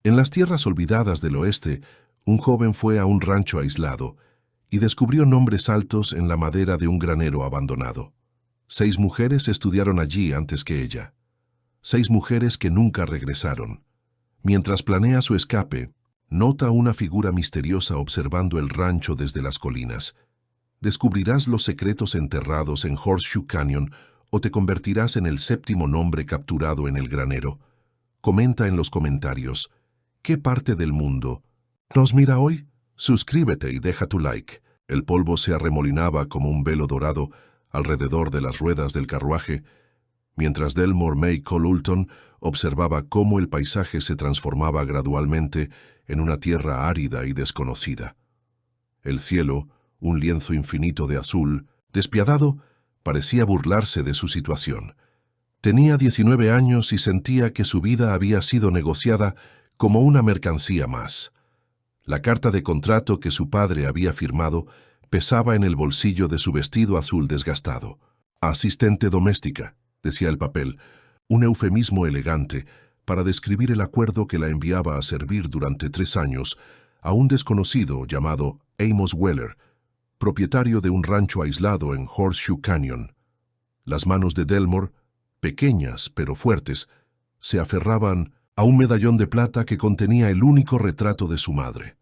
En las tierras olvidadas del oeste, un joven fue a un rancho aislado y descubrió nombres altos en la madera de un granero abandonado. 6 mujeres estudiaron allí antes que ella. 6 mujeres que nunca regresaron. Mientras planea su escape, nota una figura misteriosa observando el rancho desde las colinas. Descubrirás los secretos enterrados en Horseshoe Canyon o te convertirás en el 7º nombre capturado en el granero. Comenta en los comentarios, ¿qué parte del mundo nos mira hoy? Suscríbete y deja tu like. El polvo se arremolinaba como un velo dorado alrededor de las ruedas del carruaje, mientras Delmore May Colulton observaba cómo el paisaje se transformaba gradualmente en una tierra árida y desconocida. El cielo, un lienzo infinito de azul, despiadado, parecía burlarse de su situación. Tenía 19 años y sentía que su vida había sido negociada como una mercancía más. La carta de contrato que su padre había firmado pesaba en el bolsillo de su vestido azul desgastado. Asistente doméstica, decía el papel, un eufemismo elegante para describir el acuerdo que la enviaba a servir durante 3 años a un desconocido llamado Amos Weller, propietario de un rancho aislado en Horseshoe Canyon. Las manos de Delmore, pequeñas pero fuertes, se aferraban a un medallón de plata que contenía el único retrato de su madre.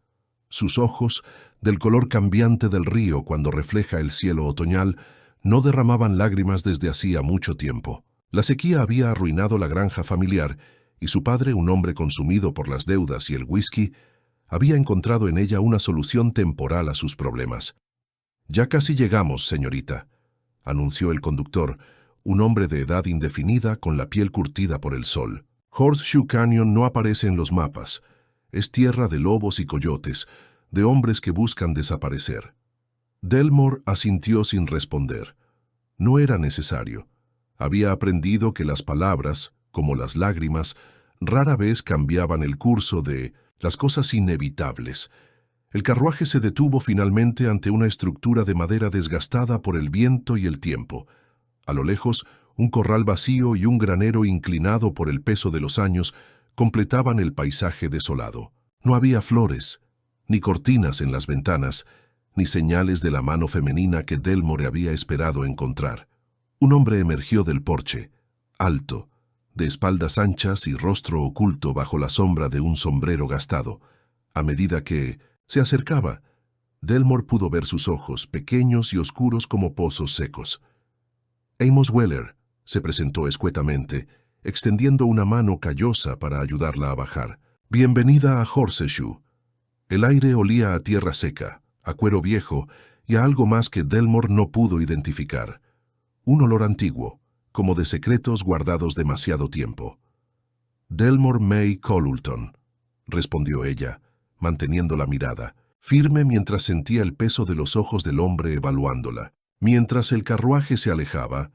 Sus ojos, del color cambiante del río cuando refleja el cielo otoñal, no derramaban lágrimas desde hacía mucho tiempo. La sequía había arruinado la granja familiar y su padre, un hombre consumido por las deudas y el whisky, había encontrado en ella una solución temporal a sus problemas. «Ya casi llegamos, señorita», anunció el conductor, un hombre de edad indefinida con la piel curtida por el sol. Horseshoe Canyon no aparece en los mapas. Es tierra de lobos y coyotes, de hombres que buscan desaparecer. Delmore asintió sin responder. No era necesario. Había aprendido que las palabras, como las lágrimas, rara vez cambiaban el curso de las cosas inevitables. El carruaje se detuvo finalmente ante una estructura de madera desgastada por el viento y el tiempo. A lo lejos, un corral vacío y un granero inclinado por el peso de los años completaban el paisaje desolado. No había flores, ni cortinas en las ventanas, ni señales de la mano femenina que Delmore había esperado encontrar. Un hombre emergió del porche, alto, de espaldas anchas y rostro oculto bajo la sombra de un sombrero gastado. A medida que se acercaba, Delmore pudo ver sus ojos, pequeños y oscuros como pozos secos. Amos Weller se presentó escuetamente, extendiendo una mano callosa para ayudarla a bajar. «Bienvenida a Horseshoe». El aire olía a tierra seca, a cuero viejo y a algo más que Delmore no pudo identificar. Un olor antiguo, como de secretos guardados demasiado tiempo. «Delmore May Colulton», respondió ella, manteniendo la mirada, firme mientras sentía el peso de los ojos del hombre evaluándola. Mientras el carruaje se alejaba,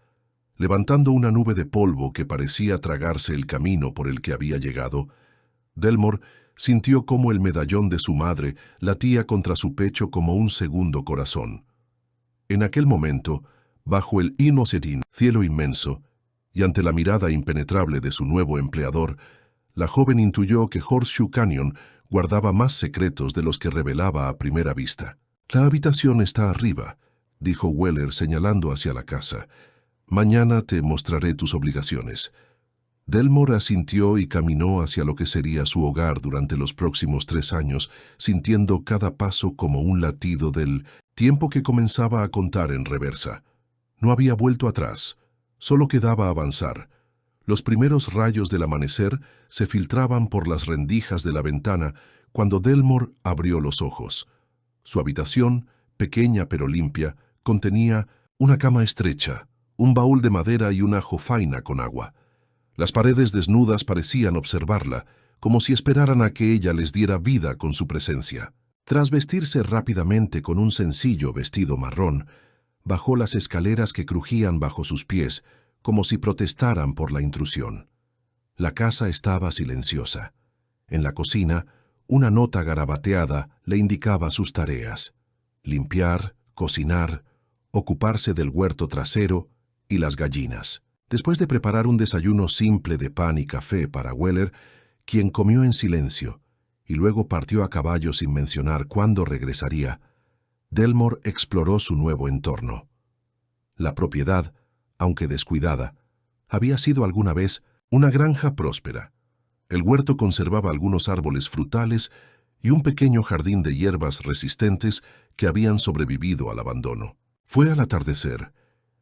levantando una nube de polvo que parecía tragarse el camino por el que había llegado, Delmore sintió cómo el medallón de su madre latía contra su pecho como un segundo corazón. En aquel momento, bajo el inocente cielo inmenso, y ante la mirada impenetrable de su nuevo empleador, la joven intuyó que Horseshoe Canyon guardaba más secretos de los que revelaba a primera vista. «La habitación está arriba», dijo Weller señalando hacia la casa. «Mañana te mostraré tus obligaciones». Delmore asintió y caminó hacia lo que sería su hogar durante los próximos 3 años, sintiendo cada paso como un latido del tiempo que comenzaba a contar en reversa. No había vuelto atrás, solo quedaba avanzar. Los primeros rayos del amanecer se filtraban por las rendijas de la ventana cuando Delmore abrió los ojos. Su habitación, pequeña pero limpia, contenía una cama estrecha, un baúl de madera y una jofaina con agua. Las paredes desnudas parecían observarla, como si esperaran a que ella les diera vida con su presencia. Tras vestirse rápidamente con un sencillo vestido marrón, bajó las escaleras que crujían bajo sus pies, como si protestaran por la intrusión. La casa estaba silenciosa. En la cocina, una nota garabateada le indicaba sus tareas: limpiar, cocinar, ocuparse del huerto trasero y las gallinas. Después de preparar un desayuno simple de pan y café para Weller, quien comió en silencio y luego partió a caballo sin mencionar cuándo regresaría, Delmore exploró su nuevo entorno. La propiedad, aunque descuidada, había sido alguna vez una granja próspera. El huerto conservaba algunos árboles frutales y un pequeño jardín de hierbas resistentes que habían sobrevivido al abandono. Fue al atardecer,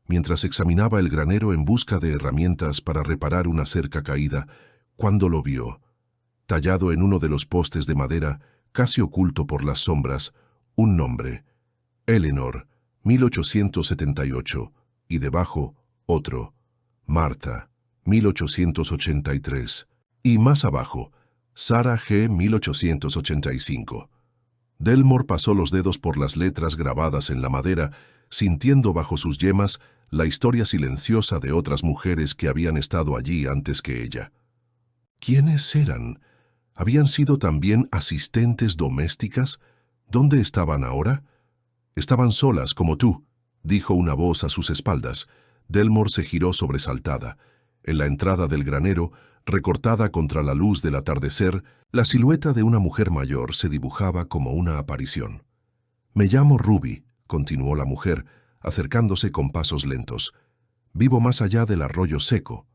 mientras examinaba el granero en busca de herramientas para reparar una cerca caída, cuando lo vio, tallado en uno de los postes de madera, casi oculto por las sombras, un nombre: Eleanor, 1878, y debajo otro: Martha, 1883, y más abajo, Sarah G., 1885. Delmore pasó los dedos por las letras grabadas en la madera, sintiendo bajo sus yemas la historia silenciosa de otras mujeres que habían estado allí antes que ella. ¿Quiénes eran? ¿Habían sido también asistentes domésticas? ¿Dónde estaban ahora? Estaban solas como tú, dijo una voz a sus espaldas. Delmore se giró sobresaltada. En la entrada del granero, recortada contra la luz del atardecer, la silueta de una mujer mayor se dibujaba como una aparición. «Me llamo Ruby», continuó la mujer, acercándose con pasos lentos. «Vivo más allá del arroyo seco.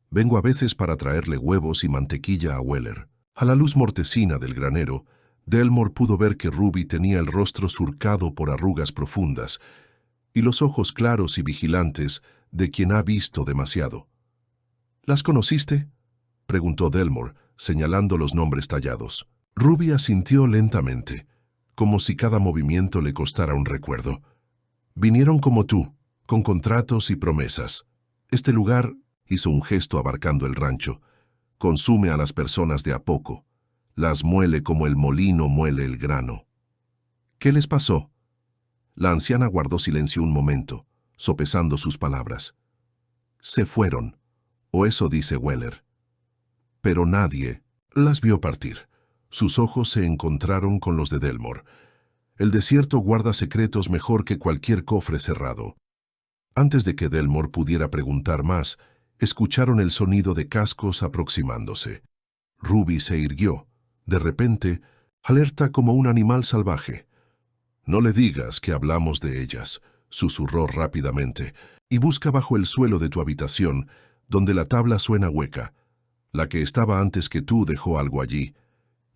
Vengo a veces para traerle huevos y mantequilla a Weller». A la luz mortecina del granero, Delmore pudo ver que Ruby tenía el rostro surcado por arrugas profundas y los ojos claros y vigilantes de quien ha visto demasiado. «¿Las conociste?», preguntó Delmore, señalando los nombres tallados. Ruby asintió lentamente, como si cada movimiento le costara un recuerdo. «Vinieron como tú, con contratos y promesas. Este lugar», hizo un gesto abarcando el rancho, «consume a las personas de a poco. Las muele como el molino muele el grano». «¿Qué les pasó?». La anciana guardó silencio un momento, sopesando sus palabras. «Se fueron, o eso dice Weller». Pero nadie las vio partir. Sus ojos se encontraron con los de Delmore. El desierto guarda secretos mejor que cualquier cofre cerrado. Antes de que Delmore pudiera preguntar más, escucharon el sonido de cascos aproximándose. Ruby se irguió, de repente, alerta como un animal salvaje. «No le digas que hablamos de ellas», susurró rápidamente, «y busca bajo el suelo de tu habitación, donde la tabla suena hueca. La que estaba antes que tú dejó algo allí».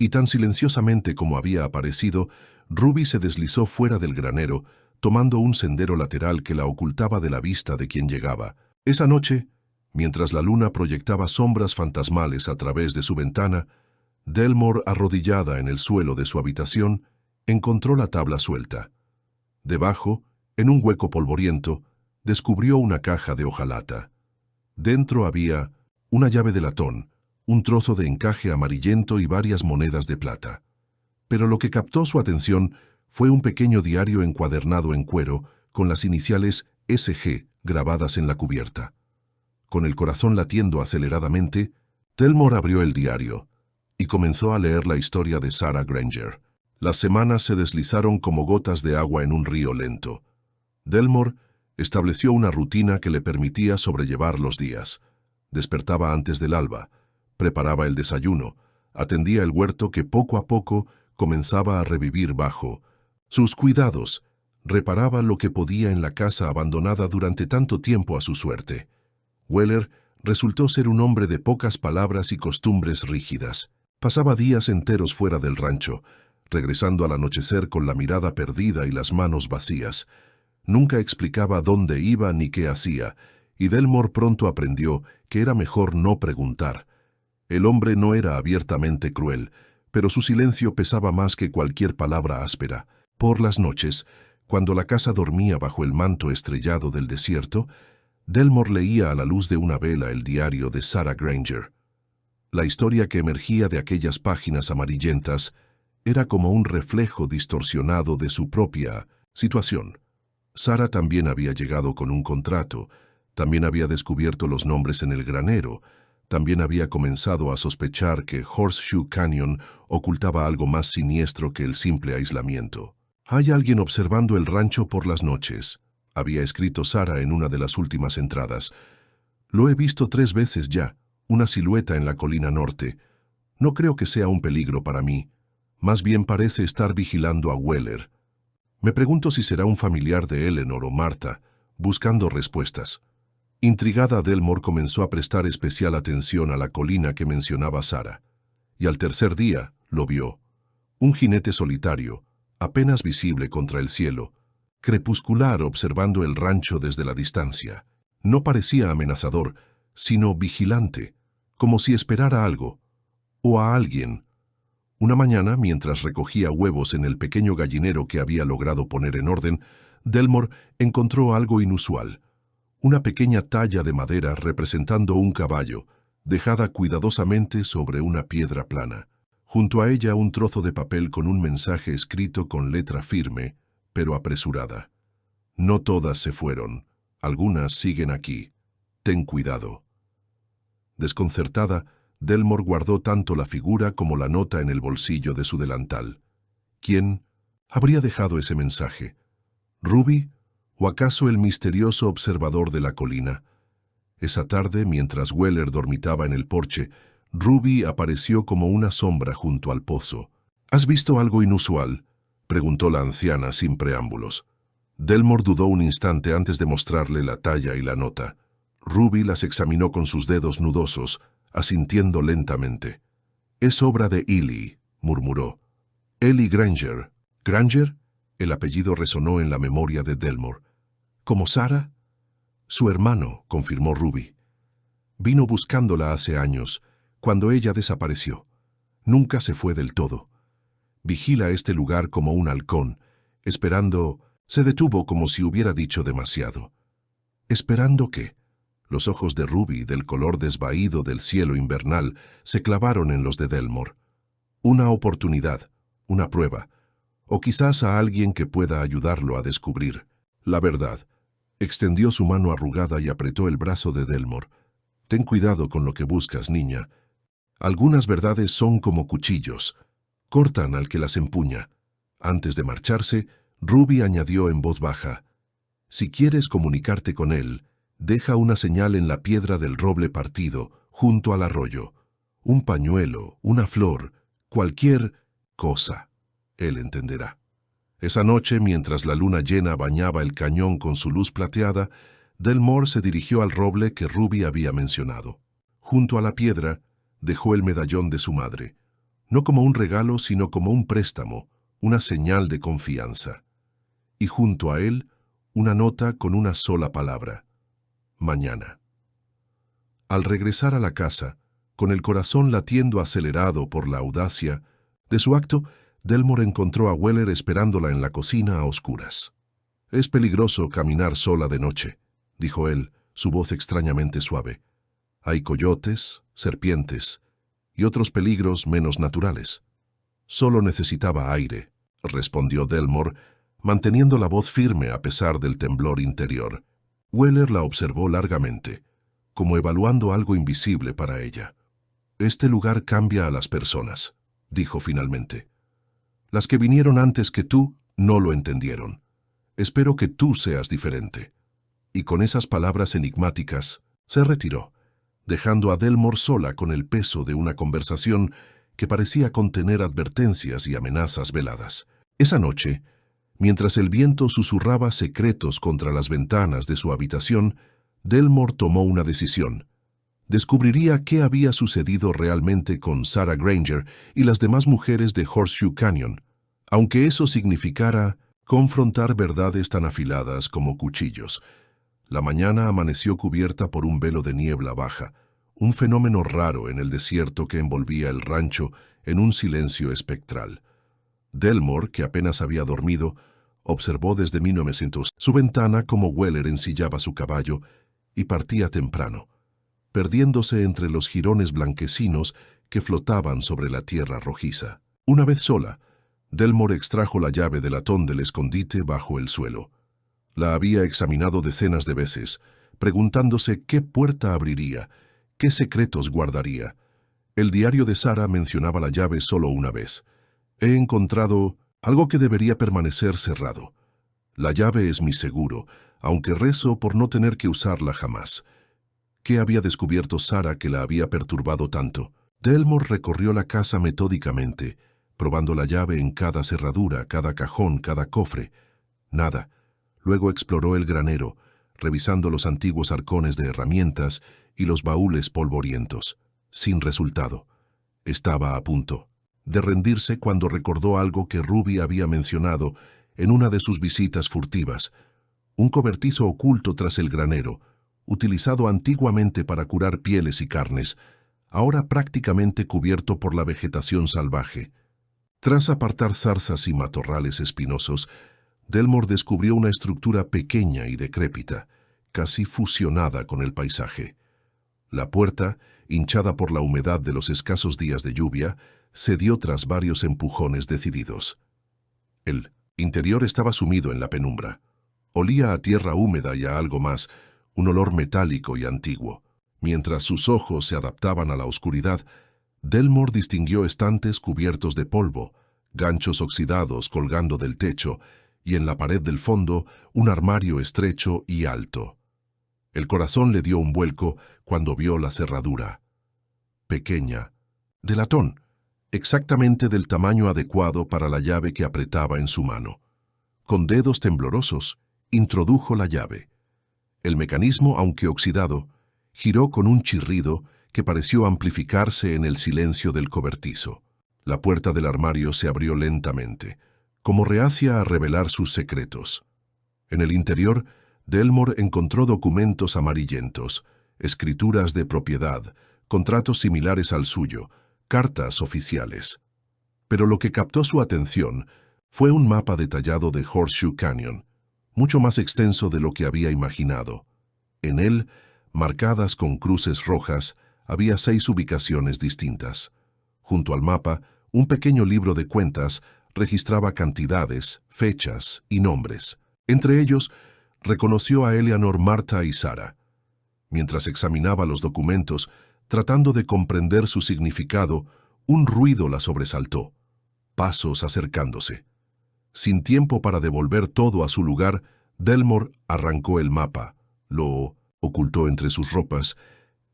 Y tan silenciosamente como había aparecido, Ruby se deslizó fuera del granero, tomando un sendero lateral que la ocultaba de la vista de quien llegaba. Esa noche, mientras la luna proyectaba sombras fantasmales a través de su ventana, Delmore, arrodillada en el suelo de su habitación, encontró la tabla suelta. Debajo, en un hueco polvoriento, descubrió una caja de hojalata. Dentro había una llave de latón, un trozo de encaje amarillento y varias monedas de plata. Pero lo que captó su atención fue un pequeño diario encuadernado en cuero con las iniciales SG grabadas en la cubierta. Con el corazón latiendo aceleradamente, Delmore abrió el diario y comenzó a leer la historia de Sarah Granger. Las semanas se deslizaron como gotas de agua en un río lento. Delmore estableció una rutina que le permitía sobrellevar los días. Despertaba antes del alba, preparaba el desayuno, atendía el huerto que poco a poco comenzaba a revivir bajo sus cuidados, reparaba lo que podía en la casa abandonada durante tanto tiempo a su suerte. Weller resultó ser un hombre de pocas palabras y costumbres rígidas. Pasaba días enteros fuera del rancho, regresando al anochecer con la mirada perdida y las manos vacías. Nunca explicaba dónde iba ni qué hacía, y Delmore pronto aprendió que era mejor no preguntar. El hombre no era abiertamente cruel, pero su silencio pesaba más que cualquier palabra áspera. Por las noches, cuando la casa dormía bajo el manto estrellado del desierto, Delmore leía a la luz de una vela el diario de Sarah Granger. La historia que emergía de aquellas páginas amarillentas era como un reflejo distorsionado de su propia situación. Sarah también había llegado con un contrato, también había descubierto los nombres en el granero, también había comenzado a sospechar que Horseshoe Canyon ocultaba algo más siniestro que el simple aislamiento. «Hay alguien observando el rancho por las noches», había escrito Sarah en una de las últimas entradas. «Lo he visto 3 veces ya, una silueta en la colina norte. No creo que sea un peligro para mí. Más bien parece estar vigilando a Weller. Me pregunto si será un familiar de Eleanor o Martha, buscando respuestas. Intrigada, Delmore comenzó a prestar especial atención a la colina que mencionaba Sarah. Y al tercer día lo vio. Un jinete solitario, apenas visible contra el cielo, crepuscular observando el rancho desde la distancia. No parecía amenazador, sino vigilante, como si esperara algo, o a alguien. Una mañana, mientras recogía huevos en el pequeño gallinero que había logrado poner en orden, Delmore encontró algo inusual. Una pequeña talla de madera representando un caballo, dejada cuidadosamente sobre una piedra plana. Junto a ella un trozo de papel con un mensaje escrito con letra firme, pero apresurada. No todas se fueron. Algunas siguen aquí. Ten cuidado. Desconcertada, Delmore guardó tanto la figura como la nota en el bolsillo de su delantal. ¿Quién habría dejado ese mensaje? ¿Ruby? ¿O acaso el misterioso observador de la colina? Esa tarde, mientras Weller dormitaba en el porche, Ruby apareció como una sombra junto al pozo. ¿Has visto algo inusual?, preguntó la anciana sin preámbulos. Delmore dudó un instante antes de mostrarle la talla y la nota. Ruby las examinó con sus dedos nudosos, asintiendo lentamente. «Es obra de Ely», murmuró. «Ely Granger». «¿Granger?», el apellido resonó en la memoria de Delmore. «¿Como Sarah?». «Su hermano», confirmó Ruby. «Vino buscándola hace años, cuando ella desapareció. Nunca se fue del todo. Vigila este lugar como un halcón, esperando». Se detuvo como si hubiera dicho demasiado. ¿Esperando qué? Los ojos de Ruby, del color desvaído del cielo invernal, se clavaron en los de Delmore. Una oportunidad, una prueba, o quizás a alguien que pueda ayudarlo a descubrir la verdad. Extendió su mano arrugada y apretó el brazo de Delmore. «Ten cuidado con lo que buscas, niña. Algunas verdades son como cuchillos. Cortan al que las empuña». Antes de marcharse, Ruby añadió en voz baja: «Si quieres comunicarte con él, deja una señal en la piedra del roble partido, junto al arroyo. Un pañuelo, una flor, cualquier cosa. Él entenderá». Esa noche, mientras la luna llena bañaba el cañón con su luz plateada, Delmore se dirigió al roble que Ruby había mencionado. Junto a la piedra, dejó el medallón de su madre, no como un regalo, sino como un préstamo, una señal de confianza. Y junto a él, una nota con una sola palabra: mañana. Al regresar a la casa, con el corazón latiendo acelerado por la audacia de su acto, Delmore encontró a Weller esperándola en la cocina a oscuras. «Es peligroso caminar sola de noche», dijo él, su voz extrañamente suave. «Hay coyotes, serpientes y otros peligros menos naturales». «Solo necesitaba aire», respondió Delmore, manteniendo la voz firme a pesar del temblor interior. Weller la observó largamente, como evaluando algo invisible para ella. «Este lugar cambia a las personas», dijo finalmente. «Las que vinieron antes que tú no lo entendieron. Espero que tú seas diferente». Y con esas palabras enigmáticas se retiró, dejando a Delmore sola con el peso de una conversación que parecía contener advertencias y amenazas veladas. Esa noche, mientras el viento susurraba secretos contra las ventanas de su habitación, Delmore tomó una decisión. Descubriría qué había sucedido realmente con Sarah Granger y las demás mujeres de Horseshoe Canyon, aunque eso significara confrontar verdades tan afiladas como cuchillos. La mañana amaneció cubierta por un velo de niebla baja, un fenómeno raro en el desierto que envolvía el rancho en un silencio espectral. Delmore, que apenas había dormido, observó desde 1900 su ventana como Weller ensillaba su caballo y partía temprano, perdiéndose entre los jirones blanquecinos que flotaban sobre la tierra rojiza. Una vez sola, Delmore extrajo la llave del latón del escondite bajo el suelo. La había examinado decenas de veces, preguntándose qué puerta abriría, qué secretos guardaría. El diario de Sarah mencionaba la llave solo una vez. «He encontrado algo que debería permanecer cerrado. La llave es mi seguro, aunque rezo por no tener que usarla jamás». ¿Qué había descubierto Sarah que la había perturbado tanto? Delmore recorrió la casa metódicamente, probando la llave en cada cerradura, cada cajón, cada cofre. Nada. Luego exploró el granero, revisando los antiguos arcones de herramientas y los baúles polvorientos. Sin resultado. Estaba a punto de rendirse cuando recordó algo que Ruby había mencionado en una de sus visitas furtivas: un cobertizo oculto tras el granero, utilizado antiguamente para curar pieles y carnes, ahora prácticamente cubierto por la vegetación salvaje. Tras apartar zarzas y matorrales espinosos, Delmore descubrió una estructura pequeña y decrépita, casi fusionada con el paisaje. La puerta, hinchada por la humedad de los escasos días de lluvia, cedió tras varios empujones decididos. El interior estaba sumido en la penumbra. Olía a tierra húmeda y a algo más, un olor metálico y antiguo. Mientras sus ojos se adaptaban a la oscuridad, Delmore distinguió estantes cubiertos de polvo, ganchos oxidados colgando del techo, y en la pared del fondo un armario estrecho y alto. El corazón le dio un vuelco cuando vio la cerradura. Pequeña, de latón, exactamente del tamaño adecuado para la llave que apretaba en su mano. Con dedos temblorosos, introdujo la llave. El mecanismo, aunque oxidado, giró con un chirrido que pareció amplificarse en el silencio del cobertizo. La puerta del armario se abrió lentamente, como reacia a revelar sus secretos. En el interior, Delmore encontró documentos amarillentos, escrituras de propiedad, contratos similares al suyo, cartas oficiales. Pero lo que captó su atención fue un mapa detallado de Horseshoe Canyon, mucho más extenso de lo que había imaginado. En él, marcadas con cruces rojas, había 6 ubicaciones distintas. Junto al mapa, un pequeño libro de cuentas registraba cantidades, fechas y nombres. Entre ellos, reconoció a Eleanor, Martha y Sarah. Mientras examinaba los documentos, tratando de comprender su significado, un ruido la sobresaltó. Pasos acercándose. Sin tiempo para devolver todo a su lugar, Delmore arrancó el mapa, lo ocultó entre sus ropas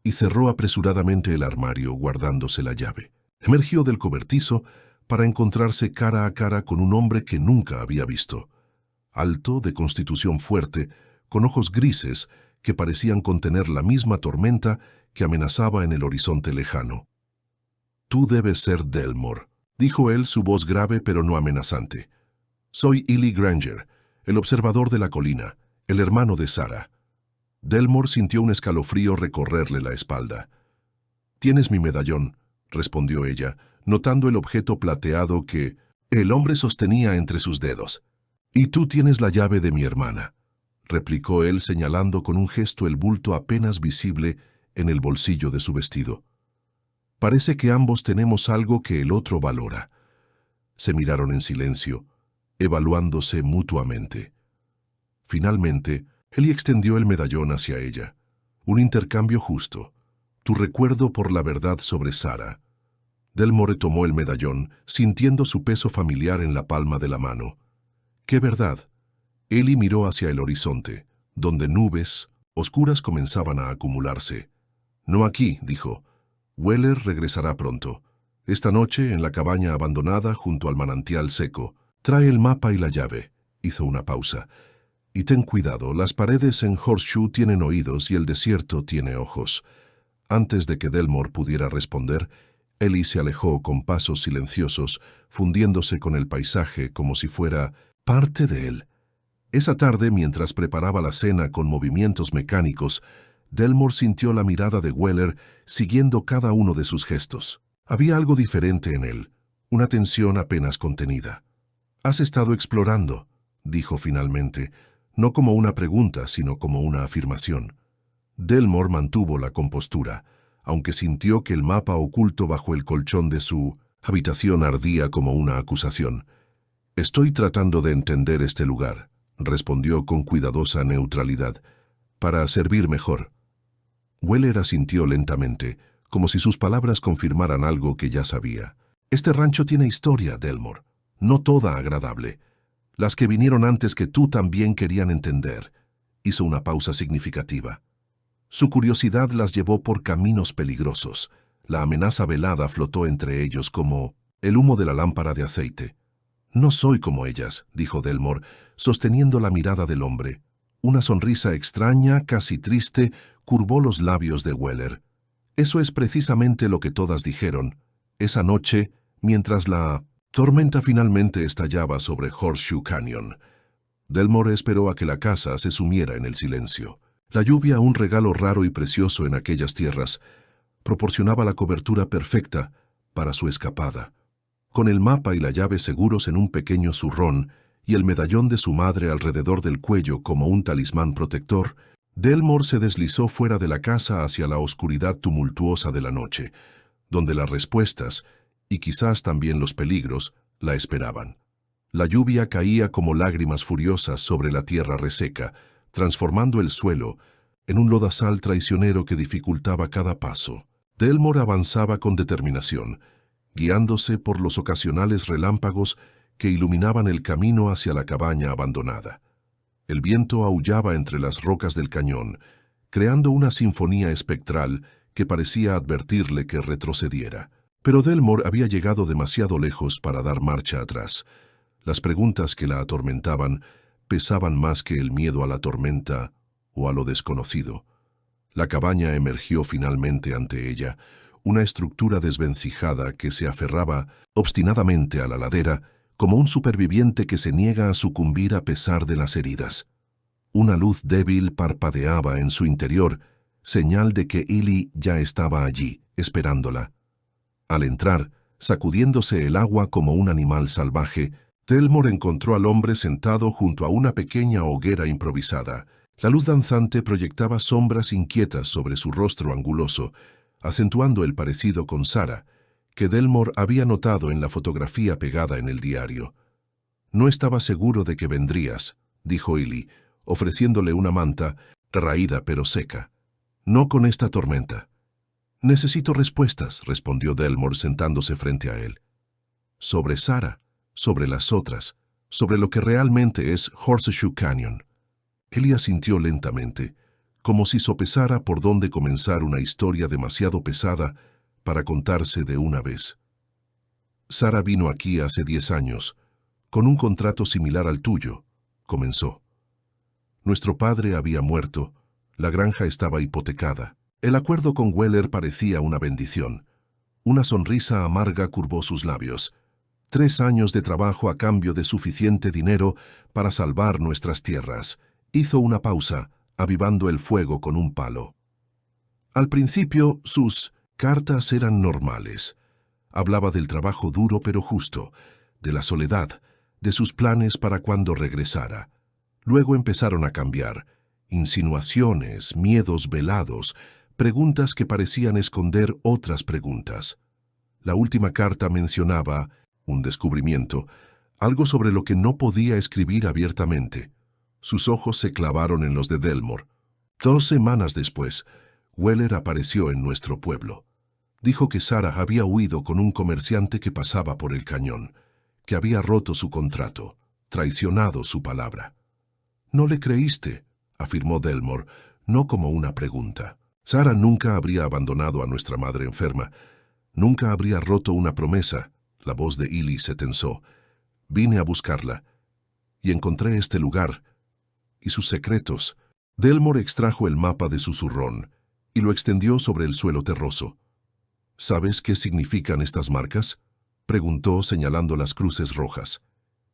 y cerró apresuradamente el armario, guardándose la llave. Emergió del cobertizo para encontrarse cara a cara con un hombre que nunca había visto. Alto, de constitución fuerte, con ojos grises que parecían contener la misma tormenta que amenazaba en el horizonte lejano. «Tú debes ser Delmore», dijo él, su voz grave pero no amenazante. «Soy Ely Granger, el observador de la colina, el hermano de Sarah». Delmore sintió un escalofrío recorrerle la espalda. «Tienes mi medallón», respondió ella, notando el objeto plateado que el hombre sostenía entre sus dedos. «Y tú tienes la llave de mi hermana», replicó él, señalando con un gesto el bulto apenas visible en el bolsillo de su vestido. «Parece que ambos tenemos algo que el otro valora». Se miraron en silencio, evaluándose mutuamente. Finalmente, Ely extendió el medallón hacia ella. «Un intercambio justo. Tu recuerdo por la verdad sobre Sarah». Delmore tomó el medallón, sintiendo su peso familiar en la palma de la mano. «¿Qué verdad?» Ely miró hacia el horizonte, donde nubes oscuras comenzaban a acumularse. «No aquí», dijo. «Weller regresará pronto. Esta noche, en la cabaña abandonada junto al manantial seco. Trae el mapa y la llave». Hizo una pausa. «Y ten cuidado, las paredes en Horseshoe tienen oídos y el desierto tiene ojos». Antes de que Delmore pudiera responder, Ely se alejó con pasos silenciosos, fundiéndose con el paisaje como si fuera parte de él. Esa tarde, mientras preparaba la cena con movimientos mecánicos, Delmore sintió la mirada de Weller siguiendo cada uno de sus gestos. Había algo diferente en él, una tensión apenas contenida. «Has estado explorando», dijo finalmente, no como una pregunta, sino como una afirmación. Delmore mantuvo la compostura, aunque sintió que el mapa oculto bajo el colchón de su habitación ardía como una acusación. «Estoy tratando de entender este lugar», respondió con cuidadosa neutralidad, «para servir mejor». Weller asintió lentamente, como si sus palabras confirmaran algo que ya sabía. «Este rancho tiene historia, Delmore, no toda agradable. Las que vinieron antes que tú también querían entender». Hizo una pausa significativa. Su curiosidad las llevó por caminos peligrosos. La amenaza velada flotó entre ellos como el humo de la lámpara de aceite. «No soy como ellas», dijo Delmore, sosteniendo la mirada del hombre. Una sonrisa extraña, casi triste, curvó los labios de Weller. Eso es precisamente lo que todas dijeron. Esa noche, mientras la tormenta finalmente estallaba sobre Horseshoe Canyon. Delmore esperó a que la casa se sumiera en el silencio. La lluvia, un regalo raro y precioso en aquellas tierras, proporcionaba la cobertura perfecta para su escapada. Con el mapa y la llave seguros en un pequeño zurrón y el medallón de su madre alrededor del cuello como un talismán protector, Delmore se deslizó fuera de la casa hacia la oscuridad tumultuosa de la noche, donde las respuestas, y quizás también los peligros, la esperaban. La lluvia caía como lágrimas furiosas sobre la tierra reseca, transformando el suelo en un lodazal traicionero que dificultaba cada paso. Delmore avanzaba con determinación, guiándose por los ocasionales relámpagos que iluminaban el camino hacia la cabaña abandonada. El viento aullaba entre las rocas del cañón, creando una sinfonía espectral que parecía advertirle que retrocediera. Pero Delmore había llegado demasiado lejos para dar marcha atrás. Las preguntas que la atormentaban pesaban más que el miedo a la tormenta o a lo desconocido. La cabaña emergió finalmente ante ella, una estructura desvencijada que se aferraba obstinadamente a la ladera, como un superviviente que se niega a sucumbir a pesar de las heridas. Una luz débil parpadeaba en su interior, señal de que Ely ya estaba allí, esperándola. Al entrar, sacudiéndose el agua como un animal salvaje, Delmore encontró al hombre sentado junto a una pequeña hoguera improvisada. La luz danzante proyectaba sombras inquietas sobre su rostro anguloso, acentuando el parecido con Sarah, que Delmore había notado en la fotografía pegada en el diario. «No estaba seguro de que vendrías», dijo Ely, ofreciéndole una manta, raída pero seca. «No con esta tormenta». «Necesito respuestas», respondió Delmore sentándose frente a él. «Sobre Sarah, sobre las otras, sobre lo que realmente es Horseshoe Canyon». Ely asintió lentamente, como si sopesara por dónde comenzar una historia demasiado pesada para contarse de una vez. «Sarah vino aquí hace 10 años, con un contrato similar al tuyo», comenzó. «Nuestro padre había muerto, la granja estaba hipotecada. El acuerdo con Weller parecía una bendición. Una sonrisa amarga curvó sus labios. 3 años de trabajo a cambio de suficiente dinero para salvar nuestras tierras». Hizo una pausa, avivando el fuego con un palo. Al principio, sus cartas eran normales. Hablaba del trabajo duro pero justo, de la soledad, de sus planes para cuando regresara. Luego empezaron a cambiar. Insinuaciones, miedos velados, preguntas que parecían esconder otras preguntas. La última carta mencionaba, un descubrimiento, algo sobre lo que no podía escribir abiertamente. Sus ojos se clavaron en los de Delmore. 2 semanas después, Weller apareció en nuestro pueblo. Dijo que Sarah había huido con un comerciante que pasaba por el cañón, que había roto su contrato, traicionado su palabra. «No le creíste», afirmó Delmore, no como una pregunta. «Sarah nunca habría abandonado a nuestra madre enferma. Nunca habría roto una promesa». La voz de Ely se tensó. «Vine a buscarla y encontré este lugar y sus secretos». Delmore extrajo el mapa de su zurrón y lo extendió sobre el suelo terroso. «¿Sabes qué significan estas marcas?», preguntó señalando las cruces rojas.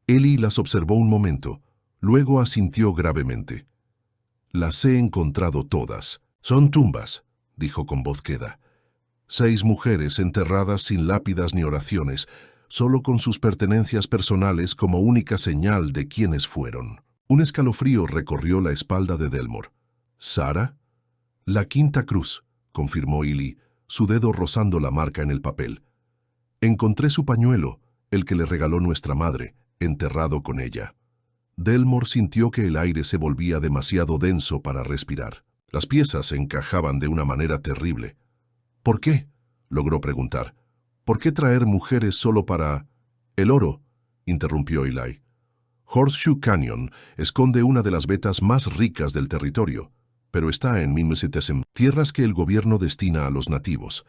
Ely las observó un momento, luego asintió gravemente. «Las he encontrado todas. Son tumbas», dijo con voz queda. 6 mujeres enterradas sin lápidas ni oraciones, solo con sus pertenencias personales como única señal de quiénes fueron. Un escalofrío recorrió la espalda de Delmore. «¿Sarah?» «La quinta cruz», confirmó Ely, su dedo rozando la marca en el papel. «Encontré su pañuelo, el que le regaló nuestra madre, enterrado con ella». Delmore sintió que el aire se volvía demasiado denso para respirar. Las piezas se encajaban de una manera terrible. «¿Por qué?», logró preguntar. «¿Por qué traer mujeres solo para...?» «El oro», interrumpió Ely. «Horseshoe Canyon esconde una de las vetas más ricas del territorio, pero está en Mimsitesem, tierras que el gobierno destina a los nativos.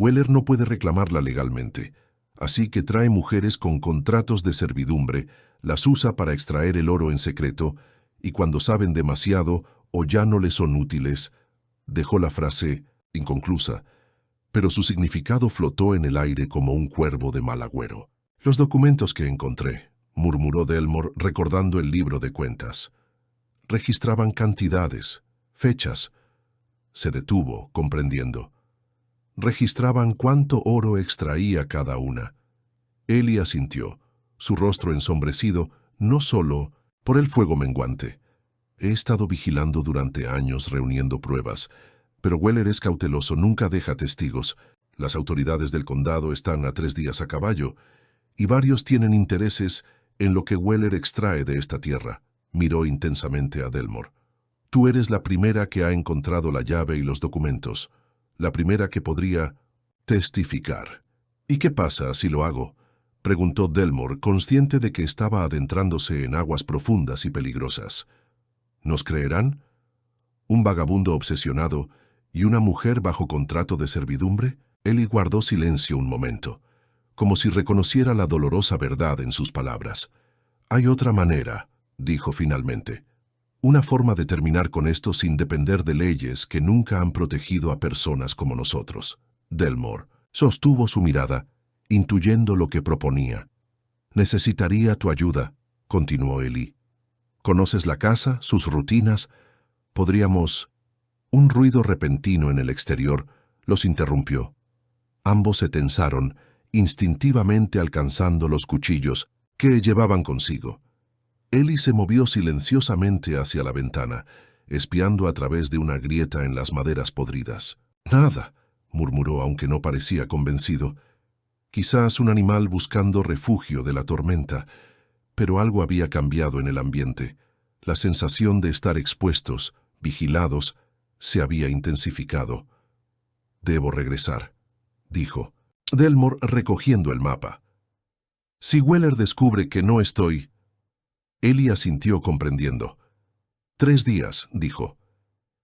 Weller no puede reclamarla legalmente, así que trae mujeres con contratos de servidumbre, las usa para extraer el oro en secreto, y cuando saben demasiado o ya no le son útiles, dejó la frase inconclusa, pero su significado flotó en el aire como un cuervo de mal agüero. Los documentos que encontré, murmuró Delmore recordando el libro de cuentas. Registraban cantidades, fechas. Se detuvo, comprendiendo. Registraban cuánto oro extraía cada una. Ellie asintió, su rostro ensombrecido, no solo por el fuego menguante. He estado vigilando durante años reuniendo pruebas, pero Weller es cauteloso, nunca deja testigos. Las autoridades del condado están a 3 días a caballo, y varios tienen intereses en lo que Weller extrae de esta tierra. Miró intensamente a Delmore. Tú eres la primera que ha encontrado la llave y los documentos, la primera que podría testificar. ¿Y qué pasa si lo hago?, preguntó Delmore, consciente de que estaba adentrándose en aguas profundas y peligrosas. ¿Nos creerán? ¿Un vagabundo obsesionado y una mujer bajo contrato de servidumbre? Ellie guardó silencio un momento, como si reconociera la dolorosa verdad en sus palabras. Hay otra manera, dijo finalmente. Una forma de terminar con esto sin depender de leyes que nunca han protegido a personas como nosotros. Delmore sostuvo su mirada, intuyendo lo que proponía. Necesitaría tu ayuda, continuó Ellie. ¿Conoces la casa, sus rutinas? Podríamos... Un ruido repentino en el exterior los interrumpió. Ambos se tensaron, instintivamente alcanzando los cuchillos que llevaban consigo. Ellie se movió silenciosamente hacia la ventana, espiando a través de una grieta en las maderas podridas. «Nada», murmuró, aunque no parecía convencido. Quizás un animal buscando refugio de la tormenta, pero algo había cambiado en el ambiente. La sensación de estar expuestos, vigilados, se había intensificado. «Debo regresar», dijo. Delmore recogiendo el mapa. «Si Weller descubre que no estoy...» Ellie asintió comprendiendo. 3 días, dijo.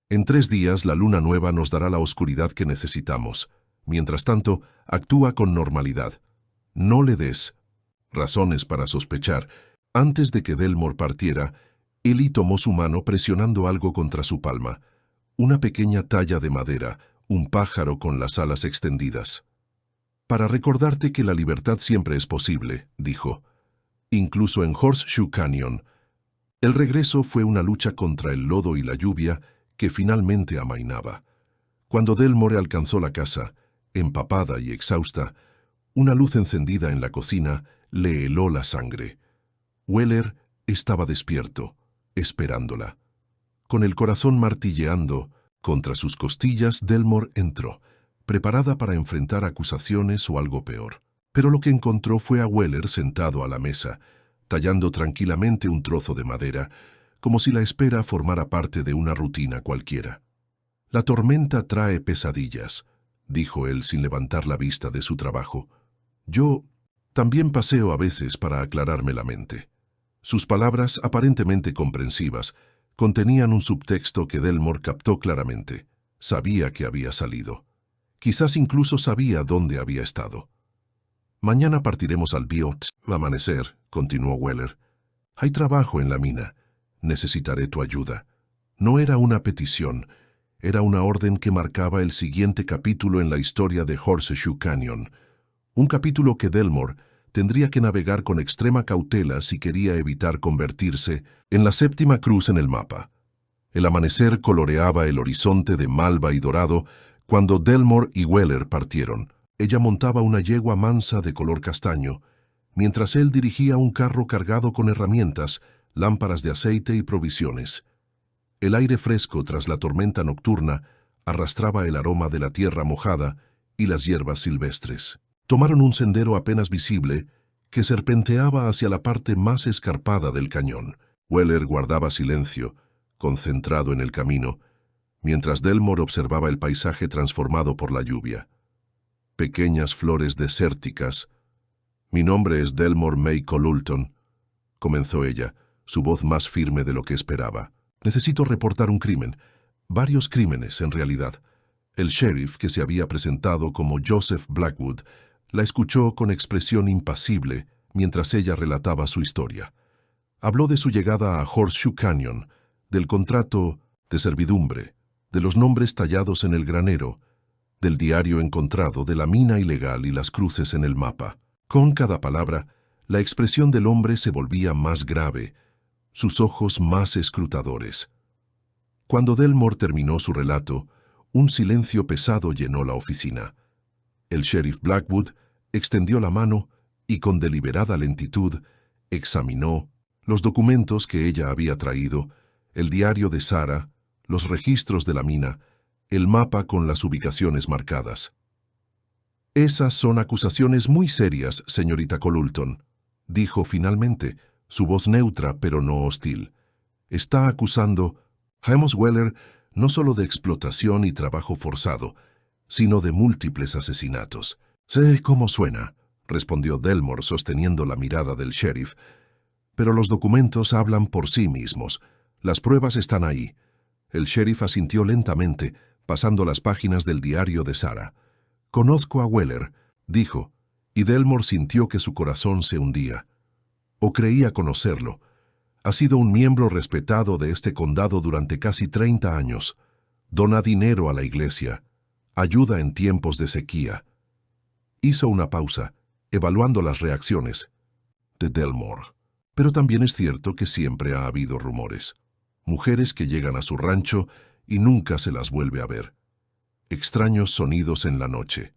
En 3 días la luna nueva nos dará la oscuridad que necesitamos. Mientras tanto, actúa con normalidad. No le des razones para sospechar. Antes de que Delmore partiera, Ellie tomó su mano presionando algo contra su palma. Una pequeña talla de madera, un pájaro con las alas extendidas. «Para recordarte que la libertad siempre es posible», dijo. Incluso en Horseshoe Canyon. El regreso fue una lucha contra el lodo y la lluvia que finalmente amainaba. Cuando Delmore alcanzó la casa, empapada y exhausta, una luz encendida en la cocina le heló la sangre. Weller estaba despierto, esperándola. Con el corazón martilleando contra sus costillas, Delmore entró, preparada para enfrentar acusaciones o algo peor. Pero lo que encontró fue a Weller sentado a la mesa, tallando tranquilamente un trozo de madera, como si la espera formara parte de una rutina cualquiera. «La tormenta trae pesadillas», dijo él sin levantar la vista de su trabajo. «Yo también paseo a veces para aclararme la mente». Sus palabras, aparentemente comprensivas, contenían un subtexto que Delmore captó claramente. Sabía que había salido. Quizás incluso sabía dónde había estado. «Mañana partiremos al amanecer», continuó Weller. «Hay trabajo en la mina. Necesitaré tu ayuda». No era una petición, era una orden que marcaba el siguiente capítulo en la historia de Horseshoe Canyon. Un capítulo que Delmore tendría que navegar con extrema cautela si quería evitar convertirse en la 7ª cruz en el mapa. El amanecer coloreaba el horizonte de malva y dorado cuando Delmore y Weller partieron. Ella montaba una yegua mansa de color castaño, mientras él dirigía un carro cargado con herramientas, lámparas de aceite y provisiones. El aire fresco tras la tormenta nocturna arrastraba el aroma de la tierra mojada y las hierbas silvestres. Tomaron un sendero apenas visible que serpenteaba hacia la parte más escarpada del cañón. Weller guardaba silencio, concentrado en el camino, mientras Delmore observaba el paisaje transformado por la lluvia. Pequeñas flores desérticas. «Mi nombre es Delmore May Colulton», comenzó ella, su voz más firme de lo que esperaba. «Necesito reportar un crimen. Varios crímenes, en realidad. El sheriff, que se había presentado como Joseph Blackwood, la escuchó con expresión impasible mientras ella relataba su historia. Habló de su llegada a Horseshoe Canyon, del contrato de servidumbre, de los nombres tallados en el granero, del diario encontrado, de la mina ilegal y las cruces en el mapa. Con cada palabra, la expresión del hombre se volvía más grave, sus ojos más escrutadores. Cuando Delmore terminó su relato, un silencio pesado llenó la oficina. El sheriff Blackwood extendió la mano y con deliberada lentitud examinó los documentos que ella había traído, el diario de Sarah, los registros de la mina, el mapa con las ubicaciones marcadas. «Esas son acusaciones muy serias, señorita Colulton», dijo finalmente, su voz neutra pero no hostil. «Está acusando a Amos Weller no solo de explotación y trabajo forzado, sino de múltiples asesinatos». «Sé cómo suena», respondió Delmore sosteniendo la mirada del sheriff, «pero los documentos hablan por sí mismos. Las pruebas están ahí». El sheriff asintió lentamente, pasando las páginas del diario de Sarah. «Conozco a Weller», dijo, y Delmore sintió que su corazón se hundía. O creía conocerlo. Ha sido un miembro respetado de este condado durante casi 30 años. Dona dinero a la iglesia. Ayuda en tiempos de sequía. Hizo una pausa, evaluando las reacciones de Delmore. Pero también es cierto que siempre ha habido rumores. Mujeres que llegan a su rancho y nunca se las vuelve a ver. Extraños sonidos en la noche.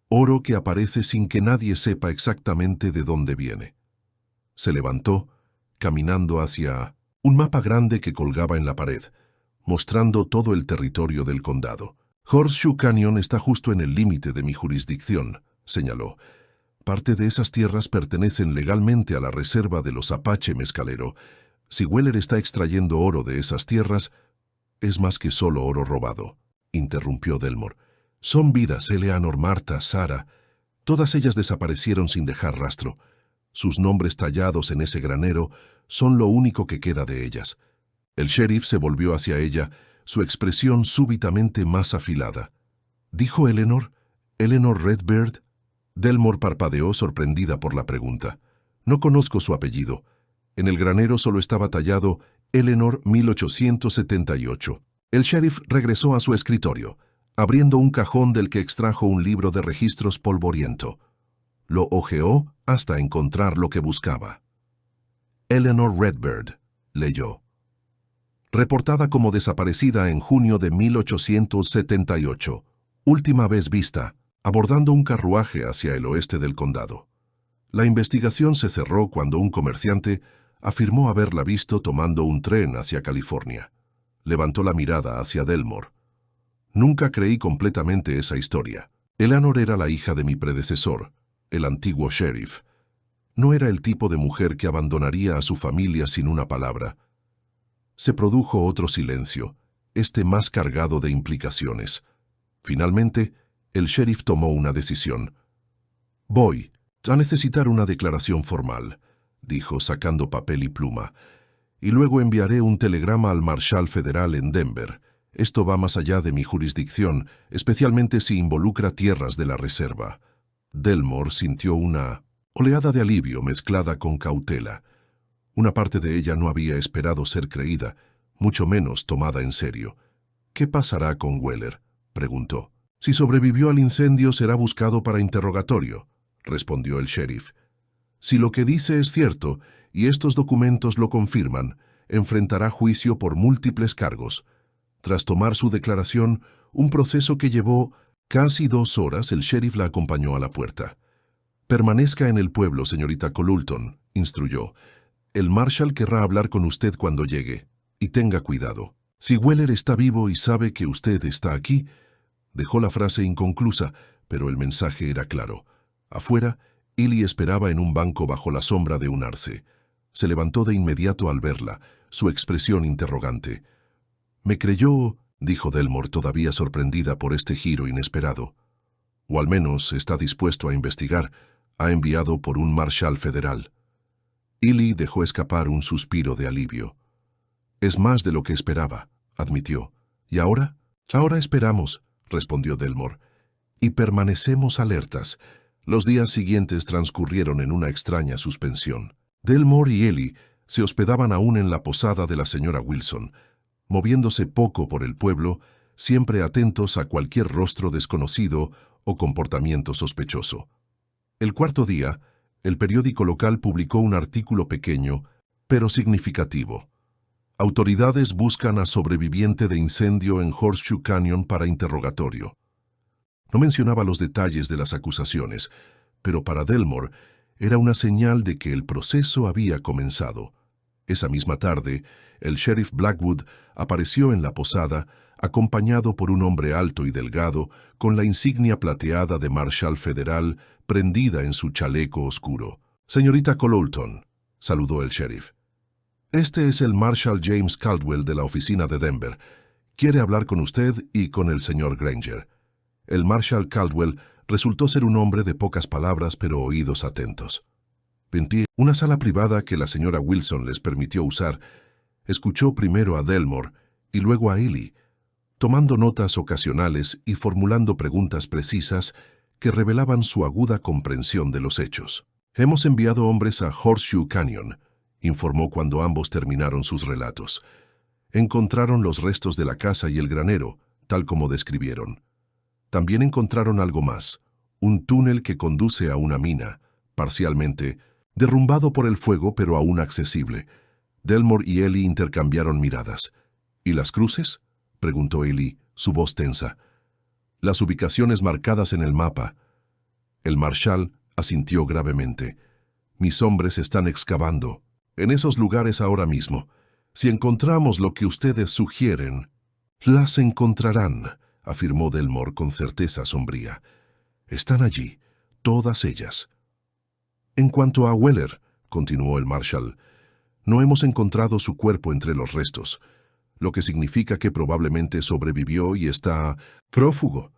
Oro que aparece sin que nadie sepa exactamente de dónde viene. Se levantó, caminando hacia un mapa grande que colgaba en la pared, mostrando todo el territorio del condado. «Horseshoe Canyon está justo en el límite de mi jurisdicción», señaló. «Parte de esas tierras pertenecen legalmente a la reserva de los Apache Mescalero. Si Weller está extrayendo oro de esas tierras, es más que solo oro robado», interrumpió Delmore. «Son vidas, Eleanor, Marta, Sarah. Todas ellas desaparecieron sin dejar rastro. Sus nombres tallados en ese granero son lo único que queda de ellas». El sheriff se volvió hacia ella, su expresión súbitamente más afilada. «¿Dijo Eleanor? ¿Eleanor Redbird?» Delmore parpadeó sorprendida por la pregunta. «No conozco su apellido. En el granero solo estaba tallado Eleanor 1878. El sheriff regresó a su escritorio, abriendo un cajón del que extrajo un libro de registros polvoriento. Lo hojeó hasta encontrar lo que buscaba. «Eleanor Redbird», leyó. «Reportada como desaparecida en junio de 1878. Última vez vista, abordando un carruaje hacia el oeste del condado. La investigación se cerró cuando un comerciante afirmó haberla visto tomando un tren hacia California». Levantó la mirada hacia Delmore. «Nunca creí completamente esa historia. Eleanor era la hija de mi predecesor, el antiguo sheriff. No era el tipo de mujer que abandonaría a su familia sin una palabra». Se produjo otro silencio, este más cargado de implicaciones. Finalmente, el sheriff tomó una decisión. «Voy a necesitar una declaración formal», dijo sacando papel y pluma, «y luego enviaré un telegrama al marshal federal en Denver. Esto va más allá de mi jurisdicción, especialmente si involucra tierras de la reserva». Delmore sintió una oleada de alivio mezclada con cautela. Una parte de ella no había esperado ser creída, mucho menos tomada en serio. «¿Qué pasará con Weller?», preguntó. «Si sobrevivió al incendio será buscado para interrogatorio», respondió el sheriff. «Si lo que dice es cierto, y estos documentos lo confirman, enfrentará juicio por múltiples cargos». Tras tomar su declaración, un proceso que llevó casi 2 horas, el sheriff la acompañó a la puerta. «Permanezca en el pueblo, señorita Colulton», instruyó. «El marshal querrá hablar con usted cuando llegue. Y tenga cuidado. Si Weller está vivo y sabe que usted está aquí». Dejó la frase inconclusa, pero el mensaje era claro. Afuera, Illy esperaba en un banco bajo la sombra de un arce. Se levantó de inmediato al verla, su expresión interrogante. «¿Me creyó?», dijo Delmore, todavía sorprendida por este giro inesperado. «O al menos está dispuesto a investigar. Ha enviado por un marshal federal». Illy dejó escapar un suspiro de alivio. «Es más de lo que esperaba», admitió. «¿Y ahora?» «Ahora esperamos», respondió Delmore, y permanecemos alertas. Los días siguientes transcurrieron en una extraña suspensión. Delmore y Ellie se hospedaban aún en la posada de la señora Wilson, moviéndose poco por el pueblo, siempre atentos a cualquier rostro desconocido o comportamiento sospechoso. El cuarto día, el periódico local publicó un artículo pequeño, pero significativo. Autoridades buscan a sobreviviente de incendio en Horseshoe Canyon para interrogatorio. No mencionaba los detalles de las acusaciones, pero para Delmore era una señal de que el proceso había comenzado. Esa misma tarde, el sheriff Blackwood apareció en la posada, acompañado por un hombre alto y delgado, con la insignia plateada de Marshal Federal prendida en su chaleco oscuro. «Señorita Cololton», saludó el sheriff. «Este es el Marshal James Caldwell de la oficina de Denver. Quiere hablar con usted y con el señor Granger». El Marshal Caldwell resultó ser un hombre de pocas palabras pero oídos atentos. En pie, una sala privada que la señora Wilson les permitió usar, escuchó primero a Delmore y luego a Ellie, tomando notas ocasionales y formulando preguntas precisas que revelaban su aguda comprensión de los hechos. «Hemos enviado hombres a Horseshoe Canyon», informó cuando ambos terminaron sus relatos. «Encontraron los restos de la casa y el granero, tal como describieron. También encontraron algo más, un túnel que conduce a una mina, parcialmente, derrumbado por el fuego pero aún accesible». Delmore y Ellie intercambiaron miradas. «¿Y las cruces?», preguntó Ellie, su voz tensa. «Las ubicaciones marcadas en el mapa». El marshal asintió gravemente. «Mis hombres están excavando en esos lugares ahora mismo. Si encontramos lo que ustedes sugieren, las encontrarán», afirmó Delmore con certeza sombría. «Están allí, todas ellas». «En cuanto a Weller», continuó el marshal, «no hemos encontrado su cuerpo entre los restos, lo que significa que probablemente sobrevivió y está prófugo».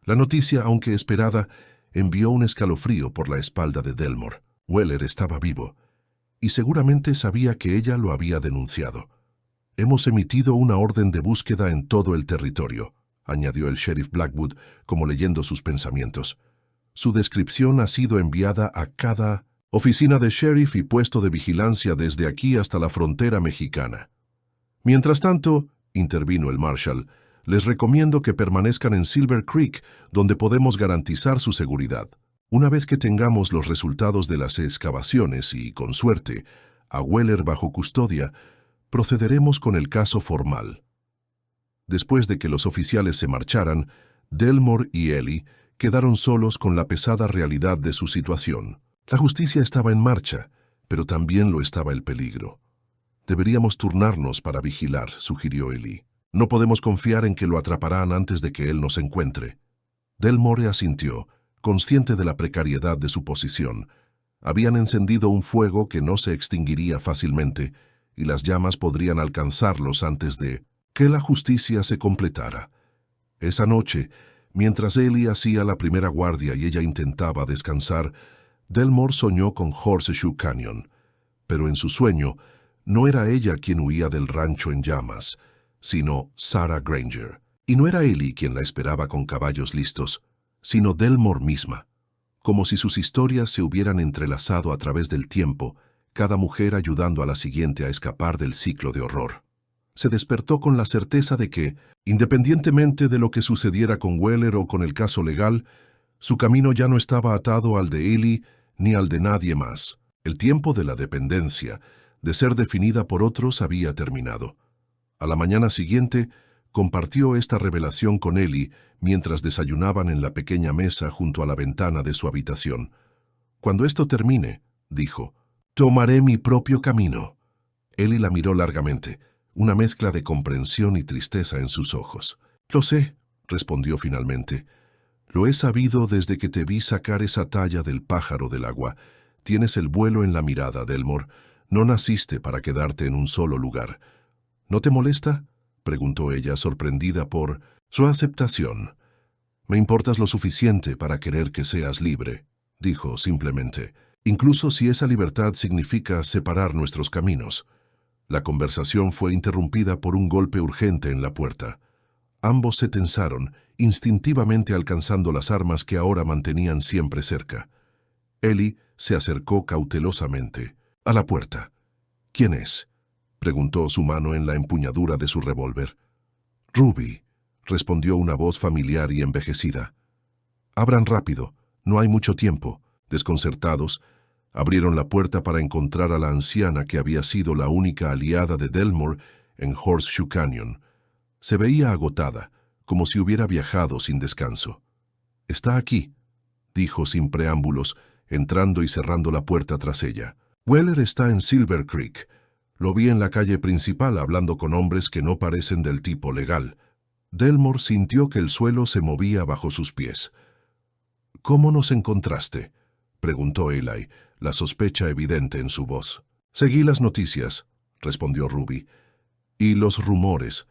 La noticia, aunque esperada, envió un escalofrío por la espalda de Delmore. Weller estaba vivo, y seguramente sabía que ella lo había denunciado. «Hemos emitido una orden de búsqueda en todo el territorio», añadió el sheriff Blackwood, como leyendo sus pensamientos. «Su descripción ha sido enviada a cada oficina de sheriff y puesto de vigilancia desde aquí hasta la frontera mexicana. Mientras tanto», intervino el marshal, «les recomiendo que permanezcan en Silver Creek, donde podemos garantizar su seguridad. Una vez que tengamos los resultados de las excavaciones y, con suerte, a Weller bajo custodia, procederemos con el caso formal». Después de que los oficiales se marcharan, Delmore y Ellie quedaron solos con la pesada realidad de su situación. La justicia estaba en marcha, pero también lo estaba el peligro. «Deberíamos turnarnos para vigilar», sugirió Ellie. «No podemos confiar en que lo atraparán antes de que él nos encuentre». Delmore asintió, consciente de la precariedad de su posición. Habían encendido un fuego que no se extinguiría fácilmente, y las llamas podrían alcanzarlos antes de que la justicia se completara. Esa noche, mientras Ellie hacía la primera guardia y ella intentaba descansar, Delmore soñó con Horseshoe Canyon. Pero en su sueño, no era ella quien huía del rancho en llamas, sino Sarah Granger. Y no era Ellie quien la esperaba con caballos listos, sino Delmore misma. Como si sus historias se hubieran entrelazado a través del tiempo, cada mujer ayudando a la siguiente a escapar del ciclo de horror. Se despertó con la certeza de que, independientemente de lo que sucediera con Weller o con el caso legal, su camino ya no estaba atado al de Ellie ni al de nadie más. El tiempo de la dependencia, de ser definida por otros, había terminado. A la mañana siguiente, compartió esta revelación con Ellie mientras desayunaban en la pequeña mesa junto a la ventana de su habitación. «Cuando esto termine», dijo, «tomaré mi propio camino». Ellie la miró largamente, una mezcla de comprensión y tristeza en sus ojos. «Lo sé», respondió finalmente. «Lo he sabido desde que te vi sacar esa talla del pájaro del agua. Tienes el vuelo en la mirada, Delmore. No naciste para quedarte en un solo lugar». «¿No te molesta?», preguntó ella, sorprendida por su aceptación. «Me importas lo suficiente para querer que seas libre», dijo simplemente, «incluso si esa libertad significa separar nuestros caminos». La conversación fue interrumpida por un golpe urgente en la puerta. Ambos se tensaron, instintivamente alcanzando las armas que ahora mantenían siempre cerca. Ellie se acercó cautelosamente. A la puerta. ¿Quién es?, preguntó, su mano en la empuñadura de su revólver. Ruby, respondió una voz familiar y envejecida. Abran rápido, no hay mucho tiempo. Desconcertados, abrieron la puerta para encontrar a la anciana que había sido la única aliada de Delmore en Horseshoe Canyon. Se veía agotada, como si hubiera viajado sin descanso. «Está aquí», dijo sin preámbulos, entrando y cerrando la puerta tras ella. «Weller está en Silver Creek. Lo vi en la calle principal hablando con hombres que no parecen del tipo legal». Delmore sintió que el suelo se movía bajo sus pies. «¿Cómo nos encontraste?», preguntó Eli, la sospecha evidente en su voz. «Seguí las noticias», respondió Ruby. «Y los rumores.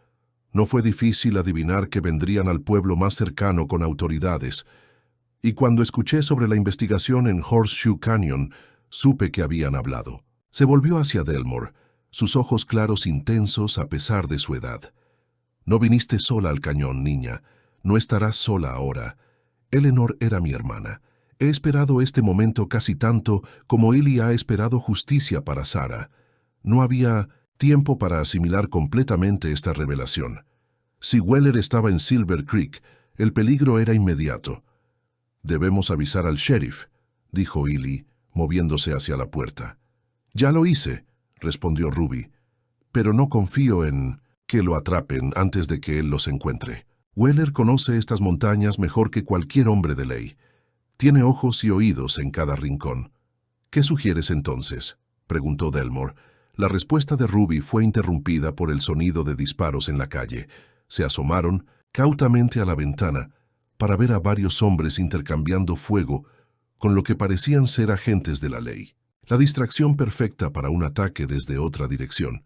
No fue difícil adivinar que vendrían al pueblo más cercano con autoridades. Y cuando escuché sobre la investigación en Horseshoe Canyon, supe que habían hablado». Se volvió hacia Delmore, sus ojos claros intensos a pesar de su edad. «No viniste sola al cañón, niña. No estarás sola ahora. Eleanor era mi hermana. He esperado este momento casi tanto como Ellie ha esperado justicia para Sarah. No había tiempo para asimilar completamente esta revelación. Si Weller estaba en Silver Creek, el peligro era inmediato. Debemos avisar al sheriff», dijo Ellie, moviéndose hacia la puerta. «Ya lo hice», respondió Ruby, «pero no confío en que lo atrapen antes de que él los encuentre. Weller conoce estas montañas mejor que cualquier hombre de ley. Tiene ojos y oídos en cada rincón». «¿Qué sugieres entonces?», preguntó Delmore. La respuesta de Ruby fue interrumpida por el sonido de disparos en la calle. Se asomaron cautamente a la ventana para ver a varios hombres intercambiando fuego con lo que parecían ser agentes de la ley. La distracción perfecta para un ataque desde otra dirección.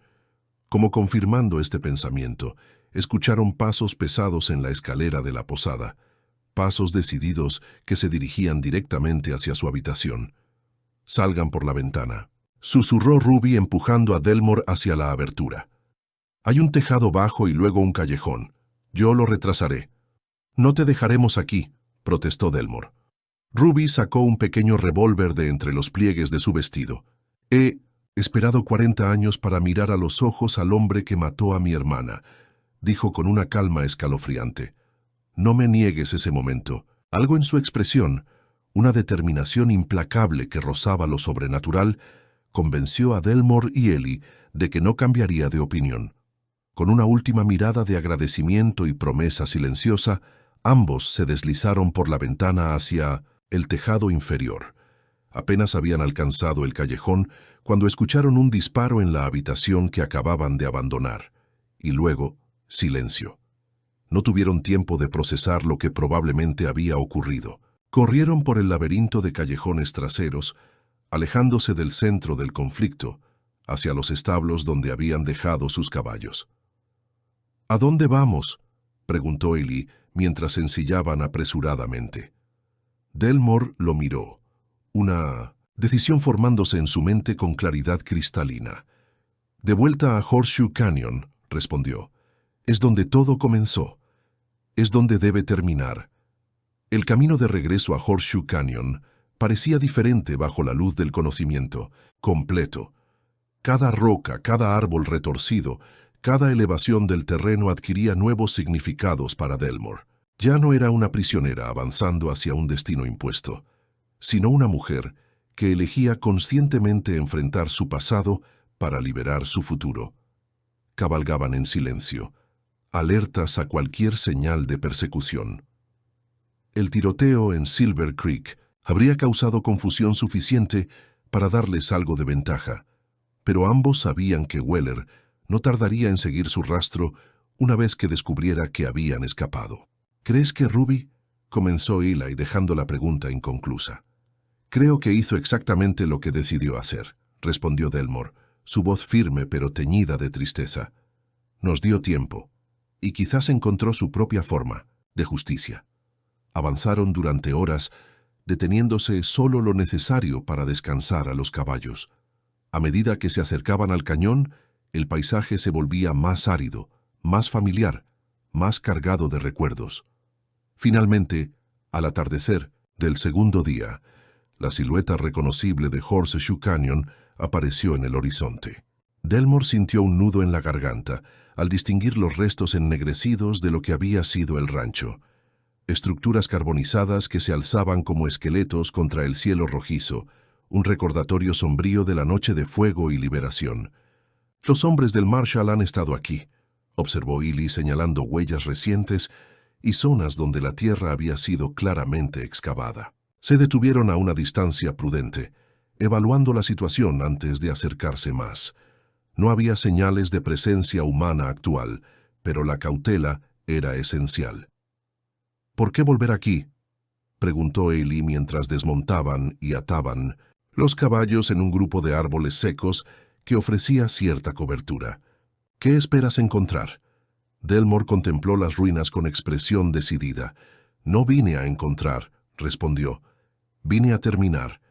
Como confirmando este pensamiento, escucharon pasos pesados en la escalera de la posada, pasos decididos que se dirigían directamente hacia su habitación. «Salgan por la ventana», susurró Ruby empujando a Delmore hacia la abertura. «Hay un tejado bajo y luego un callejón. Yo lo retrasaré». «No te dejaremos aquí», protestó Delmore. Ruby sacó un pequeño revólver de entre los pliegues de su vestido. «He esperado 40 años para mirar a los ojos al hombre que mató a mi hermana», dijo con una calma escalofriante. «No me niegues ese momento». Algo en su expresión, una determinación implacable que rozaba lo sobrenatural, convenció a Delmore y Ellie de que no cambiaría de opinión. Con una última mirada de agradecimiento y promesa silenciosa, ambos se deslizaron por la ventana hacia el tejado inferior. Apenas habían alcanzado el callejón cuando escucharon un disparo en la habitación que acababan de abandonar. Y luego, silencio. No tuvieron tiempo de procesar lo que probablemente había ocurrido. Corrieron por el laberinto de callejones traseros, alejándose del centro del conflicto, hacia los establos donde habían dejado sus caballos. «¿A dónde vamos?», preguntó Ellie mientras ensillaban apresuradamente. Delmore lo miró, una decisión formándose en su mente con claridad cristalina. «De vuelta a Horseshoe Canyon», respondió. «Es donde todo comenzó. Es donde debe terminar». El camino de regreso a Horseshoe Canyon parecía diferente bajo la luz del conocimiento, completo. Cada roca, cada árbol retorcido, cada elevación del terreno adquiría nuevos significados para Delmore. Ya no era una prisionera avanzando hacia un destino impuesto, sino una mujer que elegía conscientemente enfrentar su pasado para liberar su futuro. Cabalgaban en silencio, alertas a cualquier señal de persecución. El tiroteo en Silver Creek habría causado confusión suficiente para darles algo de ventaja, pero ambos sabían que Weller no tardaría en seguir su rastro una vez que descubriera que habían escapado. «¿Crees que Ruby?», comenzó Eli dejando la pregunta inconclusa. «Creo que hizo exactamente lo que decidió hacer», respondió Delmore, su voz firme pero teñida de tristeza. «Nos dio tiempo, y quizás encontró su propia forma de justicia». Avanzaron durante horas, deteniéndose solo lo necesario para descansar a los caballos. A medida que se acercaban al cañón, el paisaje se volvía más árido, más familiar, más cargado de recuerdos. Finalmente, al atardecer del segundo día, la silueta reconocible de Horseshoe Canyon apareció en el horizonte. Delmore sintió un nudo en la garganta al distinguir los restos ennegrecidos de lo que había sido el rancho. Estructuras carbonizadas que se alzaban como esqueletos contra el cielo rojizo, un recordatorio sombrío de la noche de fuego y liberación. «Los hombres del Marshall han estado aquí», observó Ely señalando huellas recientes y zonas donde la tierra había sido claramente excavada. Se detuvieron a una distancia prudente, evaluando la situación antes de acercarse más. No había señales de presencia humana actual, pero la cautela era esencial. «¿Por qué volver aquí?», preguntó Ely mientras desmontaban y ataban los caballos en un grupo de árboles secos que ofrecía cierta cobertura. «¿Qué esperas encontrar?». Delmore contempló las ruinas con expresión decidida. «No vine a encontrar», respondió. «Vine a terminar.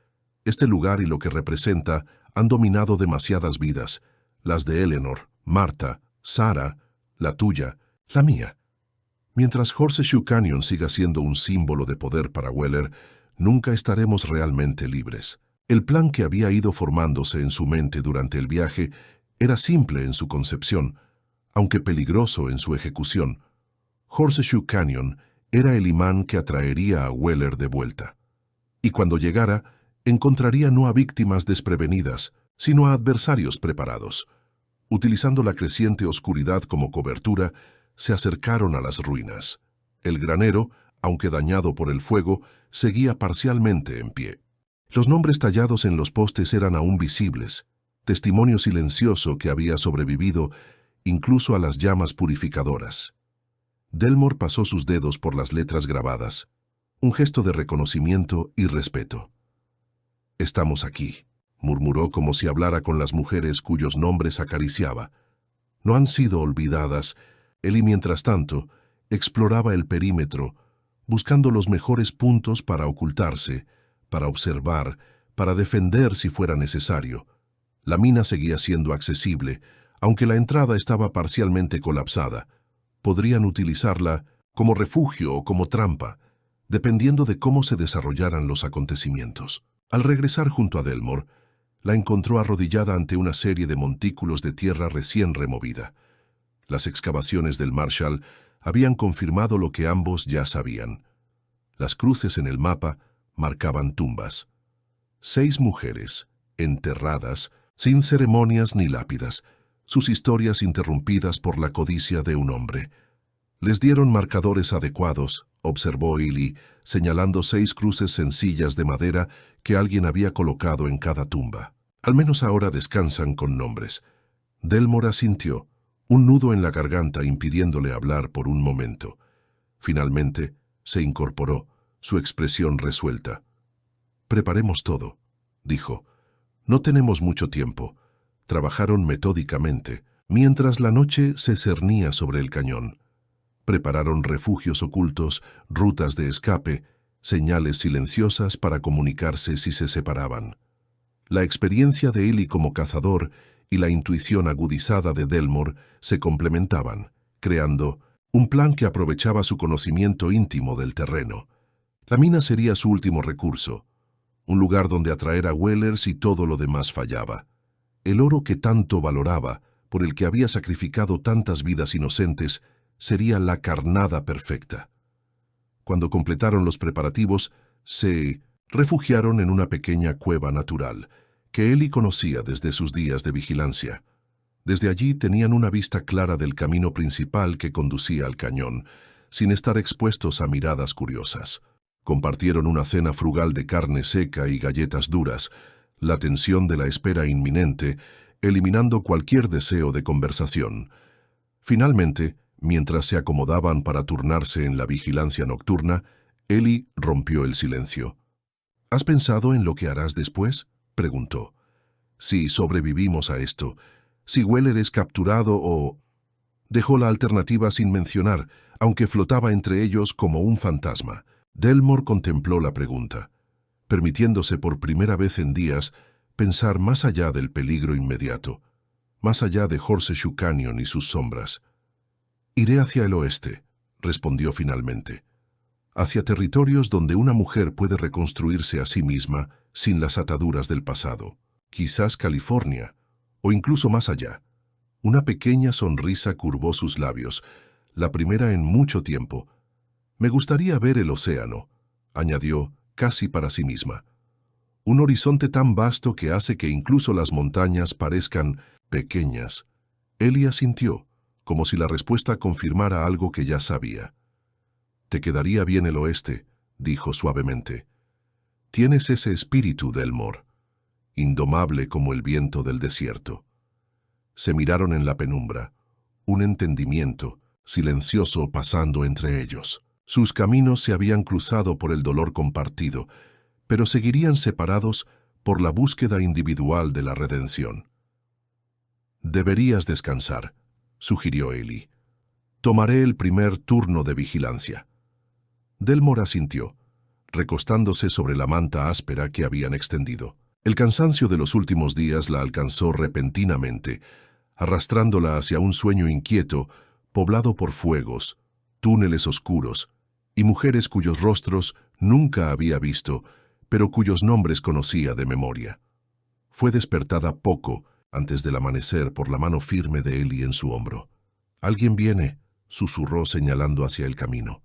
Este lugar y lo que representa han dominado demasiadas vidas. Las de Eleanor, Marta, Sarah, la tuya, la mía. Mientras Horseshoe Canyon siga siendo un símbolo de poder para Weller, nunca estaremos realmente libres». El plan que había ido formándose en su mente durante el viaje era simple en su concepción, aunque peligroso en su ejecución. Horseshoe Canyon era el imán que atraería a Weller de vuelta. Y cuando llegara, encontraría no a víctimas desprevenidas, sino a adversarios preparados. Utilizando la creciente oscuridad como cobertura, se acercaron a las ruinas. El granero, aunque dañado por el fuego, seguía parcialmente en pie. Los nombres tallados en los postes eran aún visibles, testimonio silencioso que había sobrevivido incluso a las llamas purificadoras. Delmore pasó sus dedos por las letras grabadas, un gesto de reconocimiento y respeto. «Estamos aquí», murmuró como si hablara con las mujeres cuyos nombres acariciaba. «No han sido olvidadas». Él, mientras tanto, exploraba el perímetro, buscando los mejores puntos para ocultarse, para observar, para defender si fuera necesario. La mina seguía siendo accesible, aunque la entrada estaba parcialmente colapsada. Podrían utilizarla como refugio o como trampa, dependiendo de cómo se desarrollaran los acontecimientos. Al regresar junto a Delmore, la encontró arrodillada ante una serie de montículos de tierra recién removida. Las excavaciones del Marshall habían confirmado lo que ambos ya sabían. Las cruces en el mapa marcaban tumbas. 6 mujeres, enterradas, sin ceremonias ni lápidas, sus historias interrumpidas por la codicia de un hombre. Les dieron marcadores adecuados, observó Ely, señalando 6 cruces sencillas de madera que alguien había colocado en cada tumba. Al menos ahora descansan con nombres. Delmore asintió, un nudo en la garganta impidiéndole hablar por un momento. Finalmente, se incorporó, su expresión resuelta. «Preparemos todo», dijo. «No tenemos mucho tiempo». Trabajaron metódicamente, mientras la noche se cernía sobre el cañón. Prepararon refugios ocultos, rutas de escape, señales silenciosas para comunicarse si se separaban. La experiencia de Ely como cazador y la intuición agudizada de Delmore se complementaban, creando un plan que aprovechaba su conocimiento íntimo del terreno. La mina sería su último recurso, un lugar donde atraer a Weller si todo lo demás fallaba. El oro que tanto valoraba, por el que había sacrificado tantas vidas inocentes, sería la carnada perfecta. Cuando completaron los preparativos, se refugiaron en una pequeña cueva natural, que Ely conocía desde sus días de vigilancia. Desde allí tenían una vista clara del camino principal que conducía al cañón, sin estar expuestos a miradas curiosas. Compartieron una cena frugal de carne seca y galletas duras, la tensión de la espera inminente, eliminando cualquier deseo de conversación. Finalmente, mientras se acomodaban para turnarse en la vigilancia nocturna, Ely rompió el silencio. «¿Has pensado en lo que harás después?», preguntó. «Si sobrevivimos a esto, si Weller es capturado o...». Dejó la alternativa sin mencionar, aunque flotaba entre ellos como un fantasma. Delmore contempló la pregunta, permitiéndose por primera vez en días pensar más allá del peligro inmediato, más allá de Horseshoe Canyon y sus sombras. Iré hacia el oeste, respondió finalmente, hacia territorios donde una mujer puede reconstruirse a sí misma sin las ataduras del pasado. Quizás California, o incluso más allá. Una pequeña sonrisa curvó sus labios, la primera en mucho tiempo. Me gustaría ver el océano, añadió, casi para sí misma. Un horizonte tan vasto que hace que incluso las montañas parezcan pequeñas. Ellie asintió, como si la respuesta confirmara algo que ya sabía. Te quedaría bien el oeste, dijo suavemente. Tienes ese espíritu, Delmore, indomable como el viento del desierto. Se miraron en la penumbra, un entendimiento silencioso pasando entre ellos. Sus caminos se habían cruzado por el dolor compartido, pero seguirían separados por la búsqueda individual de la redención. Deberías descansar, sugirió Ellie. Tomaré el primer turno de vigilancia. Delmore asintió, recostándose sobre la manta áspera que habían extendido. El cansancio de los últimos días la alcanzó repentinamente, arrastrándola hacia un sueño inquieto, poblado por fuegos, túneles oscuros y mujeres cuyos rostros nunca había visto, pero cuyos nombres conocía de memoria. Fue despertada poco antes del amanecer por la mano firme de Ellie en su hombro. «Alguien viene», susurró señalando hacia el camino.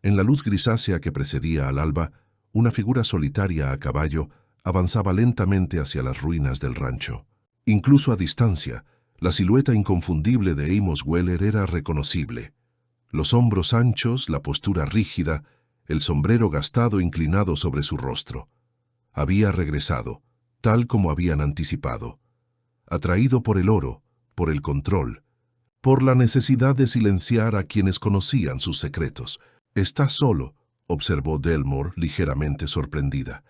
En la luz grisácea que precedía al alba, una figura solitaria a caballo avanzaba lentamente hacia las ruinas del rancho. Incluso a distancia, la silueta inconfundible de Amos Weller era reconocible. Los hombros anchos, la postura rígida, el sombrero gastado inclinado sobre su rostro. Había regresado, tal como habían anticipado. Atraído por el oro, por el control, por la necesidad de silenciar a quienes conocían sus secretos. «Está solo», observó Delmore, ligeramente sorprendida.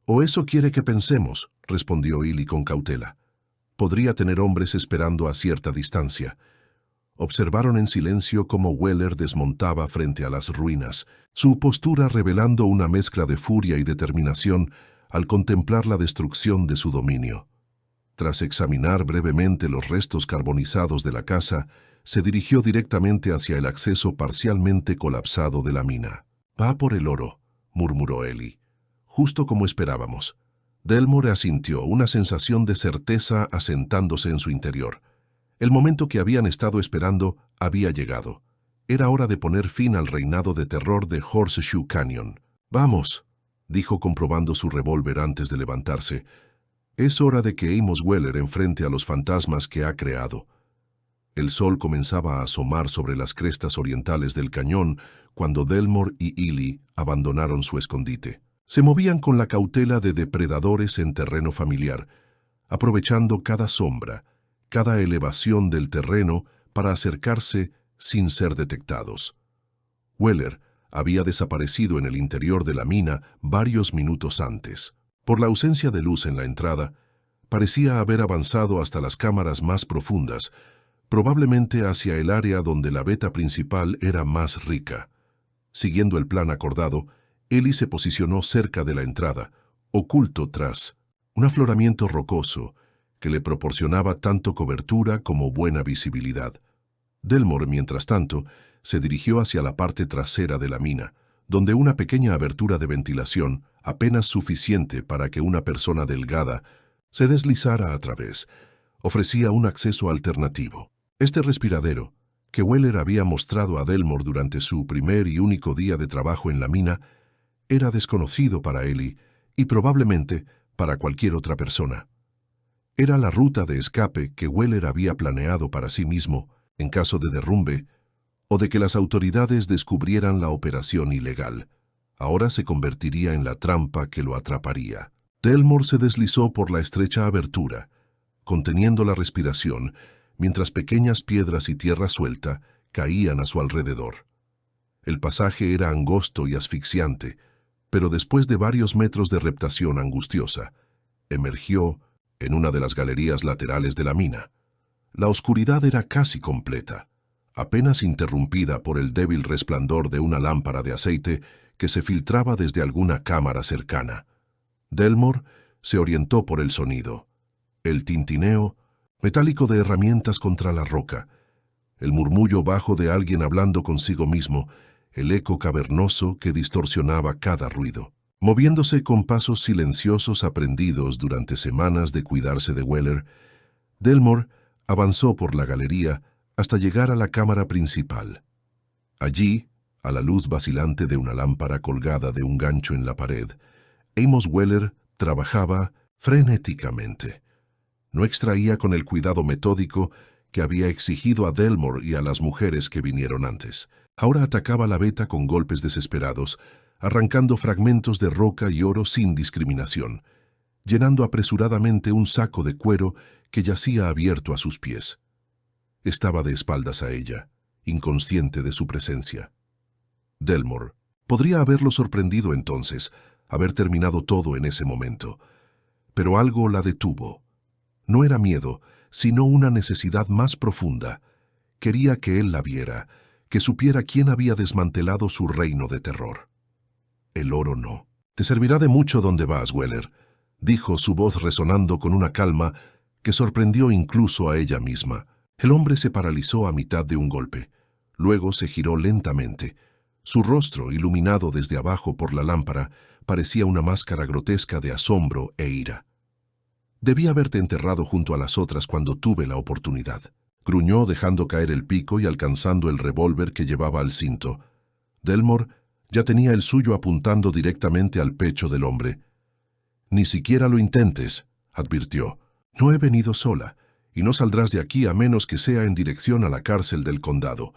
«O eso quiere que pensemos», respondió Ellie con cautela. «Podría tener hombres esperando a cierta distancia». Observaron en silencio cómo Weller desmontaba frente a las ruinas, su postura revelando una mezcla de furia y determinación al contemplar la destrucción de su dominio. Tras examinar brevemente los restos carbonizados de la casa, se dirigió directamente hacia el acceso parcialmente colapsado de la mina. «Va por el oro», murmuró Ellie. «Justo como esperábamos». Delmore asintió, una sensación de certeza asentándose en su interior. El momento que habían estado esperando había llegado. Era hora de poner fin al reinado de terror de Horseshoe Canyon. «Vamos», dijo comprobando su revólver antes de levantarse. «Es hora de que Amos Weller enfrente a los fantasmas que ha creado». El sol comenzaba a asomar sobre las crestas orientales del cañón cuando Delmore y Ellie abandonaron su escondite. Se movían con la cautela de depredadores en terreno familiar, aprovechando cada sombra, cada elevación del terreno para acercarse sin ser detectados. Weller había desaparecido en el interior de la mina varios minutos antes. Por la ausencia de luz en la entrada, parecía haber avanzado hasta las cámaras más profundas, probablemente hacia el área donde la veta principal era más rica. Siguiendo el plan acordado, Ellie se posicionó cerca de la entrada, oculto tras un afloramiento rocoso que le proporcionaba tanto cobertura como buena visibilidad. Delmore, mientras tanto, se dirigió hacia la parte trasera de la mina, donde una pequeña abertura de ventilación, apenas suficiente para que una persona delgada se deslizara a través, ofrecía un acceso alternativo. Este respiradero, que Weller había mostrado a Delmore durante su primer y único día de trabajo en la mina, era desconocido para Ellie y probablemente para cualquier otra persona. Era la ruta de escape que Weller había planeado para sí mismo en caso de derrumbe o de que las autoridades descubrieran la operación ilegal. Ahora se convertiría en la trampa que lo atraparía. Delmore se deslizó por la estrecha abertura, conteniendo la respiración, mientras pequeñas piedras y tierra suelta caían a su alrededor. El pasaje era angosto y asfixiante, pero después de varios metros de reptación angustiosa, emergió en una de las galerías laterales de la mina. La oscuridad era casi completa, apenas interrumpida por el débil resplandor de una lámpara de aceite que se filtraba desde alguna cámara cercana. Delmore se orientó por el sonido, el tintineo metálico de herramientas contra la roca. el murmullo bajo de alguien hablando consigo mismo, el eco cavernoso que distorsionaba cada ruido. Moviéndose con pasos silenciosos aprendidos durante semanas de cuidarse de Weller, Delmore avanzó por la galería hasta llegar a la cámara principal. Allí, a la luz vacilante de una lámpara colgada de un gancho en la pared, Amos Weller trabajaba frenéticamente. No extraía con el cuidado metódico que había exigido a Delmore y a las mujeres que vinieron antes. Ahora atacaba la veta con golpes desesperados, arrancando fragmentos de roca y oro sin discriminación, llenando apresuradamente un saco de cuero que yacía abierto a sus pies. Estaba de espaldas a ella, inconsciente de su presencia. Delmore podría haberlo sorprendido entonces, haber terminado todo en ese momento. Pero algo la detuvo. No era miedo, sino una necesidad más profunda. Quería que él la viera, que supiera quién había desmantelado su reino de terror. El oro no. «Te servirá de mucho donde vas, Weller», dijo, su voz resonando con una calma que sorprendió incluso a ella misma. El hombre se paralizó a mitad de un golpe. Luego se giró lentamente. Su rostro, iluminado desde abajo por la lámpara, parecía una máscara grotesca de asombro e ira. «Debí haberte enterrado junto a las otras cuando tuve la oportunidad», gruñó dejando caer el pico y alcanzando el revólver que llevaba al cinto. Delmore ya tenía el suyo apuntando directamente al pecho del hombre. «Ni siquiera lo intentes», advirtió. «No he venido sola, y no saldrás de aquí a menos que sea en dirección a la cárcel del condado».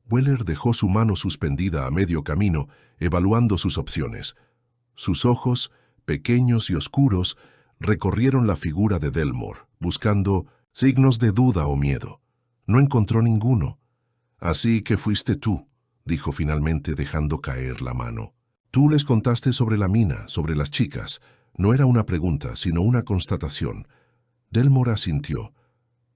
Weller dejó su mano suspendida a medio camino, evaluando sus opciones. Sus ojos, pequeños y oscuros, recorrieron la figura de Delmore, buscando signos de duda o miedo. No encontró ninguno. «Así que fuiste tú», dijo finalmente dejando caer la mano. «Tú les contaste sobre la mina, sobre las chicas». No era una pregunta, sino una constatación. Delmore asintió.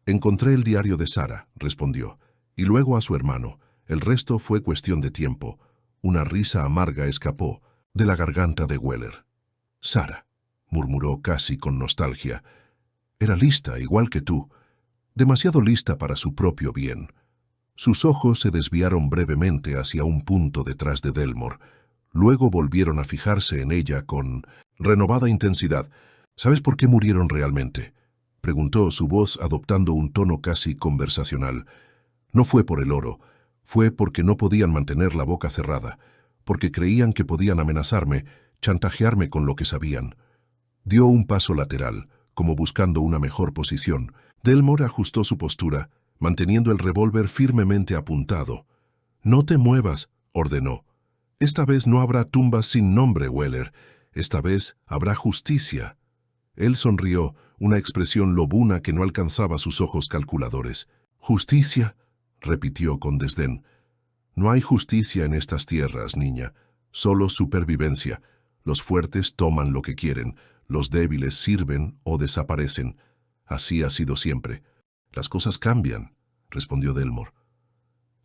«Encontré el diario de Sarah», respondió, «y luego a su hermano. El resto fue cuestión de tiempo». Una risa amarga escapó de la garganta de Weller. «Sarah», murmuró casi con nostalgia. «Era lista, igual que tú. Demasiado lista para su propio bien». Sus ojos se desviaron brevemente hacia un punto detrás de Delmore. Luego volvieron a fijarse en ella con renovada intensidad. «¿Sabes por qué murieron realmente?», preguntó, su voz adoptando un tono casi conversacional. «No fue por el oro. Fue porque no podían mantener la boca cerrada, porque creían que podían amenazarme, chantajearme con lo que sabían». Dio un paso lateral, como buscando una mejor posición. Delmore ajustó su postura, manteniendo el revólver firmemente apuntado. «No te muevas», ordenó. «Esta vez no habrá tumbas sin nombre, Weller. Esta vez habrá justicia». Él sonrió, una expresión lobuna que no alcanzaba sus ojos calculadores. «¿Justicia?», repitió con desdén. «No hay justicia en estas tierras, niña. Solo supervivencia. Los fuertes toman lo que quieren. Los débiles sirven o desaparecen. Así ha sido siempre». «Las cosas cambian», respondió Delmore.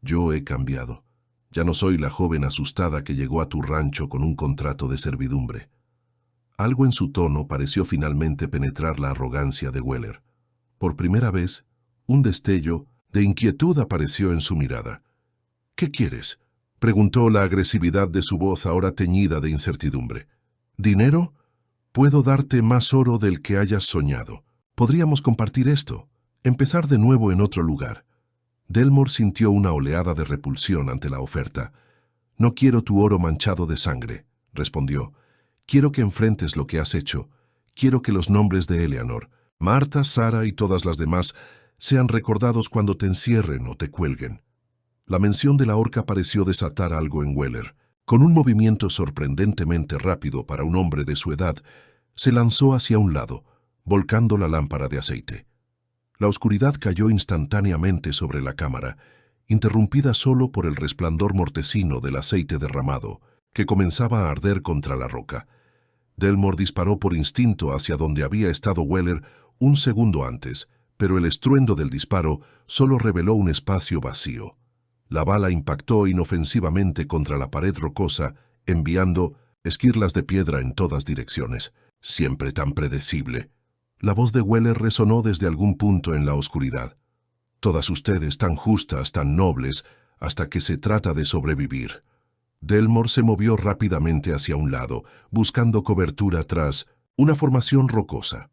«Yo he cambiado. Ya no soy la joven asustada que llegó a tu rancho con un contrato de servidumbre». Algo en su tono pareció finalmente penetrar la arrogancia de Weller. Por primera vez, un destello de inquietud apareció en su mirada. «¿Qué quieres?», preguntó, la agresividad de su voz ahora teñida de incertidumbre. «¿Dinero? Puedo darte más oro del que hayas soñado. Podríamos compartir esto, empezar de nuevo en otro lugar». Delmore sintió una oleada de repulsión ante la oferta. «No quiero tu oro manchado de sangre», respondió. «Quiero que enfrentes lo que has hecho. Quiero que los nombres de Eleanor, Marta, Sarah y todas las demás sean recordados cuando te encierren o te cuelguen». La mención de la horca pareció desatar algo en Weller. Con un movimiento sorprendentemente rápido para un hombre de su edad, se lanzó hacia un lado, volcando la lámpara de aceite. La oscuridad cayó instantáneamente sobre la cámara, interrumpida solo por el resplandor mortecino del aceite derramado, que comenzaba a arder contra la roca. Delmore disparó por instinto hacia donde había estado Weller un segundo antes, pero el estruendo del disparo solo reveló un espacio vacío. La bala impactó inofensivamente contra la pared rocosa, enviando esquirlas de piedra en todas direcciones. «Siempre tan predecible». La voz de Weller resonó desde algún punto en la oscuridad. Todas ustedes tan justas, tan nobles, hasta que se trata de sobrevivir. Delmore se movió rápidamente hacia un lado, buscando cobertura tras una formación rocosa.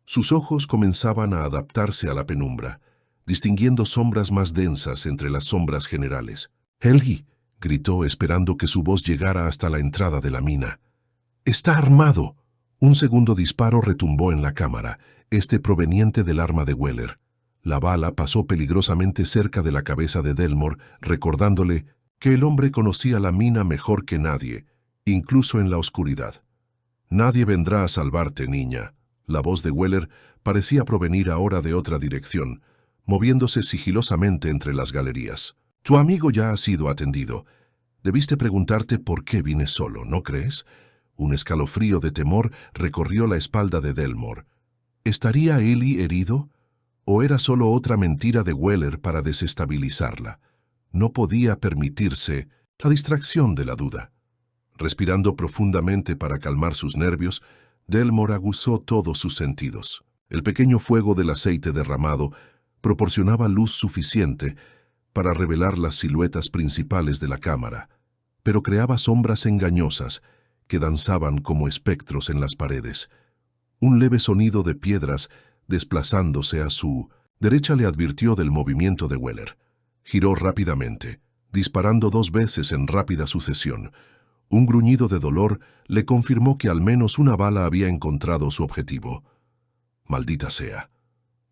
Sus ojos comenzaban a adaptarse a la penumbra, distinguiendo sombras más densas entre las sombras generales. «Helgi», gritó esperando que su voz llegara hasta la entrada de la mina. «¡Está armado!». Un segundo disparo retumbó en la cámara, proveniente del arma de Weller. La bala pasó peligrosamente cerca de la cabeza de Delmore, recordándole que el hombre conocía la mina mejor que nadie, incluso en la oscuridad. «Nadie vendrá a salvarte, niña». La voz de Weller parecía provenir ahora de otra dirección, moviéndose sigilosamente entre las galerías. «Tu amigo ya ha sido atendido. Debiste preguntarte por qué vine solo, ¿no crees?». Un escalofrío de temor recorrió la espalda de Delmore. ¿Estaría Ellie herido? ¿O era solo otra mentira de Weller para desestabilizarla? No podía permitirse la distracción de la duda. Respirando profundamente para calmar sus nervios, Delmore aguzó todos sus sentidos. El pequeño fuego del aceite derramado proporcionaba luz suficiente para revelar las siluetas principales de la cámara, pero creaba sombras engañosas que danzaban como espectros en las paredes. Un leve sonido de piedras desplazándose a su derecha le advirtió del movimiento de Weller. Giró rápidamente, disparando 2 veces en rápida sucesión. Un gruñido de dolor le confirmó que al menos una bala había encontrado su objetivo. «Maldita sea».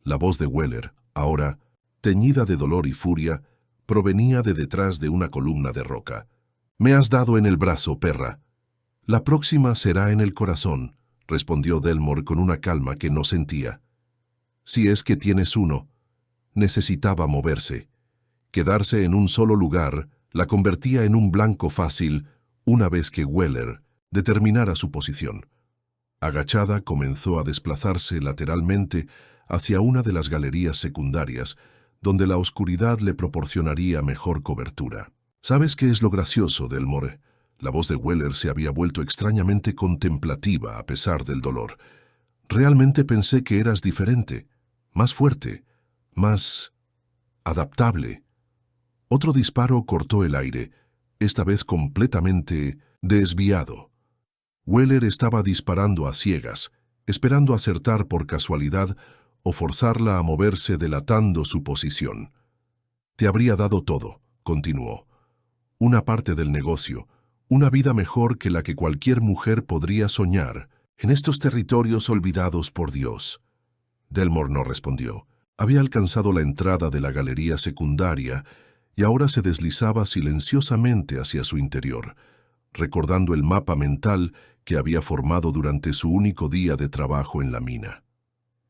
La voz de Weller, ahora teñida de dolor y furia, provenía de detrás de una columna de roca. «Me has dado en el brazo, perra». «La próxima será en el corazón», respondió Delmore con una calma que no sentía. «Si es que tienes uno». Necesitaba moverse. Quedarse en un solo lugar la convertía en un blanco fácil una vez que Weller determinara su posición. Agachada, comenzó a desplazarse lateralmente hacia una de las galerías secundarias, donde la oscuridad le proporcionaría mejor cobertura. «¿Sabes qué es lo gracioso, Delmore?». La voz de Weller se había vuelto extrañamente contemplativa a pesar del dolor. «Realmente pensé que eras diferente, más fuerte, más adaptable». Otro disparo cortó el aire, esta vez completamente desviado. Weller estaba disparando a ciegas, esperando acertar por casualidad o forzarla a moverse delatando su posición. «Te habría dado todo», continuó. «Una parte del negocio, una vida mejor que la que cualquier mujer podría soñar en estos territorios olvidados por Dios». Delmore no respondió. Había alcanzado la entrada de la galería secundaria y ahora se deslizaba silenciosamente hacia su interior, recordando el mapa mental que había formado durante su único día de trabajo en la mina.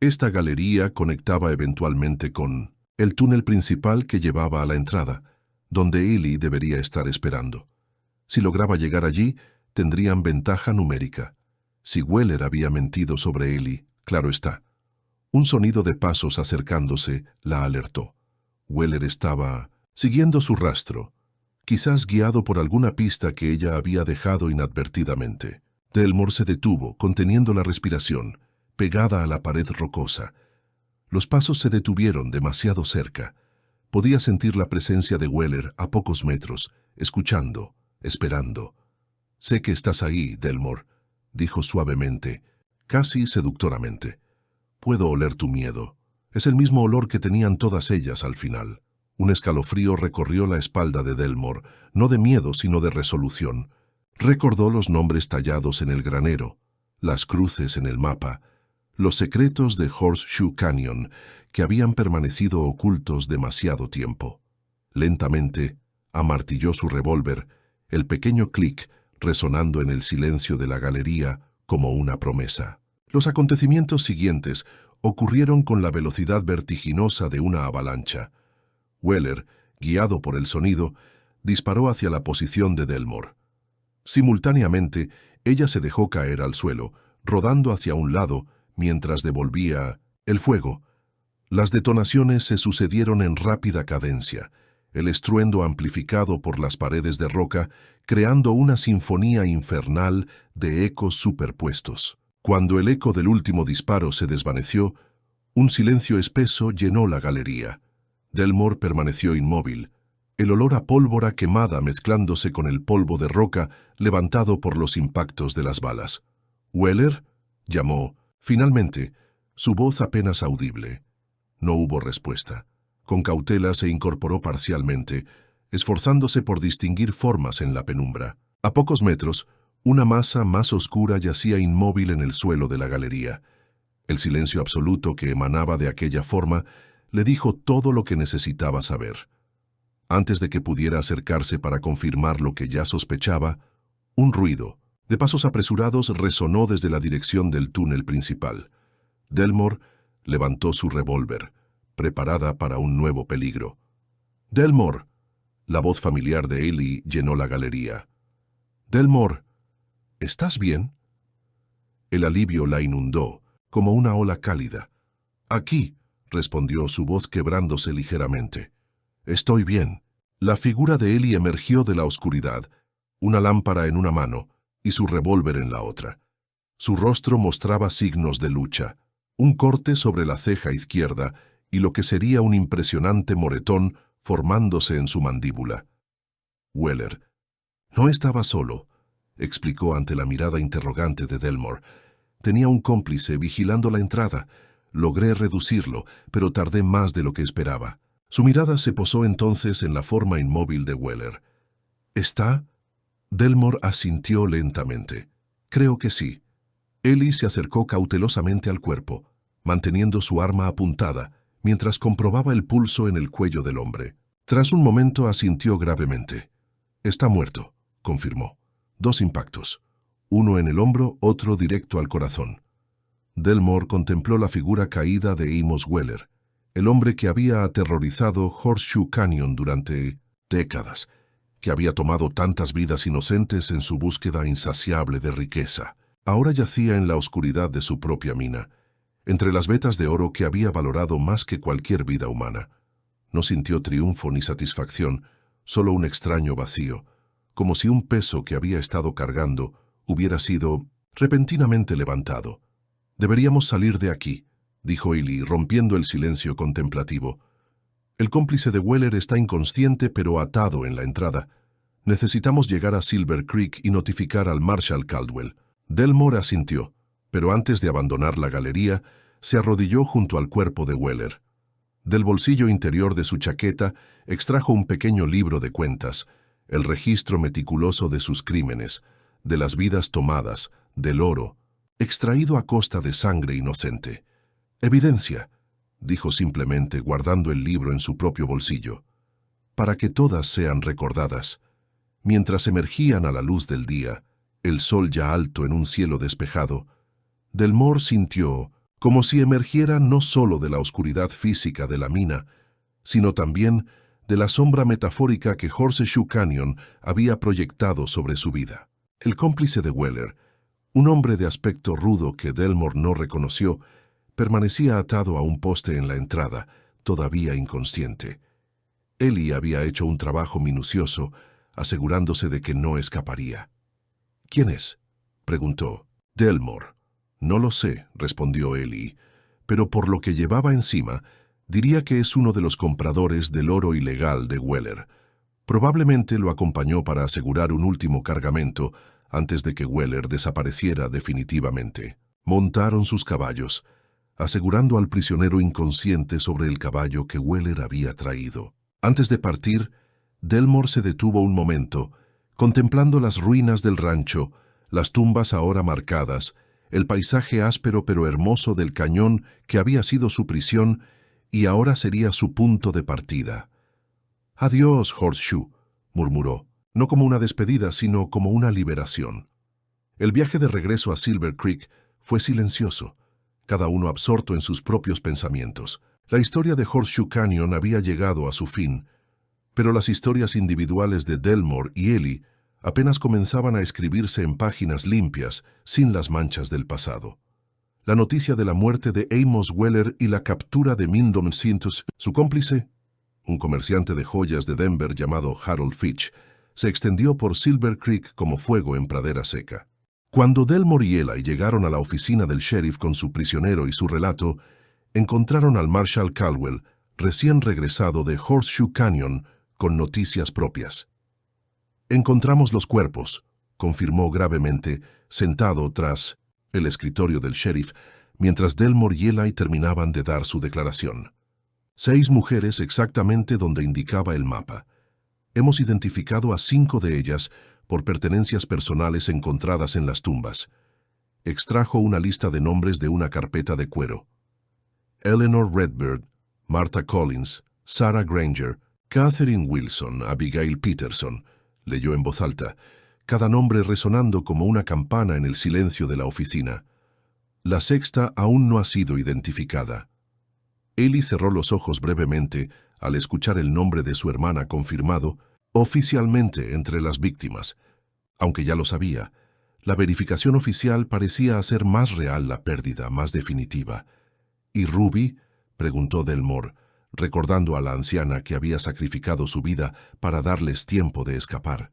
Esta galería conectaba eventualmente con el túnel principal que llevaba a la entrada, donde Ellie debería estar esperando. Si lograba llegar allí, tendrían ventaja numérica. Si Weller había mentido sobre Ellie, claro está. Un sonido de pasos acercándose la alertó. Weller estaba siguiendo su rastro, quizás guiado por alguna pista que ella había dejado inadvertidamente. Delmore se detuvo, conteniendo la respiración, pegada a la pared rocosa. Los pasos se detuvieron demasiado cerca. Podía sentir la presencia de Weller a pocos metros, escuchando, esperando. «Sé que estás ahí, Delmore», dijo suavemente, casi seductoramente. «Puedo oler tu miedo. Es el mismo olor que tenían todas ellas al final». Un escalofrío recorrió la espalda de Delmore, no de miedo sino de resolución. Recordó los nombres tallados en el granero, las cruces en el mapa, los secretos de Horseshoe Canyon que habían permanecido ocultos demasiado tiempo. Lentamente, amartilló su revólver, el pequeño clic resonando en el silencio de la galería como una promesa. Los acontecimientos siguientes ocurrieron con la velocidad vertiginosa de una avalancha. Weller, guiado por el sonido, disparó hacia la posición de Delmore. Simultáneamente, ella se dejó caer al suelo, rodando hacia un lado mientras devolvía el fuego. Las detonaciones se sucedieron en rápida cadencia, el estruendo amplificado por las paredes de roca, creando una sinfonía infernal de ecos superpuestos. Cuando el eco del último disparo se desvaneció, un silencio espeso llenó la galería. Delmore permaneció inmóvil, el olor a pólvora quemada mezclándose con el polvo de roca levantado por los impactos de las balas. «¿Weller?», llamó. Finalmente, su voz apenas audible. No hubo respuesta. Con cautela se incorporó parcialmente, esforzándose por distinguir formas en la penumbra. A pocos metros, una masa más oscura yacía inmóvil en el suelo de la galería. El silencio absoluto que emanaba de aquella forma le dijo todo lo que necesitaba saber. Antes de que pudiera acercarse para confirmar lo que ya sospechaba, un ruido, de pasos apresurados, resonó desde la dirección del túnel principal. Delmore levantó su revólver, preparada para un nuevo peligro. «Delmore», la voz familiar de Ellie llenó la galería. «Delmore, ¿estás bien?». El alivio la inundó, como una ola cálida. «Aquí», respondió su voz quebrándose ligeramente. «Estoy bien». La figura de Ellie emergió de la oscuridad, una lámpara en una mano y su revólver en la otra. Su rostro mostraba signos de lucha, un corte sobre la ceja izquierda y lo que sería un impresionante moretón formándose en su mandíbula. «Weller, no estaba solo», explicó ante la mirada interrogante de Delmore. «Tenía un cómplice vigilando la entrada. Logré reducirlo, pero tardé más de lo que esperaba». Su mirada se posó entonces en la forma inmóvil de Weller. «¿Está?». Delmore asintió lentamente. «Creo que sí». Ellie se acercó cautelosamente al cuerpo, manteniendo su arma apuntada, mientras comprobaba el pulso en el cuello del hombre. Tras un momento asintió gravemente. «Está muerto», confirmó. «2 impactos. Uno en el hombro, otro directo al corazón». Delmore contempló la figura caída de Amos Weller, el hombre que había aterrorizado Horseshoe Canyon durante décadas, que había tomado tantas vidas inocentes en su búsqueda insaciable de riqueza. Ahora yacía en la oscuridad de su propia mina, entre las vetas de oro que había valorado más que cualquier vida humana. No sintió triunfo ni satisfacción, solo un extraño vacío, como si un peso que había estado cargando hubiera sido repentinamente levantado. «Deberíamos salir de aquí», dijo Ellie, rompiendo el silencio contemplativo. «El cómplice de Weller está inconsciente pero atado en la entrada. Necesitamos llegar a Silver Creek y notificar al Marshal Caldwell». Delmore asintió, pero antes de abandonar la galería, se arrodilló junto al cuerpo de Weller. Del bolsillo interior de su chaqueta extrajo un pequeño libro de cuentas, el registro meticuloso de sus crímenes, de las vidas tomadas, del oro, extraído a costa de sangre inocente. «Evidencia», dijo simplemente guardando el libro en su propio bolsillo, «para que todas sean recordadas». Mientras emergían a la luz del día, el sol ya alto en un cielo despejado, Delmore sintió como si emergiera no solo de la oscuridad física de la mina, sino también de la sombra metafórica que Horseshoe Canyon había proyectado sobre su vida. El cómplice de Weller, un hombre de aspecto rudo que Delmore no reconoció, permanecía atado a un poste en la entrada, todavía inconsciente. Ellie había hecho un trabajo minucioso, asegurándose de que no escaparía. «¿Quién es?», preguntó. «Delmore». «No lo sé», respondió Ellie, «pero por lo que llevaba encima, diría que es uno de los compradores del oro ilegal de Weller. Probablemente lo acompañó para asegurar un último cargamento antes de que Weller desapareciera definitivamente». Montaron sus caballos, asegurando al prisionero inconsciente sobre el caballo que Weller había traído. Antes de partir, Delmore se detuvo un momento, contemplando las ruinas del rancho, las tumbas ahora marcadas, el paisaje áspero pero hermoso del cañón que había sido su prisión y ahora sería su punto de partida. «Adiós, Horseshoe», murmuró, no como una despedida, sino como una liberación. El viaje de regreso a Silver Creek fue silencioso, cada uno absorto en sus propios pensamientos. La historia de Horseshoe Canyon había llegado a su fin, pero las historias individuales de Delmore y Ellie apenas comenzaban a escribirse en páginas limpias, sin las manchas del pasado. La noticia de la muerte de Amos Weller y la captura de Mindom Sintus, su cómplice, un comerciante de joyas de Denver llamado Harold Fitch, se extendió por Silver Creek como fuego en pradera seca. Cuando Delmore y Ellie llegaron a la oficina del sheriff con su prisionero y su relato, encontraron al Marshal Caldwell, recién regresado de Horseshoe Canyon con noticias propias. Encontramos los cuerpos, confirmó gravemente, sentado tras el escritorio del sheriff, mientras Delmore y Eli terminaban de dar su declaración. 6 mujeres exactamente donde indicaba el mapa. Hemos identificado a 5 de ellas por pertenencias personales encontradas en las tumbas. Extrajo una lista de nombres de una carpeta de cuero. Eleanor Redbird, Martha Collins, Sarah Granger, Catherine Wilson, Abigail Peterson, leyó en voz alta, cada nombre resonando como una campana en el silencio de la oficina. La sexta aún no ha sido identificada. Eli cerró los ojos brevemente al escuchar el nombre de su hermana confirmado oficialmente entre las víctimas. Aunque ya lo sabía, la verificación oficial parecía hacer más real la pérdida, más definitiva. ¿Y Ruby?, preguntó Delmore, recordando a la anciana que había sacrificado su vida para darles tiempo de escapar.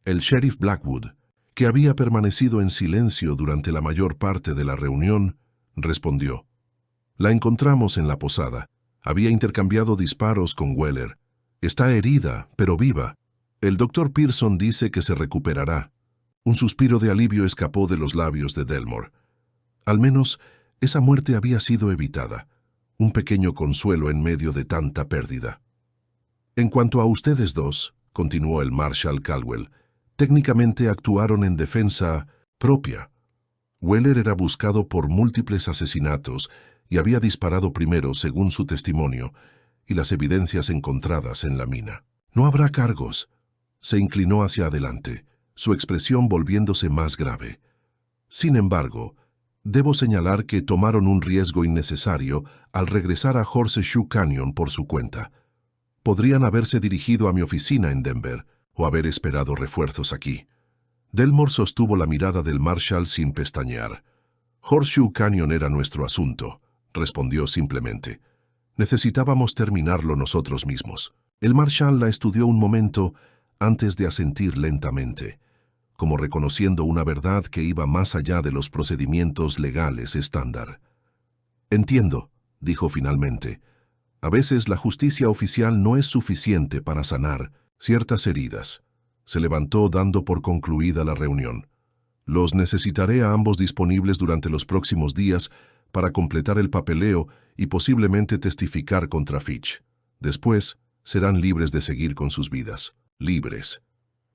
El sheriff Blackwood, que había permanecido en silencio durante la mayor parte de la reunión, respondió. La encontramos en la posada. Había intercambiado disparos con Weller. Está herida, pero viva. El doctor Pearson dice que se recuperará. Un suspiro de alivio escapó de los labios de Delmore. Al menos, esa muerte había sido evitada. Un pequeño consuelo en medio de tanta pérdida. En cuanto a ustedes dos, continuó el Marshal Caldwell, técnicamente actuaron en defensa propia. Weller era buscado por múltiples asesinatos y había disparado primero según su testimonio y las evidencias encontradas en la mina. No habrá cargos. Se inclinó hacia adelante, su expresión volviéndose más grave. Sin embargo, debo señalar que tomaron un riesgo innecesario al regresar a Horseshoe Canyon por su cuenta. Podrían haberse dirigido a mi oficina en Denver o haber esperado refuerzos aquí. Delmore sostuvo la mirada del Marshal sin pestañear. Horseshoe Canyon era nuestro asunto, respondió simplemente. Necesitábamos terminarlo nosotros mismos. El Marshal la estudió un momento antes de asentir lentamente, como reconociendo una verdad que iba más allá de los procedimientos legales estándar. Entiendo, dijo finalmente. A veces la justicia oficial no es suficiente para sanar ciertas heridas. Se levantó dando por concluida la reunión. Los necesitaré a ambos disponibles durante los próximos días para completar el papeleo y posiblemente testificar contra Fitch. Después, serán libres de seguir con sus vidas. Libres.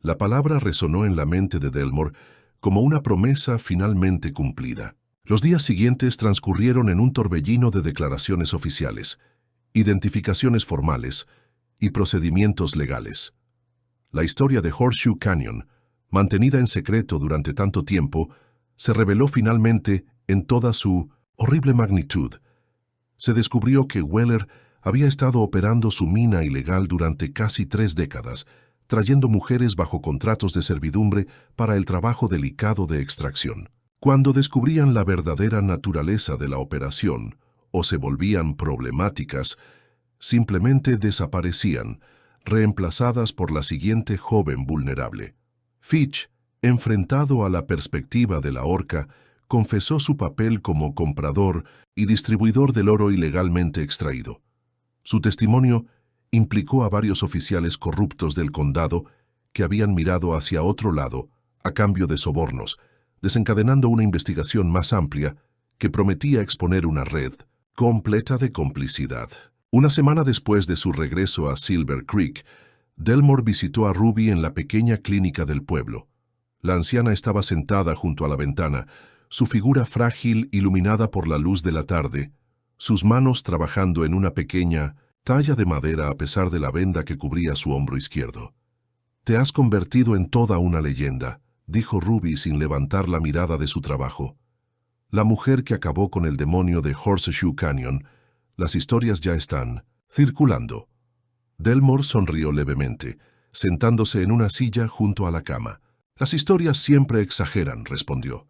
La palabra resonó en la mente de Delmore como una promesa finalmente cumplida. Los días siguientes transcurrieron en un torbellino de declaraciones oficiales, identificaciones formales y procedimientos legales. La historia de Horseshoe Canyon, mantenida en secreto durante tanto tiempo, se reveló finalmente en toda su horrible magnitud. Se descubrió que Weller había estado operando su mina ilegal durante casi 3 décadas, trayendo mujeres bajo contratos de servidumbre para el trabajo delicado de extracción. Cuando descubrían la verdadera naturaleza de la operación o se volvían problemáticas, simplemente desaparecían, reemplazadas por la siguiente joven vulnerable. Fitch, enfrentado a la perspectiva de la horca, confesó su papel como comprador y distribuidor del oro ilegalmente extraído. Su testimonio implicó a varios oficiales corruptos del condado que habían mirado hacia otro lado a cambio de sobornos, desencadenando una investigación más amplia que prometía exponer una red completa de complicidad. Una semana después de su regreso a Silver Creek, Delmore visitó a Ruby en la pequeña clínica del pueblo. La anciana estaba sentada junto a la ventana, su figura frágil iluminada por la luz de la tarde, sus manos trabajando en una pequeña talla de madera a pesar de la venda que cubría su hombro izquierdo. «Te has convertido en toda una leyenda», dijo Ruby sin levantar la mirada de su trabajo. «La mujer que acabó con el demonio de Horseshoe Canyon. Las historias ya están circulando». Delmore sonrió levemente, sentándose en una silla junto a la cama. «Las historias siempre exageran», respondió.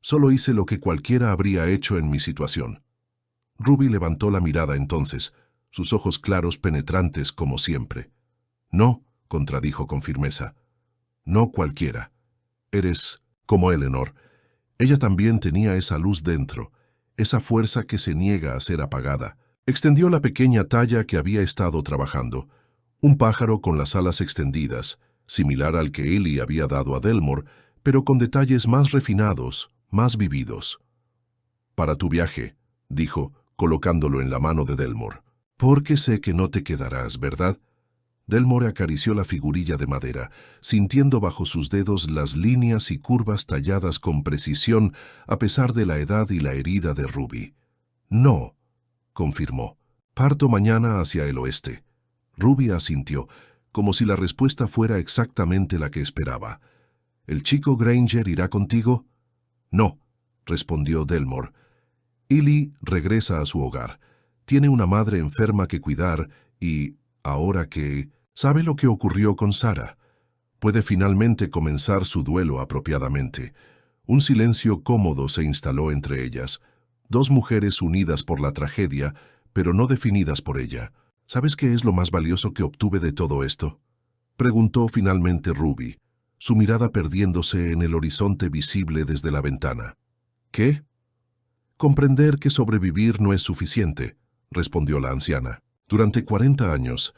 «Solo hice lo que cualquiera habría hecho en mi situación». Ruby levantó la mirada entonces, sus ojos claros penetrantes como siempre. «No», contradijo con firmeza. «No cualquiera. Eres como Eleanor. Ella también tenía esa luz dentro, esa fuerza que se niega a ser apagada. Extendió la pequeña talla que había estado trabajando, un pájaro con las alas extendidas, similar al que Ellie había dado a Delmore, pero con detalles más refinados, más vividos. «Para tu viaje», dijo, colocándolo en la mano de Delmore. «Porque sé que no te quedarás, ¿verdad?» Delmore acarició la figurilla de madera, sintiendo bajo sus dedos las líneas y curvas talladas con precisión a pesar de la edad y la herida de Ruby. «No», confirmó. «Parto mañana hacia el oeste». Ruby asintió, como si la respuesta fuera exactamente la que esperaba. «¿El chico Granger irá contigo?» «No», respondió Delmore. «Ellie regresa a su hogar. Tiene una madre enferma que cuidar y, ahora que sabe lo que ocurrió con Sarah, puede finalmente comenzar su duelo apropiadamente». Un silencio cómodo se instaló entre ellas. Dos mujeres unidas por la tragedia, pero no definidas por ella. «¿Sabes qué es lo más valioso que obtuve de todo esto?», preguntó finalmente Ruby, su mirada perdiéndose en el horizonte visible desde la ventana. «¿Qué?» «Comprender que sobrevivir no es suficiente», respondió la anciana. «Durante 40 años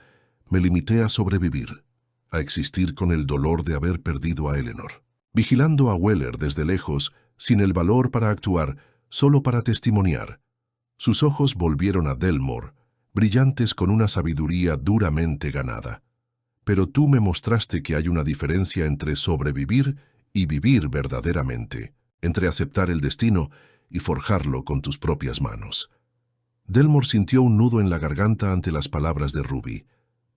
me limité a sobrevivir, a existir con el dolor de haber perdido a Eleanor, vigilando a Weller desde lejos, sin el valor para actuar, solo para testimoniar». Sus ojos volvieron a Delmore, brillantes con una sabiduría duramente ganada. «Pero tú me mostraste que hay una diferencia entre sobrevivir y vivir verdaderamente, entre aceptar el destino y forjarlo con tus propias manos». Delmore sintió un nudo en la garganta ante las palabras de Ruby.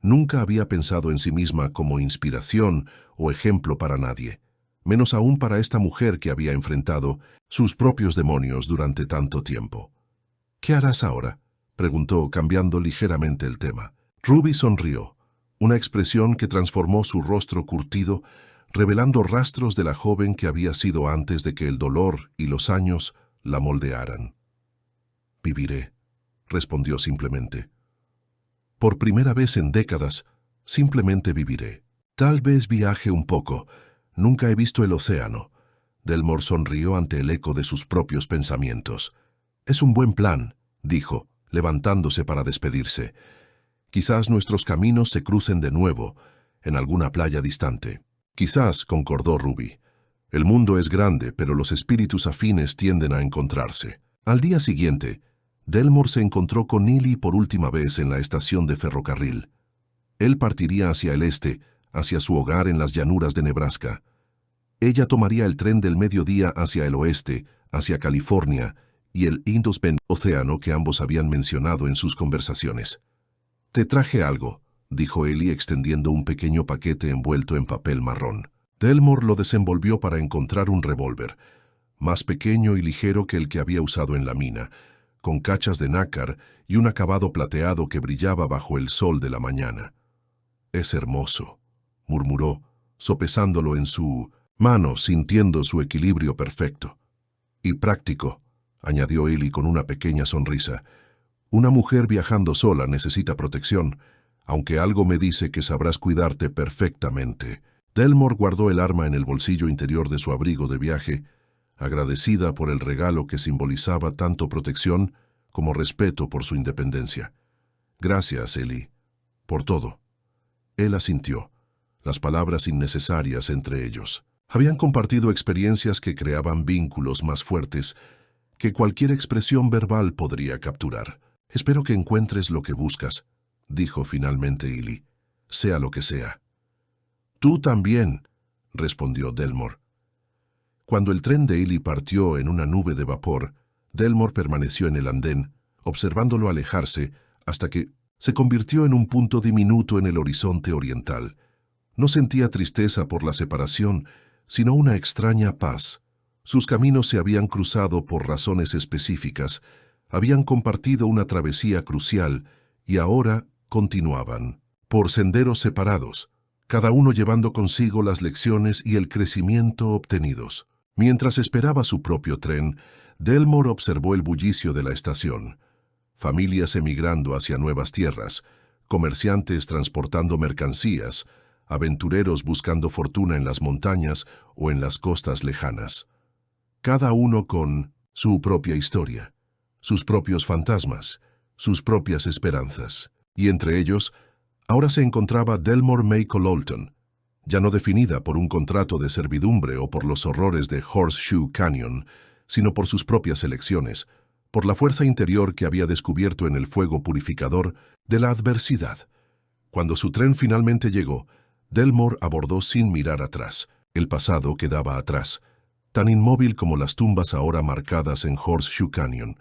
Nunca había pensado en sí misma como inspiración o ejemplo para nadie, menos aún para esta mujer que había enfrentado sus propios demonios durante tanto tiempo. «¿Qué harás ahora?», preguntó, cambiando ligeramente el tema. Ruby sonrió, una expresión que transformó su rostro curtido, revelando rastros de la joven que había sido antes de que el dolor y los años la moldearan. «Viviré», respondió simplemente. «Por primera vez en décadas, simplemente viviré. Tal vez viaje un poco. Nunca he visto el océano». Delmore sonrió ante el eco de sus propios pensamientos. «Es un buen plan», dijo, levantándose para despedirse. «Quizás nuestros caminos se crucen de nuevo, en alguna playa distante». «Quizás», concordó Ruby. «El mundo es grande, pero los espíritus afines tienden a encontrarse». Al día siguiente, Delmore se encontró con Ellie por última vez en la estación de ferrocarril. Él partiría hacia el este, hacia su hogar en las llanuras de Nebraska. Ella tomaría el tren del mediodía hacia el oeste, hacia California, y el Indus-Pacífico Océano que ambos habían mencionado en sus conversaciones. «Te traje algo», dijo Ellie extendiendo un pequeño paquete envuelto en papel marrón. Delmore lo desenvolvió para encontrar un revólver, más pequeño y ligero que el que había usado en la mina, con cachas de nácar y un acabado plateado que brillaba bajo el sol de la mañana. «Es hermoso», murmuró, sopesándolo en su mano, sintiendo su equilibrio perfecto. «Y práctico», añadió Ellie con una pequeña sonrisa. «Una mujer viajando sola necesita protección, aunque algo me dice que sabrás cuidarte perfectamente». Delmore guardó el arma en el bolsillo interior de su abrigo de viaje, agradecida por el regalo que simbolizaba tanto protección como respeto por su independencia. «Gracias, Ellie, por todo». Él asintió, las palabras innecesarias entre ellos. Habían compartido experiencias que creaban vínculos más fuertes que cualquier expresión verbal podría capturar. «Espero que encuentres lo que buscas», dijo finalmente Ellie, «sea lo que sea». «Tú también», respondió Delmore. Cuando el tren de Ellie partió en una nube de vapor, Delmore permaneció en el andén, observándolo alejarse hasta que se convirtió en un punto diminuto en el horizonte oriental. No sentía tristeza por la separación, sino una extraña paz. Sus caminos se habían cruzado por razones específicas, habían compartido una travesía crucial y ahora continuaban, por senderos separados, cada uno llevando consigo las lecciones y el crecimiento obtenidos. Mientras esperaba su propio tren, Delmore observó el bullicio de la estación. Familias emigrando hacia nuevas tierras, comerciantes transportando mercancías, aventureros buscando fortuna en las montañas o en las costas lejanas. Cada uno con su propia historia, sus propios fantasmas, sus propias esperanzas. Y entre ellos, ahora se encontraba Delmore May Cololton, ya no definida por un contrato de servidumbre o por los horrores de Horseshoe Canyon, sino por sus propias elecciones, por la fuerza interior que había descubierto en el fuego purificador de la adversidad. Cuando su tren finalmente llegó, Delmore abordó sin mirar atrás. El pasado quedaba atrás, tan inmóvil como las tumbas ahora marcadas en Horseshoe Canyon.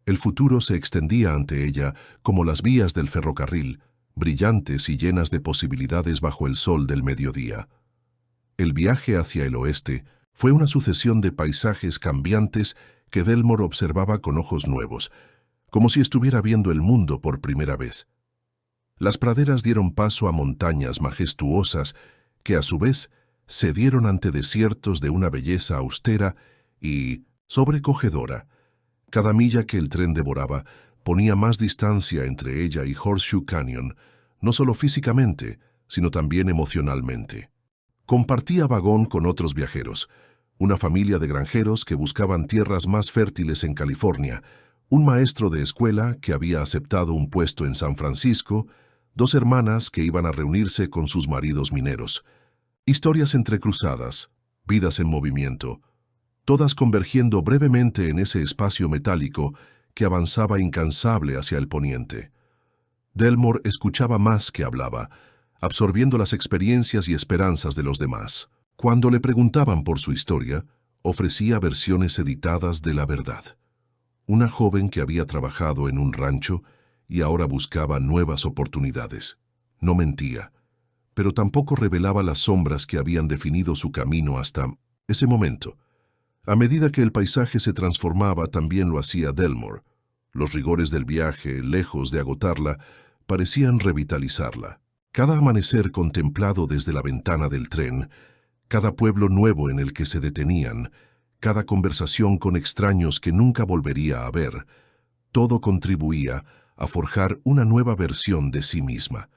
El futuro se extendía ante ella como las vías del ferrocarril, brillantes y llenas de posibilidades bajo el sol del mediodía. El viaje hacia el oeste fue una sucesión de paisajes cambiantes que Delmore observaba con ojos nuevos, como si estuviera viendo el mundo por primera vez. Las praderas dieron paso a montañas majestuosas que, a su vez, cedieron ante desiertos de una belleza austera y sobrecogedora. Cada milla que el tren devoraba ponía más distancia entre ella y Horseshoe Canyon, no solo físicamente, sino también emocionalmente. Compartía vagón con otros viajeros, una familia de granjeros que buscaban tierras más fértiles en California, un maestro de escuela que había aceptado un puesto en San Francisco, dos hermanas que iban a reunirse con sus maridos mineros. Historias entrecruzadas, vidas en movimiento, todas convergiendo brevemente en ese espacio metálico que avanzaba incansable hacia el poniente. Delmore escuchaba más que hablaba, absorbiendo las experiencias y esperanzas de los demás. Cuando le preguntaban por su historia, ofrecía versiones editadas de la verdad. Una joven que había trabajado en un rancho y ahora buscaba nuevas oportunidades. No mentía, pero tampoco revelaba las sombras que habían definido su camino hasta ese momento. A medida que el paisaje se transformaba, también lo hacía Delmore. Los rigores del viaje, lejos de agotarla, parecían revitalizarla. Cada amanecer contemplado desde la ventana del tren, cada pueblo nuevo en el que se detenían, cada conversación con extraños que nunca volvería a ver, todo contribuía a forjar una nueva versión de sí misma.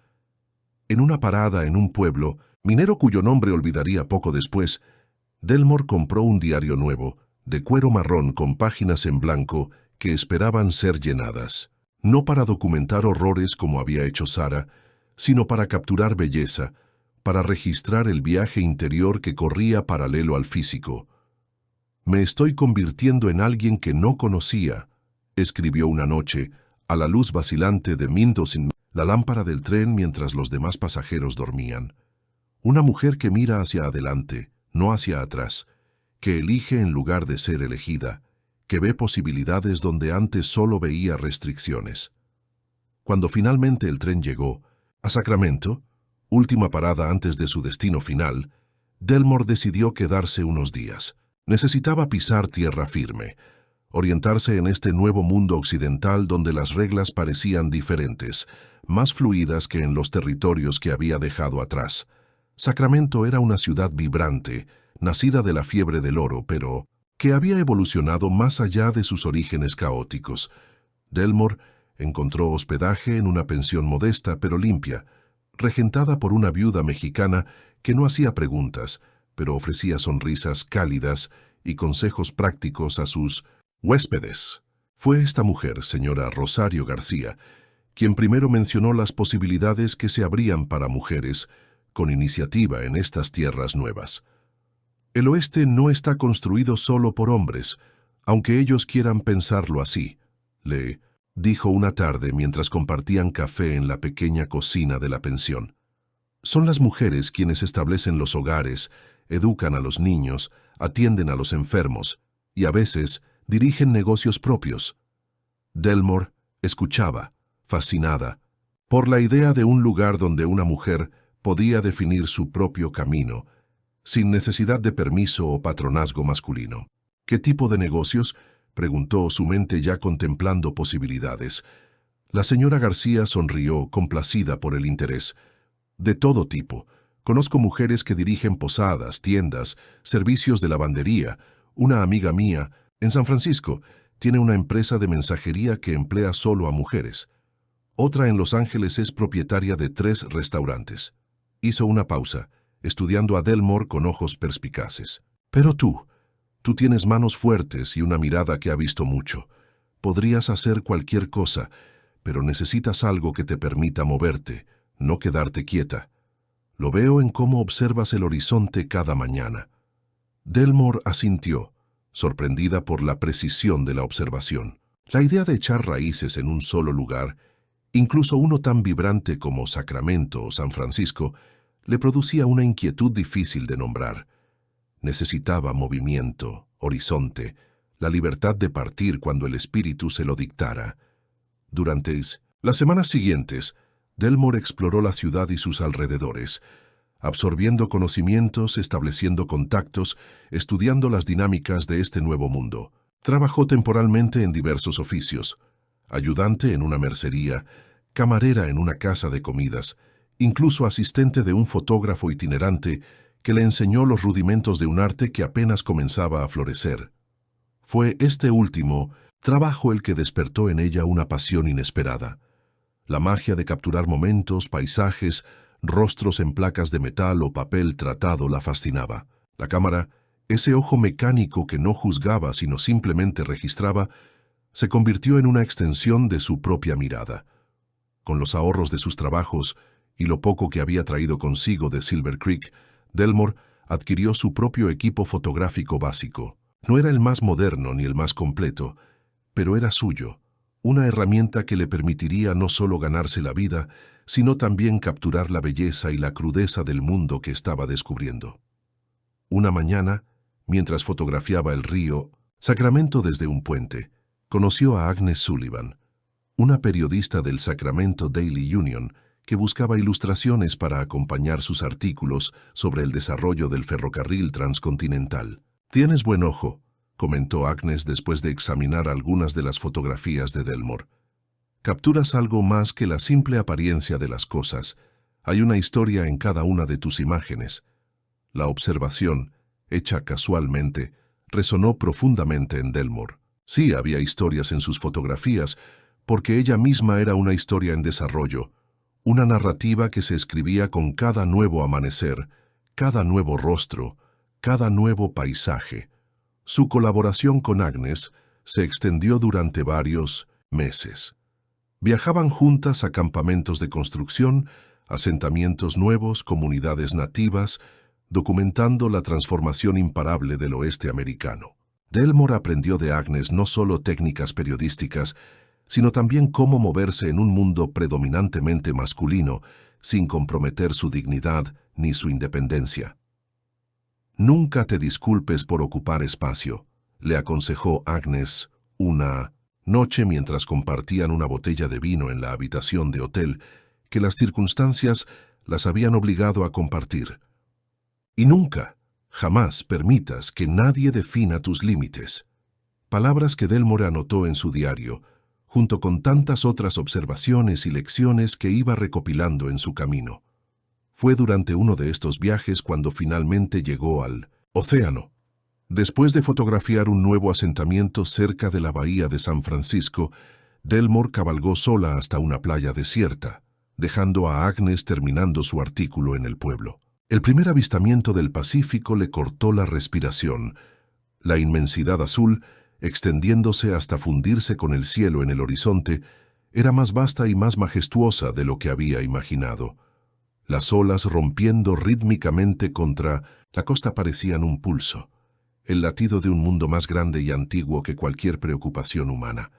En una parada en un pueblo, minero cuyo nombre olvidaría poco después, Delmore compró un diario nuevo, de cuero marrón con páginas en blanco que esperaban ser llenadas, no para documentar horrores como había hecho Sarah, sino para capturar belleza, para registrar el viaje interior que corría paralelo al físico. «Me estoy convirtiendo en alguien que no conocía», escribió una noche, a la luz vacilante de Mindosin, la lámpara del tren mientras los demás pasajeros dormían. Una mujer que mira hacia adelante, no hacia atrás, que elige en lugar de ser elegida, que ve posibilidades donde antes solo veía restricciones. Cuando finalmente el tren llegó a Sacramento, última parada antes de su destino final, Delmore decidió quedarse unos días. Necesitaba pisar tierra firme, orientarse en este nuevo mundo occidental donde las reglas parecían diferentes, más fluidas que en los territorios que había dejado atrás. Sacramento era una ciudad vibrante, nacida de la fiebre del oro, pero que había evolucionado más allá de sus orígenes caóticos. Delmore encontró hospedaje en una pensión modesta pero limpia, regentada por una viuda mexicana que no hacía preguntas, pero ofrecía sonrisas cálidas y consejos prácticos a sus huéspedes. Fue esta mujer, señora Rosario García, quien primero mencionó las posibilidades que se abrían para mujeres con iniciativa en estas tierras nuevas. El oeste no está construido solo por hombres, aunque ellos quieran pensarlo así, le dijo una tarde mientras compartían café en la pequeña cocina de la pensión. Son las mujeres quienes establecen los hogares, educan a los niños, atienden a los enfermos y a veces dirigen negocios propios. Delmore escuchaba, fascinada, por la idea de un lugar donde una mujer podía definir su propio camino, sin necesidad de permiso o patronazgo masculino. ¿Qué tipo de negocios?, preguntó, su mente ya contemplando posibilidades. La señora García sonrió, complacida por el interés. De todo tipo. Conozco mujeres que dirigen posadas, tiendas, servicios de lavandería. Una amiga mía, en San Francisco, tiene una empresa de mensajería que emplea solo a mujeres. Otra en Los Ángeles es propietaria de 3 restaurantes. Hizo una pausa, estudiando a Delmore con ojos perspicaces. Pero tú tienes manos fuertes y una mirada que ha visto mucho. Podrías hacer cualquier cosa, pero necesitas algo que te permita moverte, no quedarte quieta. Lo veo en cómo observas el horizonte cada mañana». Delmore asintió, sorprendida por la precisión de la observación. La idea de echar raíces en un solo lugar, incluso uno tan vibrante como Sacramento o San Francisco, le producía una inquietud difícil de nombrar. Necesitaba movimiento, horizonte, la libertad de partir cuando el espíritu se lo dictara. Durante las semanas siguientes, Delmore exploró la ciudad y sus alrededores, absorbiendo conocimientos, estableciendo contactos, estudiando las dinámicas de este nuevo mundo. Trabajó temporalmente en diversos oficios: ayudante en una mercería, camarera en una casa de comidas, incluso asistente de un fotógrafo itinerante que le enseñó los rudimentos de un arte que apenas comenzaba a florecer. Fue este último trabajo el que despertó en ella una pasión inesperada. La magia de capturar momentos, paisajes, rostros en placas de metal o papel tratado la fascinaba. La cámara, ese ojo mecánico que no juzgaba sino simplemente registraba, se convirtió en una extensión de su propia mirada. Con los ahorros de sus trabajos y lo poco que había traído consigo de Silver Creek, Delmore adquirió su propio equipo fotográfico básico. No era el más moderno ni el más completo, pero era suyo, una herramienta que le permitiría no solo ganarse la vida, sino también capturar la belleza y la crudeza del mundo que estaba descubriendo. Una mañana, mientras fotografiaba el río Sacramento desde un puente, conoció a Agnes Sullivan, una periodista del Sacramento Daily Union que buscaba ilustraciones para acompañar sus artículos sobre el desarrollo del ferrocarril transcontinental. «Tienes buen ojo», comentó Agnes después de examinar algunas de las fotografías de Delmore. «Capturas algo más que la simple apariencia de las cosas. Hay una historia en cada una de tus imágenes». La observación, hecha casualmente, resonó profundamente en Delmore. Sí había historias en sus fotografías, porque ella misma era una historia en desarrollo, una narrativa que se escribía con cada nuevo amanecer, cada nuevo rostro, cada nuevo paisaje. Su colaboración con Agnes se extendió durante varios meses. Viajaban juntas a campamentos de construcción, asentamientos nuevos, comunidades nativas, documentando la transformación imparable del oeste americano. Delmore aprendió de Agnes no solo técnicas periodísticas, sino también cómo moverse en un mundo predominantemente masculino, sin comprometer su dignidad ni su independencia. «Nunca te disculpes por ocupar espacio», le aconsejó Agnes una noche mientras compartían una botella de vino en la habitación de hotel que las circunstancias las habían obligado a compartir. «Y nunca, jamás permitas que nadie defina tus límites». Palabras que Delmore anotó en su diario, junto con tantas otras observaciones y lecciones que iba recopilando en su camino. Fue durante uno de estos viajes cuando finalmente llegó al océano. Después de fotografiar un nuevo asentamiento cerca de la bahía de San Francisco, Delmore cabalgó sola hasta una playa desierta, dejando a Agnes terminando su artículo en el pueblo. El primer avistamiento del Pacífico le cortó la respiración. La inmensidad azul, extendiéndose hasta fundirse con el cielo en el horizonte, era más vasta y más majestuosa de lo que había imaginado. Las olas rompiendo rítmicamente contra la costa parecían un pulso, el latido de un mundo más grande y antiguo que cualquier preocupación humana.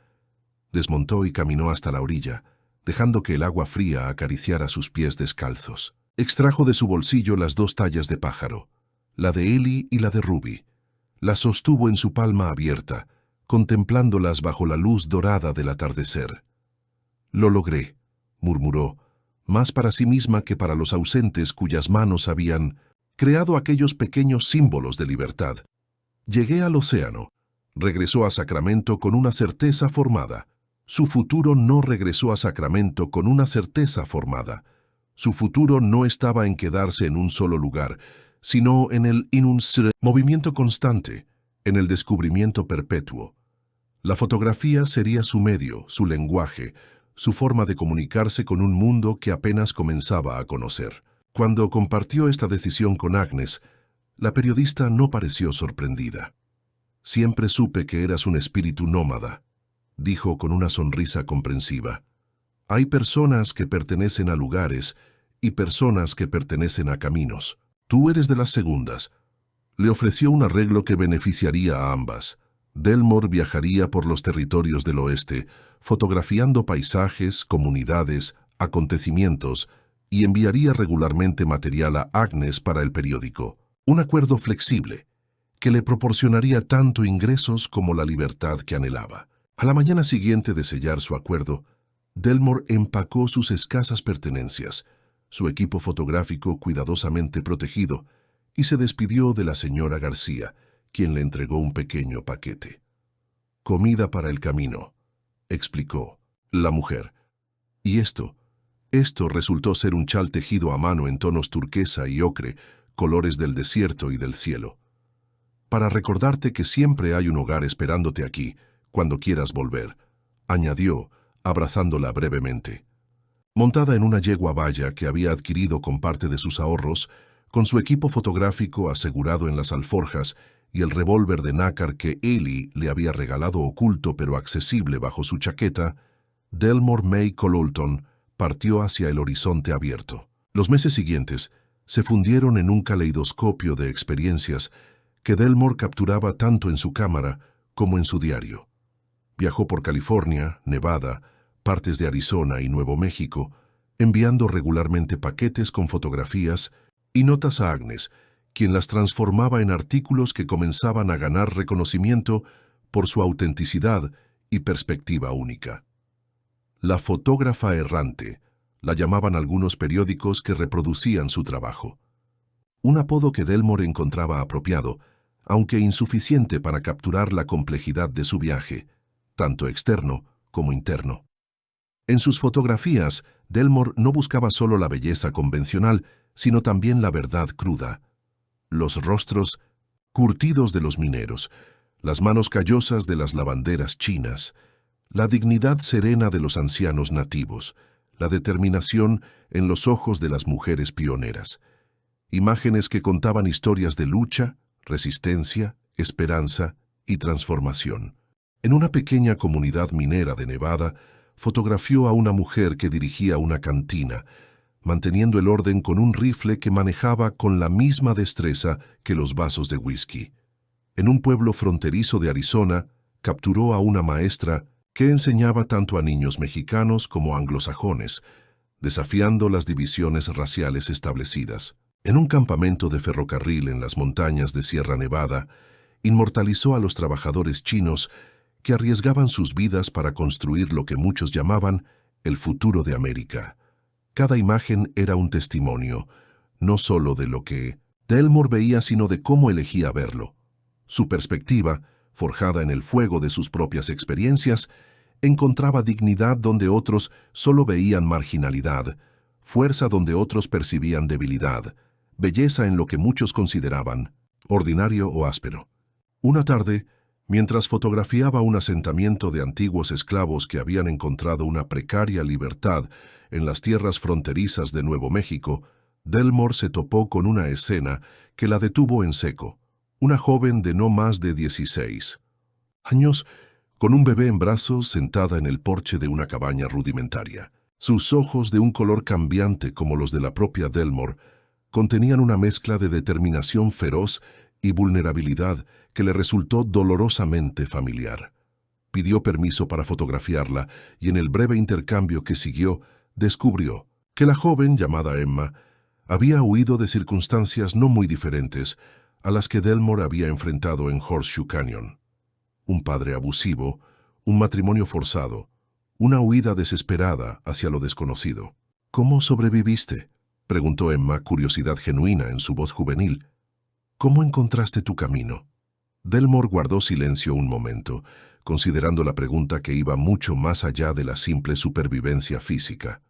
Desmontó y caminó hasta la orilla, dejando que el agua fría acariciara sus pies descalzos. Extrajo de su bolsillo las dos tallas de pájaro, la de Ellie y la de Ruby. Las sostuvo en su palma abierta, contemplándolas bajo la luz dorada del atardecer. «Lo logré», murmuró, más para sí misma que para los ausentes cuyas manos habían creado aquellos pequeños símbolos de libertad. «Llegué al océano». Regresó a Sacramento con una certeza formada. Su futuro no regresó a Sacramento con una certeza formada. Su futuro no estaba en quedarse en un solo lugar, sino en el movimiento constante, en el descubrimiento perpetuo. La fotografía sería su medio, su lenguaje, su forma de comunicarse con un mundo que apenas comenzaba a conocer. Cuando compartió esta decisión con Agnes, la periodista no pareció sorprendida. «Siempre supe que eras un espíritu nómada», dijo con una sonrisa comprensiva. Hay personas que pertenecen a lugares y personas que pertenecen a caminos. Tú eres de las segundas. Le ofreció un arreglo que beneficiaría a ambas. Delmore viajaría por los territorios del oeste, fotografiando paisajes, comunidades, acontecimientos, y enviaría regularmente material a Agnes para el periódico. Un acuerdo flexible, que le proporcionaría tanto ingresos como la libertad que anhelaba. A la mañana siguiente de sellar su acuerdo, Delmore empacó sus escasas pertenencias, su equipo fotográfico cuidadosamente protegido, y se despidió de la señora García, quien le entregó un pequeño paquete. «Comida para el camino», explicó la mujer. Y esto resultó ser un chal tejido a mano en tonos turquesa y ocre, colores del desierto y del cielo. «Para recordarte que siempre hay un hogar esperándote aquí, cuando quieras volver», añadió, abrazándola brevemente. Montada en una yegua valla que había adquirido con parte de sus ahorros, con su equipo fotográfico asegurado en las alforjas y el revólver de nácar que Ellie le había regalado oculto pero accesible bajo su chaqueta, Delmore May Cololton partió hacia el horizonte abierto. Los meses siguientes se fundieron en un caleidoscopio de experiencias que Delmore capturaba tanto en su cámara como en su diario. Viajó por California, Nevada, partes de Arizona y Nuevo México, enviando regularmente paquetes con fotografías y notas a Agnes, quien las transformaba en artículos que comenzaban a ganar reconocimiento por su autenticidad y perspectiva única. La fotógrafa errante, la llamaban algunos periódicos que reproducían su trabajo. Un apodo que Delmore encontraba apropiado, aunque insuficiente para capturar la complejidad de su viaje, tanto externo como interno. En sus fotografías, Delmore no buscaba solo la belleza convencional, sino también la verdad cruda. Los rostros curtidos de los mineros, las manos callosas de las lavanderas chinas, la dignidad serena de los ancianos nativos, la determinación en los ojos de las mujeres pioneras. Imágenes que contaban historias de lucha, resistencia, esperanza y transformación. En una pequeña comunidad minera de Nevada, fotografió a una mujer que dirigía una cantina, manteniendo el orden con un rifle que manejaba con la misma destreza que los vasos de whisky. En un pueblo fronterizo de Arizona, capturó a una maestra que enseñaba tanto a niños mexicanos como anglosajones, desafiando las divisiones raciales establecidas. En un campamento de ferrocarril en las montañas de Sierra Nevada, inmortalizó a los trabajadores chinos que arriesgaban sus vidas para construir lo que muchos llamaban el futuro de América. Cada imagen era un testimonio, no solo de lo que Delmore veía, sino de cómo elegía verlo. Su perspectiva, forjada en el fuego de sus propias experiencias, encontraba dignidad donde otros solo veían marginalidad, fuerza donde otros percibían debilidad, belleza en lo que muchos consideraban ordinario o áspero. Una tarde, mientras fotografiaba un asentamiento de antiguos esclavos que habían encontrado una precaria libertad en las tierras fronterizas de Nuevo México, Delmore se topó con una escena que la detuvo en seco. Una joven de no más de 16 años, con un bebé en brazos, sentada en el porche de una cabaña rudimentaria. Sus ojos, de un color cambiante como los de la propia Delmore, contenían una mezcla de determinación feroz y vulnerabilidad que le resultó dolorosamente familiar. Pidió permiso para fotografiarla y en el breve intercambio que siguió, descubrió que la joven, llamada Emma, había huido de circunstancias no muy diferentes a las que Delmore había enfrentado en Horseshoe Canyon. Un padre abusivo, un matrimonio forzado, una huida desesperada hacia lo desconocido. «¿Cómo sobreviviste?», preguntó Emma, curiosidad genuina en su voz juvenil. «¿Cómo encontraste tu camino?». Delmore guardó silencio un momento, considerando la pregunta que iba mucho más allá de la simple supervivencia física.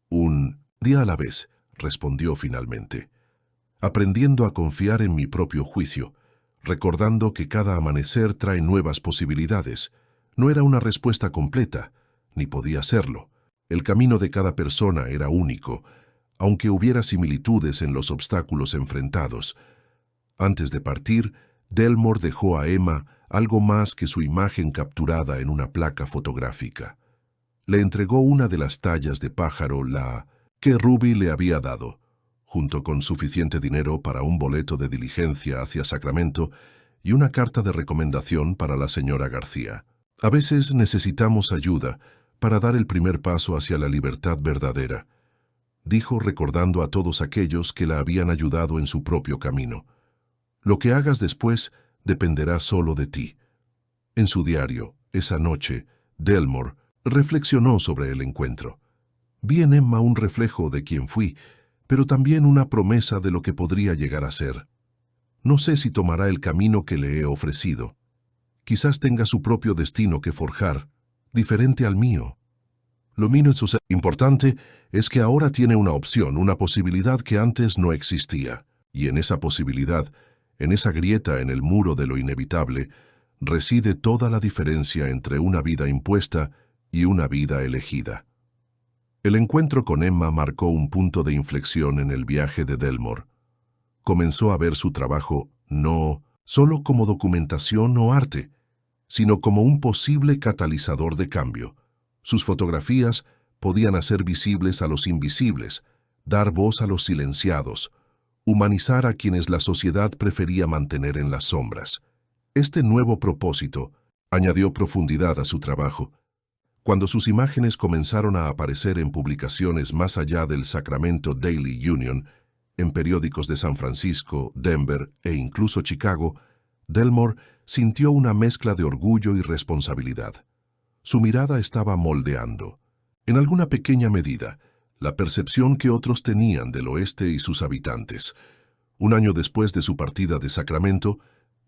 «Un día a la vez», respondió finalmente, «aprendiendo a confiar en mi propio juicio, recordando que cada amanecer trae nuevas posibilidades». No era una respuesta completa, ni podía serlo. El camino de cada persona era único, aunque hubiera similitudes en los obstáculos enfrentados. Antes de partir, Delmore dejó a Emma algo más que su imagen capturada en una placa fotográfica. le entregó una de las tallas de pájaro, la que Ruby le había dado, junto con suficiente dinero para un boleto de diligencia hacia Sacramento y una carta de recomendación para la señora García. A veces necesitamos ayuda para dar el primer paso hacia la libertad verdadera, dijo recordando a todos aquellos que la habían ayudado en su propio camino. Lo que hagas después dependerá solo de ti. En su diario, esa noche, Delmore reflexionó sobre el encuentro. Vi en Emma un reflejo de quien fui, pero también una promesa de lo que podría llegar a ser. No sé si tomará el camino que le he ofrecido. Quizás tenga su propio destino que forjar, diferente al mío. Lo importante es que ahora tiene una opción, una posibilidad que antes no existía. Y en esa posibilidad, en esa grieta en el muro de lo inevitable, reside toda la diferencia entre una vida impuesta y una vida elegida. El encuentro con Emma marcó un punto de inflexión en el viaje de Delmore. Comenzó a ver su trabajo no solo como documentación o arte, sino como un posible catalizador de cambio. Sus fotografías podían hacer visibles a los invisibles, dar voz a los silenciados, humanizar a quienes la sociedad prefería mantener en las sombras. Este nuevo propósito añadió profundidad a su trabajo. Cuando sus imágenes comenzaron a aparecer en publicaciones más allá del Sacramento Daily Union, en periódicos de San Francisco, Denver e incluso Chicago, Delmore sintió una mezcla de orgullo y responsabilidad. Su mirada estaba moldeando, en alguna pequeña medida, la percepción que otros tenían del oeste y sus habitantes. Un año después de su partida de Sacramento,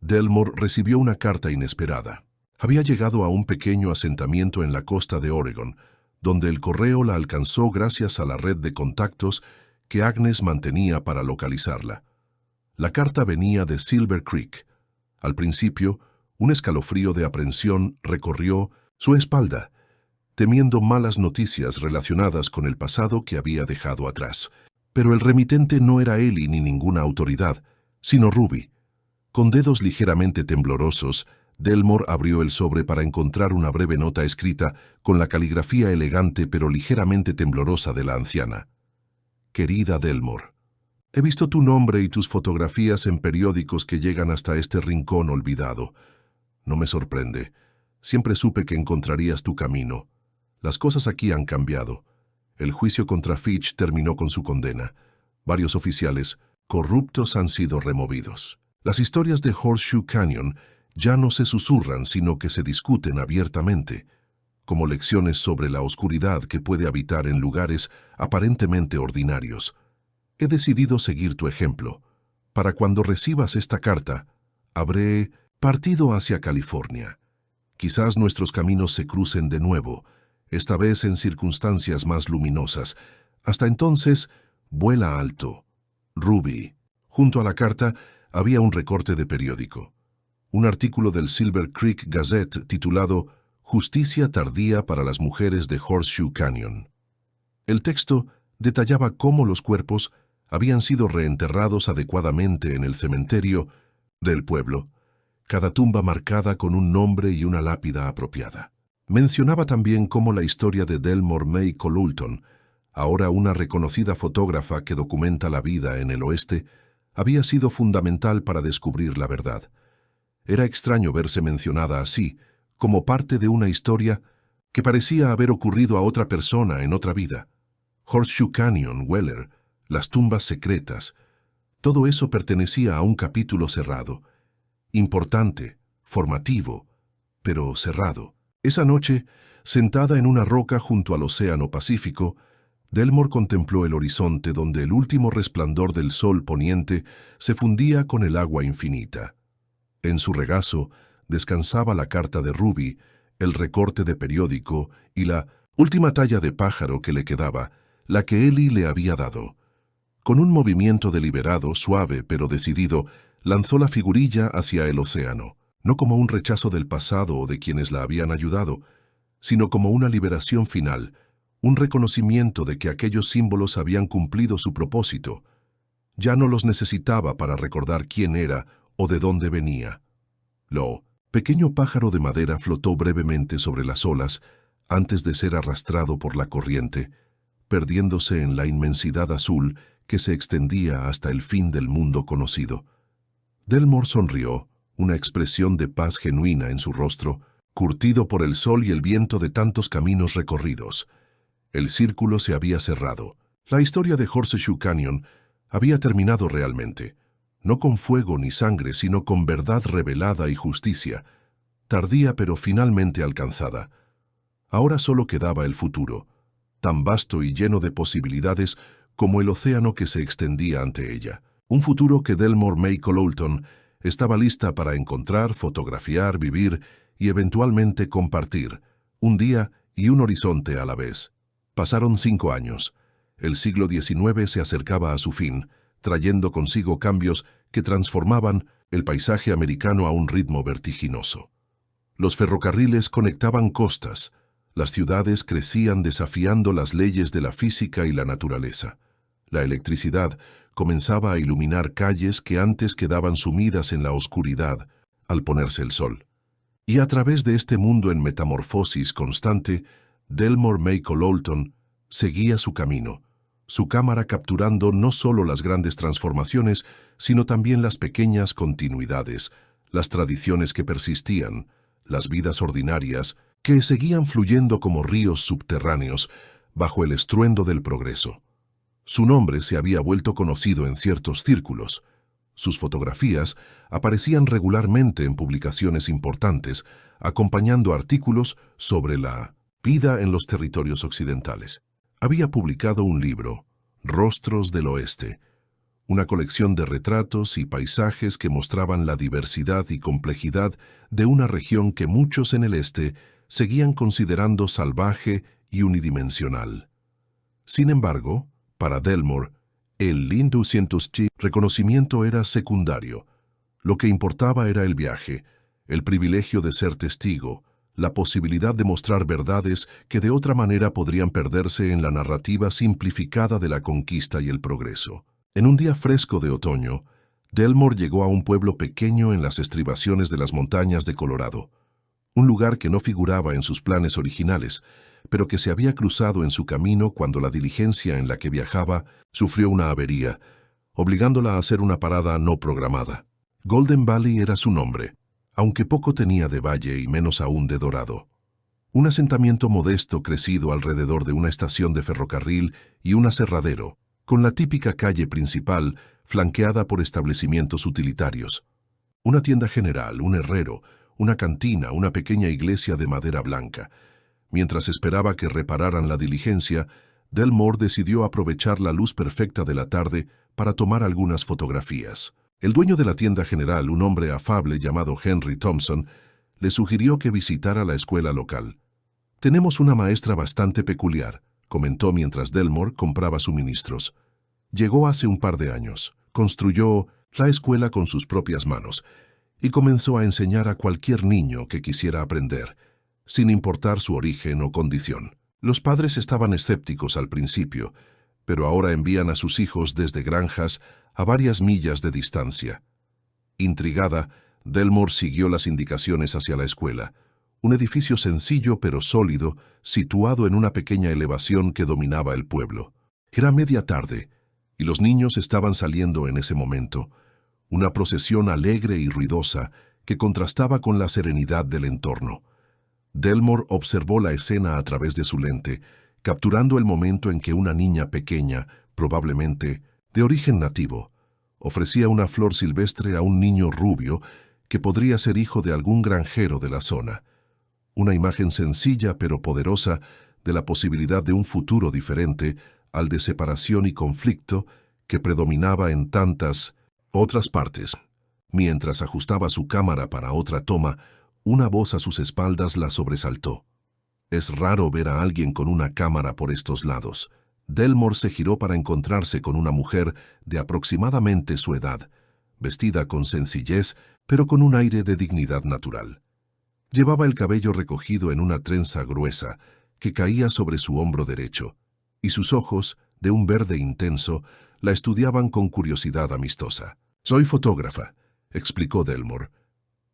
Delmore recibió una carta inesperada. Había llegado a un pequeño asentamiento en la costa de Oregon, donde el correo la alcanzó gracias a la red de contactos que Agnes mantenía para localizarla. La carta venía de Silver Creek. Al principio, un escalofrío de aprensión recorrió su espalda, temiendo malas noticias relacionadas con el pasado que había dejado atrás. Pero el remitente no era Ellie ni ninguna autoridad, sino Ruby. Con dedos ligeramente temblorosos, Delmore abrió el sobre para encontrar una breve nota escrita con la caligrafía elegante pero ligeramente temblorosa de la anciana. Querida Delmore, he visto tu nombre y tus fotografías en periódicos que llegan hasta este rincón olvidado. No me sorprende. Siempre supe que encontrarías tu camino. Las cosas aquí han cambiado. El juicio contra Fitch terminó con su condena. Varios oficiales corruptos han sido removidos. Las historias de Horseshoe Canyon ya no se susurran, sino que se discuten abiertamente, como lecciones sobre la oscuridad que puede habitar en lugares aparentemente ordinarios. He decidido seguir tu ejemplo. Para cuando recibas esta carta, habré partido hacia California. Quizás nuestros caminos se crucen de nuevo, esta vez en circunstancias más luminosas. Hasta entonces, vuela alto. Ruby. Junto a la carta había un recorte de periódico. Un artículo del Silver Creek Gazette titulado Justicia tardía para las mujeres de Horseshoe Canyon. El texto detallaba cómo los cuerpos habían sido reenterrados adecuadamente en el cementerio del pueblo, cada tumba marcada con un nombre y una lápida apropiada. Mencionaba también cómo la historia de Delmore May Colulton, ahora una reconocida fotógrafa que documenta la vida en el oeste, había sido fundamental para descubrir la verdad. Era extraño verse mencionada así, como parte de una historia que parecía haber ocurrido a otra persona en otra vida. Horseshoe Canyon, Weller, las tumbas secretas, todo eso pertenecía a un capítulo cerrado, importante, formativo, pero cerrado. Esa noche, sentada en una roca junto al Océano Pacífico, Delmore contempló el horizonte donde el último resplandor del sol poniente se fundía con el agua infinita. En su regazo descansaba la carta de Ruby, el recorte de periódico y la última talla de pájaro que le quedaba, la que Ellie le había dado. Con un movimiento deliberado, suave pero decidido, lanzó la figurilla hacia el océano, no como un rechazo del pasado o de quienes la habían ayudado, sino como una liberación final, un reconocimiento de que aquellos símbolos habían cumplido su propósito. Ya no los necesitaba para recordar quién era o de dónde venía. Lo pequeño pájaro de madera flotó brevemente sobre las olas, antes de ser arrastrado por la corriente, perdiéndose en la inmensidad azul que se extendía hasta el fin del mundo conocido. Delmore sonrió, una expresión de paz genuina en su rostro, curtido por el sol y el viento de tantos caminos recorridos. El círculo se había cerrado. La historia de Horseshoe Canyon había terminado realmente, no con fuego ni sangre, sino con verdad revelada y justicia, tardía pero finalmente alcanzada. Ahora solo quedaba el futuro, tan vasto y lleno de posibilidades como el océano que se extendía ante ella. Un futuro que Delmore May Cololton estaba lista para encontrar, fotografiar, vivir y eventualmente compartir, un día y un horizonte a la vez. Pasaron 5 años. El siglo XIX se acercaba a su fin, trayendo consigo cambios que transformaban el paisaje americano a un ritmo vertiginoso. Los ferrocarriles conectaban costas, las ciudades crecían desafiando las leyes de la física y la naturaleza. La electricidad comenzaba a iluminar calles que antes quedaban sumidas en la oscuridad al ponerse el sol. Y a través de este mundo en metamorfosis constante, Delmore May Cololton seguía su camino, su cámara capturando no solo las grandes transformaciones, sino también las pequeñas continuidades, las tradiciones que persistían, las vidas ordinarias que seguían fluyendo como ríos subterráneos bajo el estruendo del progreso. Su nombre se había vuelto conocido en ciertos círculos. Sus fotografías aparecían regularmente en publicaciones importantes, acompañando artículos sobre la vida en los territorios occidentales. Había publicado un libro, Rostros del Oeste, una colección de retratos y paisajes que mostraban la diversidad y complejidad de una región que muchos en el este seguían considerando salvaje y unidimensional. Sin embargo, para Delmore, el reconocimiento era secundario. Lo que importaba era el viaje, el privilegio de ser testigo, la posibilidad de mostrar verdades que de otra manera podrían perderse en la narrativa simplificada de la conquista y el progreso. En un día fresco de otoño, Delmore llegó a un pueblo pequeño en las estribaciones de las montañas de Colorado, un lugar que no figuraba en sus planes originales, pero que se había cruzado en su camino cuando la diligencia en la que viajaba sufrió una avería, obligándola a hacer una parada no programada. Golden Valley era su nombre, aunque poco tenía de valle y menos aún de dorado. Un asentamiento modesto crecido alrededor de una estación de ferrocarril y un aserradero, con la típica calle principal flanqueada por establecimientos utilitarios. Una tienda general, un herrero, una cantina, una pequeña iglesia de madera blanca. Mientras esperaba que repararan la diligencia, Delmore decidió aprovechar la luz perfecta de la tarde para tomar algunas fotografías. El dueño de la tienda general, un hombre afable llamado Henry Thompson, le sugirió que visitara la escuela local. «Tenemos una maestra bastante peculiar», comentó mientras Delmore compraba suministros. Llegó hace un par de años, construyó la escuela con sus propias manos y comenzó a enseñar a cualquier niño que quisiera aprender, sin importar su origen o condición. Los padres estaban escépticos al principio, pero ahora envían a sus hijos desde granjas a varias millas de distancia. Intrigada, Delmore siguió las indicaciones hacia la escuela, un edificio sencillo pero sólido, situado en una pequeña elevación que dominaba el pueblo. Era media tarde, y los niños estaban saliendo en ese momento, una procesión alegre y ruidosa que contrastaba con la serenidad del entorno. Delmore observó la escena a través de su lente, capturando el momento en que una niña pequeña, probablemente de origen nativo, ofrecía una flor silvestre a un niño rubio que podría ser hijo de algún granjero de la zona. Una imagen sencilla pero poderosa de la posibilidad de un futuro diferente al de separación y conflicto que predominaba en tantas otras partes. Mientras ajustaba su cámara para otra toma, una voz a sus espaldas la sobresaltó. Es raro ver a alguien con una cámara por estos lados. Delmore se giró para encontrarse con una mujer de aproximadamente su edad, vestida con sencillez, pero con un aire de dignidad natural. Llevaba el cabello recogido en una trenza gruesa que caía sobre su hombro derecho, y sus ojos, de un verde intenso, la estudiaban con curiosidad amistosa. «Soy fotógrafa», explicó Delmore.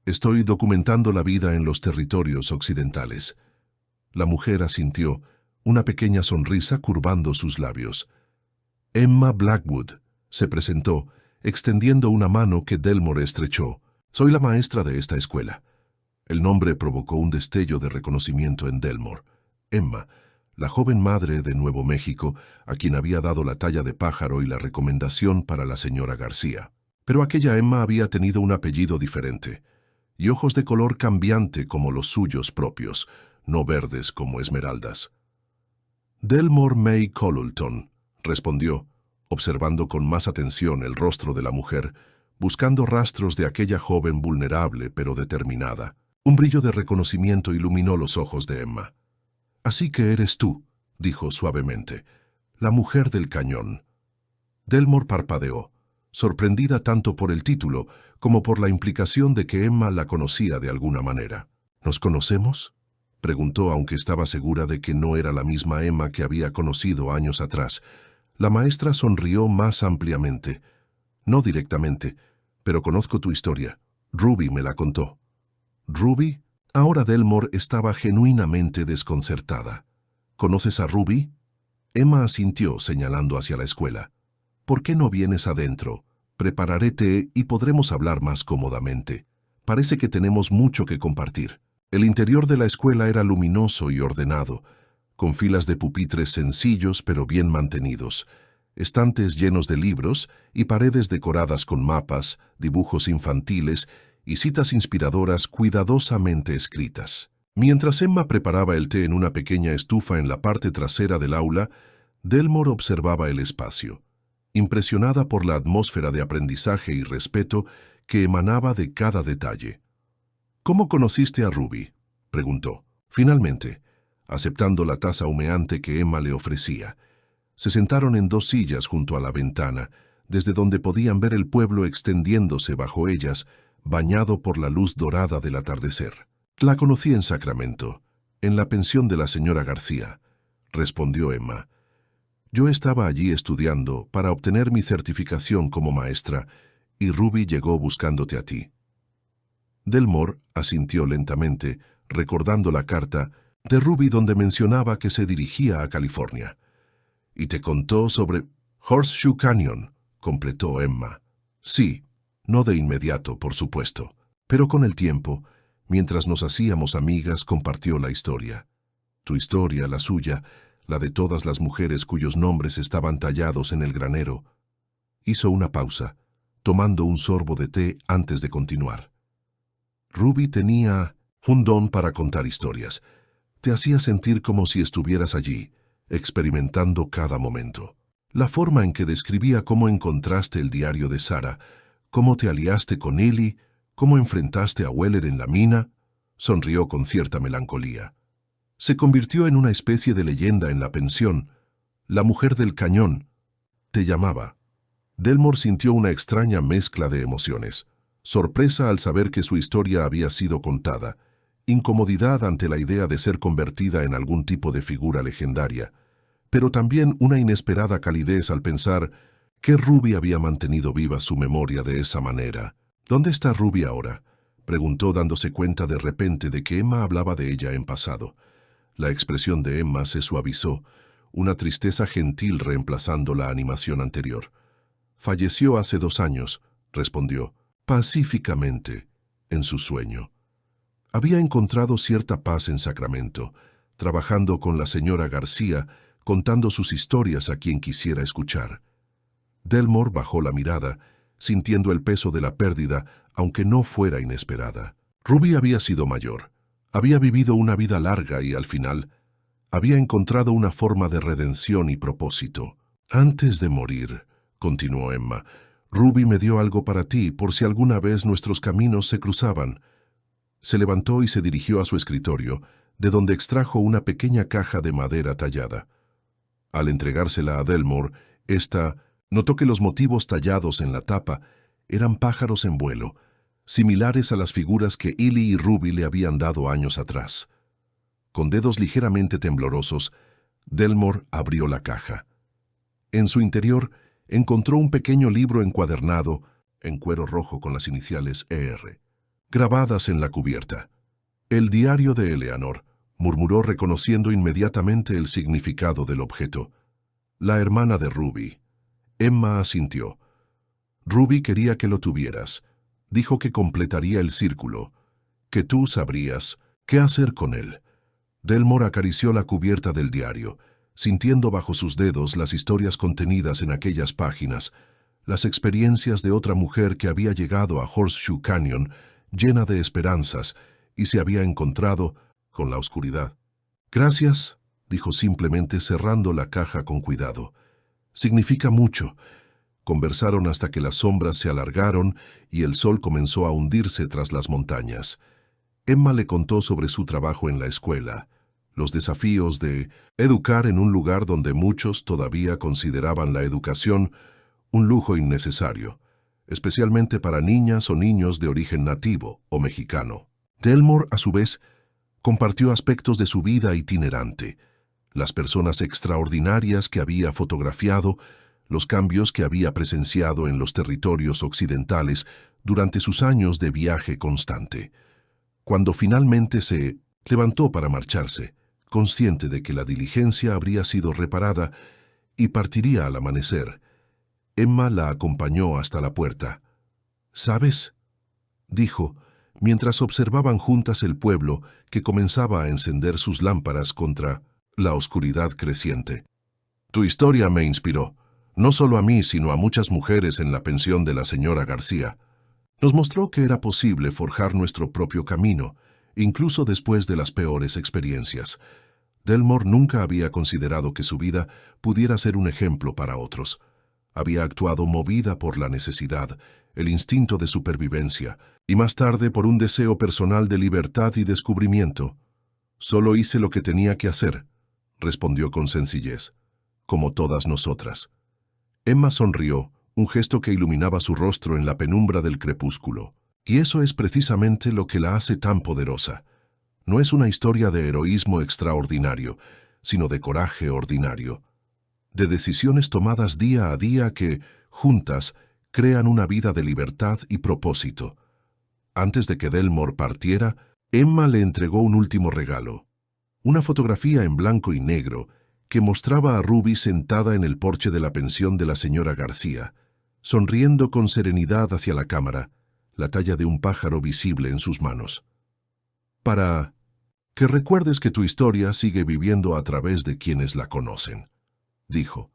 «Estoy documentando la vida en los territorios occidentales». La mujer asintió, una pequeña sonrisa curvando sus labios. Emma Blackwood se presentó, extendiendo una mano que Delmore estrechó. Soy la maestra de esta escuela. El nombre provocó un destello de reconocimiento en Delmore. Emma, la joven madre de Nuevo México, a quien había dado la talla de pájaro y la recomendación para la señora García. Pero aquella Emma había tenido un apellido diferente, y ojos de color cambiante como los suyos propios, no verdes como esmeraldas. Delmore May Colulton, respondió, observando con más atención el rostro de la mujer, buscando rastros de aquella joven vulnerable pero determinada. Un brillo de reconocimiento iluminó los ojos de Emma. «Así que eres tú», dijo suavemente, «la mujer del cañón». Delmore parpadeó, sorprendida tanto por el título como por la implicación de que Emma la conocía de alguna manera. «¿Nos conocemos?», preguntó, aunque estaba segura de que no era la misma Emma que había conocido años atrás. La maestra sonrió más ampliamente. «No directamente, pero conozco tu historia. Ruby me la contó». «¿Ruby?». Ahora Delmore estaba genuinamente desconcertada. «¿Conoces a Ruby?». Emma asintió, señalando hacia la escuela. «¿Por qué no vienes adentro? Prepararé té y podremos hablar más cómodamente. Parece que tenemos mucho que compartir». El interior de la escuela era luminoso y ordenado, con filas de pupitres sencillos pero bien mantenidos, estantes llenos de libros y paredes decoradas con mapas, dibujos infantiles y citas inspiradoras cuidadosamente escritas. Mientras Emma preparaba el té en una pequeña estufa en la parte trasera del aula, Delmore observaba el espacio, impresionada por la atmósfera de aprendizaje y respeto que emanaba de cada detalle. «¿Cómo conociste a Ruby?», preguntó. Finalmente, aceptando la taza humeante que Emma le ofrecía, se sentaron en dos sillas junto a la ventana, desde donde podían ver el pueblo extendiéndose bajo ellas, bañado por la luz dorada del atardecer. «La conocí en Sacramento, en la pensión de la señora García», respondió Emma. «Yo estaba allí estudiando para obtener mi certificación como maestra, y Ruby llegó buscándote a ti». Delmore asintió lentamente, recordando la carta de Ruby donde mencionaba que se dirigía a California. «¿Y te contó sobre Horseshoe Canyon?», completó Emma. «Sí, no de inmediato, por supuesto, pero con el tiempo, mientras nos hacíamos amigas, compartió la historia. Tu historia, la suya, la de todas las mujeres cuyos nombres estaban tallados en el granero». Hizo una pausa, tomando un sorbo de té antes de continuar. «Ruby tenía un don para contar historias. Te hacía sentir como si estuvieras allí, experimentando cada momento. La forma en que describía cómo encontraste el diario de Sarah, cómo te aliaste con Ellie, cómo enfrentaste a Weller en la mina», sonrió con cierta melancolía. «Se convirtió en una especie de leyenda en la pensión. La mujer del cañón te llamaba». Delmore sintió una extraña mezcla de emociones. Sorpresa al saber que su historia había sido contada, incomodidad ante la idea de ser convertida en algún tipo de figura legendaria, pero también una inesperada calidez al pensar que Ruby había mantenido viva su memoria de esa manera. «¿Dónde está Ruby ahora?», preguntó, dándose cuenta de repente de que Emma hablaba de ella en pasado. La expresión de Emma se suavizó, una tristeza gentil reemplazando la animación anterior. «Falleció hace 2 años», respondió, pacíficamente, en su sueño. Había encontrado cierta paz en Sacramento, trabajando con la señora García, contando sus historias a quien quisiera escuchar. Delmore bajó la mirada, sintiendo el peso de la pérdida, aunque no fuera inesperada. Ruby había sido mayor, había vivido una vida larga y, al final, había encontrado una forma de redención y propósito. «Antes de morir», continuó Emma, «Ruby me dio algo para ti por si alguna vez nuestros caminos se cruzaban». Se levantó y se dirigió a su escritorio, de donde extrajo una pequeña caja de madera tallada. Al entregársela a Delmore, ésta notó que los motivos tallados en la tapa eran pájaros en vuelo, similares a las figuras que Ellie y Ruby le habían dado años atrás. Con dedos ligeramente temblorosos, Delmore abrió la caja. En su interior encontró un pequeño libro encuadernado, en cuero rojo con las iniciales ER, grabadas en la cubierta. «El diario de Eleanor», murmuró reconociendo inmediatamente el significado del objeto. La hermana de Ruby. Emma asintió. Ruby quería que lo tuvieras. Dijo que completaría el círculo, que tú sabrías qué hacer con él. Delmore acarició la cubierta del diario, sintiendo bajo sus dedos las historias contenidas en aquellas páginas, las experiencias de otra mujer que había llegado a Horseshoe Canyon llena de esperanzas y se había encontrado con la oscuridad. «Gracias», dijo simplemente cerrando la caja con cuidado. «Significa mucho». Conversaron hasta que las sombras se alargaron y el sol comenzó a hundirse tras las montañas. Emma le contó sobre su trabajo en la escuela, los desafíos de educar en un lugar donde muchos todavía consideraban la educación un lujo innecesario, especialmente para niñas o niños de origen nativo o mexicano. Delmore, a su vez, compartió aspectos de su vida itinerante, las personas extraordinarias que había fotografiado, los cambios que había presenciado en los territorios occidentales durante sus años de viaje constante. Cuando finalmente se levantó para marcharse, consciente de que la diligencia habría sido reparada y partiría al amanecer, Emma la acompañó hasta la puerta. «¿Sabes?», dijo, mientras observaban juntas el pueblo que comenzaba a encender sus lámparas contra la oscuridad creciente. «Tu historia me inspiró, no solo a mí, sino a muchas mujeres en la pensión de la señora García. Nos mostró que era posible forjar nuestro propio camino, incluso después de las peores experiencias». Delmore nunca había considerado que su vida pudiera ser un ejemplo para otros. Había actuado movida por la necesidad, el instinto de supervivencia, y más tarde por un deseo personal de libertad y descubrimiento. «Solo hice lo que tenía que hacer», respondió con sencillez, «como todas nosotras». Emma sonrió, un gesto que iluminaba su rostro en la penumbra del crepúsculo. Y eso es precisamente lo que la hace tan poderosa. No es una historia de heroísmo extraordinario, sino de coraje ordinario, de decisiones tomadas día a día que, juntas, crean una vida de libertad y propósito. Antes de que Delmore partiera, Emma le entregó un último regalo, una fotografía en blanco y negro que mostraba a Ruby sentada en el porche de la pensión de la señora García, sonriendo con serenidad hacia la cámara, la talla de un pájaro visible en sus manos. «Para que recuerdes que tu historia sigue viviendo a través de quienes la conocen», dijo,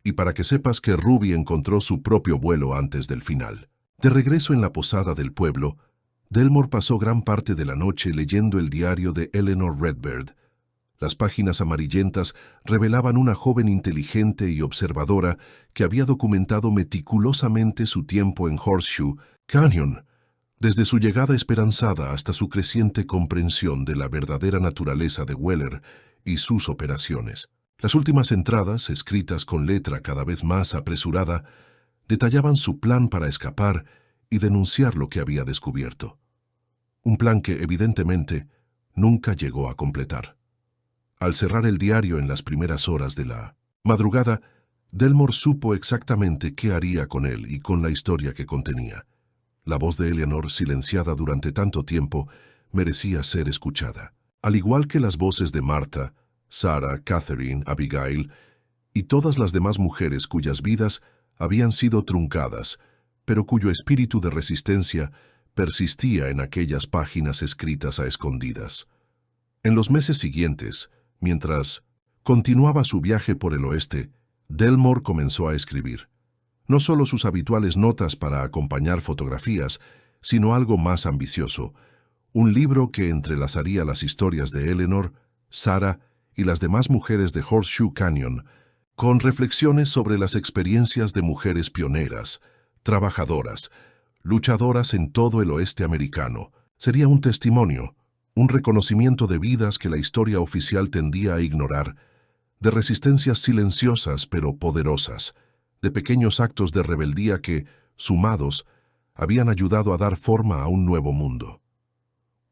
«y para que sepas que Ruby encontró su propio vuelo antes del final». De regreso en la posada del pueblo, Delmore pasó gran parte de la noche leyendo el diario de Eleanor Redbird. Las páginas amarillentas revelaban una joven inteligente y observadora que había documentado meticulosamente su tiempo en Horseshoe Canyon, desde su llegada esperanzada hasta su creciente comprensión de la verdadera naturaleza de Weller y sus operaciones. Las últimas entradas, escritas con letra cada vez más apresurada, detallaban su plan para escapar y denunciar lo que había descubierto. Un plan que, evidentemente, nunca llegó a completar. Al cerrar el diario en las primeras horas de la madrugada, Delmore supo exactamente qué haría con él y con la historia que contenía. La voz de Eleanor, silenciada durante tanto tiempo, merecía ser escuchada. Al igual que las voces de Martha, Sarah, Catherine, Abigail y todas las demás mujeres cuyas vidas habían sido truncadas, pero cuyo espíritu de resistencia persistía en aquellas páginas escritas a escondidas. En los meses siguientes, mientras continuaba su viaje por el oeste, Delmore comenzó a escribir. No solo sus habituales notas para acompañar fotografías, sino algo más ambicioso, un libro que entrelazaría las historias de Eleanor, Sarah y las demás mujeres de Horseshoe Canyon, con reflexiones sobre las experiencias de mujeres pioneras, trabajadoras, luchadoras en todo el oeste americano. Sería un testimonio, un reconocimiento de vidas que la historia oficial tendía a ignorar, de resistencias silenciosas pero poderosas, de pequeños actos de rebeldía que, sumados, habían ayudado a dar forma a un nuevo mundo.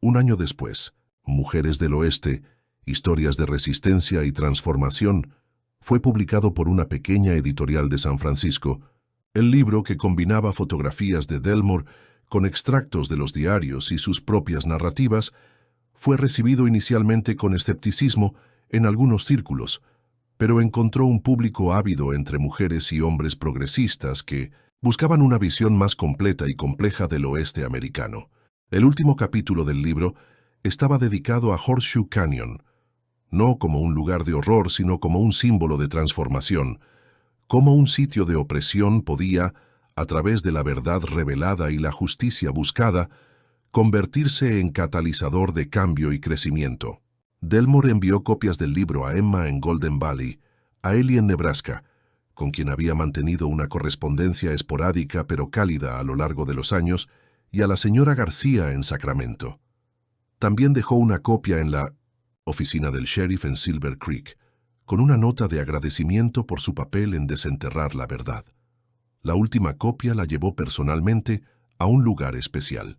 Un año después, Mujeres del Oeste, Historias de Resistencia y Transformación, fue publicado por una pequeña editorial de San Francisco. El libro, que combinaba fotografías de Delmore con extractos de los diarios y sus propias narrativas, Fue recibido inicialmente con escepticismo en algunos círculos, pero encontró un público ávido entre mujeres y hombres progresistas que buscaban una visión más completa y compleja del oeste americano. El último capítulo del libro estaba dedicado a Horseshoe Canyon, no como un lugar de horror, sino como un símbolo de transformación, cómo un sitio de opresión podía, a través de la verdad revelada y la justicia buscada, convertirse en catalizador de cambio y crecimiento. Delmore envió copias del libro a Emma en Golden Valley, a Ellie en Nebraska, con quien había mantenido una correspondencia esporádica pero cálida a lo largo de los años, y a la señora García en Sacramento. También dejó una copia en la oficina del sheriff en Silver Creek, con una nota de agradecimiento por su papel en desenterrar la verdad. La última copia la llevó personalmente a un lugar especial.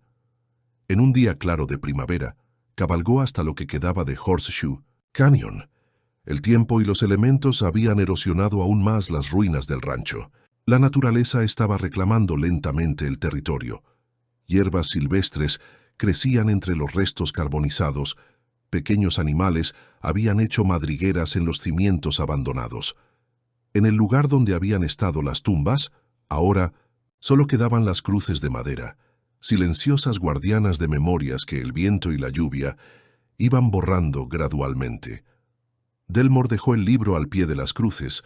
En un día claro de primavera, cabalgó hasta lo que quedaba de Horseshoe Canyon. El tiempo y los elementos habían erosionado aún más las ruinas del rancho. La naturaleza estaba reclamando lentamente el territorio. Hierbas silvestres crecían entre los restos carbonizados. Pequeños animales habían hecho madrigueras en los cimientos abandonados. En el lugar donde habían estado las tumbas, ahora solo quedaban las cruces de madera, silenciosas guardianas de memorias que el viento y la lluvia iban borrando gradualmente. Delmore dejó el libro al pie de las cruces,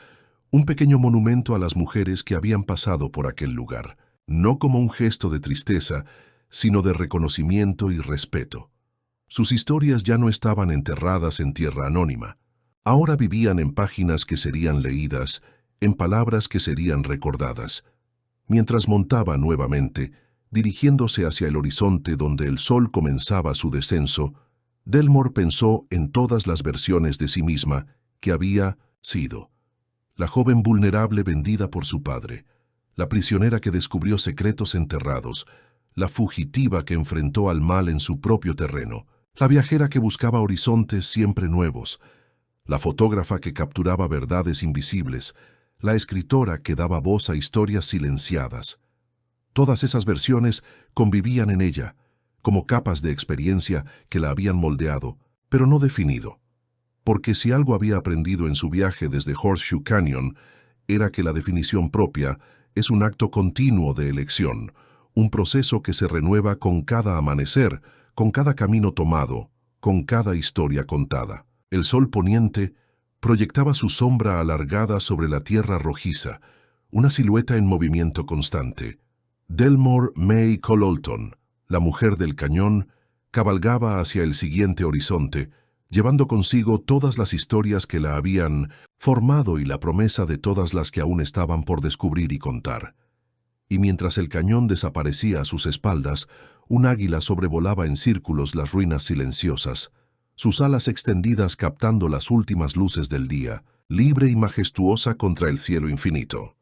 un pequeño monumento a las mujeres que habían pasado por aquel lugar, no como un gesto de tristeza, sino de reconocimiento y respeto. Sus historias ya no estaban enterradas en tierra anónima. Ahora vivían en páginas que serían leídas, en palabras que serían recordadas. Mientras montaba nuevamente, dirigiéndose hacia el horizonte donde el sol comenzaba su descenso, Delmore pensó en todas las versiones de sí misma que había sido. La joven vulnerable vendida por su padre, la prisionera que descubrió secretos enterrados, la fugitiva que enfrentó al mal en su propio terreno, la viajera que buscaba horizontes siempre nuevos, la fotógrafa que capturaba verdades invisibles, la escritora que daba voz a historias silenciadas. Todas esas versiones convivían en ella, como capas de experiencia que la habían moldeado, pero no definido. Porque si algo había aprendido en su viaje desde Horseshoe Canyon, era que la definición propia es un acto continuo de elección, un proceso que se renueva con cada amanecer, con cada camino tomado, con cada historia contada. El sol poniente proyectaba su sombra alargada sobre la tierra rojiza, una silueta en movimiento constante. Delmore May Cololton, la mujer del cañón, cabalgaba hacia el siguiente horizonte, llevando consigo todas las historias que la habían formado y la promesa de todas las que aún estaban por descubrir y contar. Y mientras el cañón desaparecía a sus espaldas, un águila sobrevolaba en círculos las ruinas silenciosas, sus alas extendidas captando las últimas luces del día, libre y majestuosa contra el cielo infinito.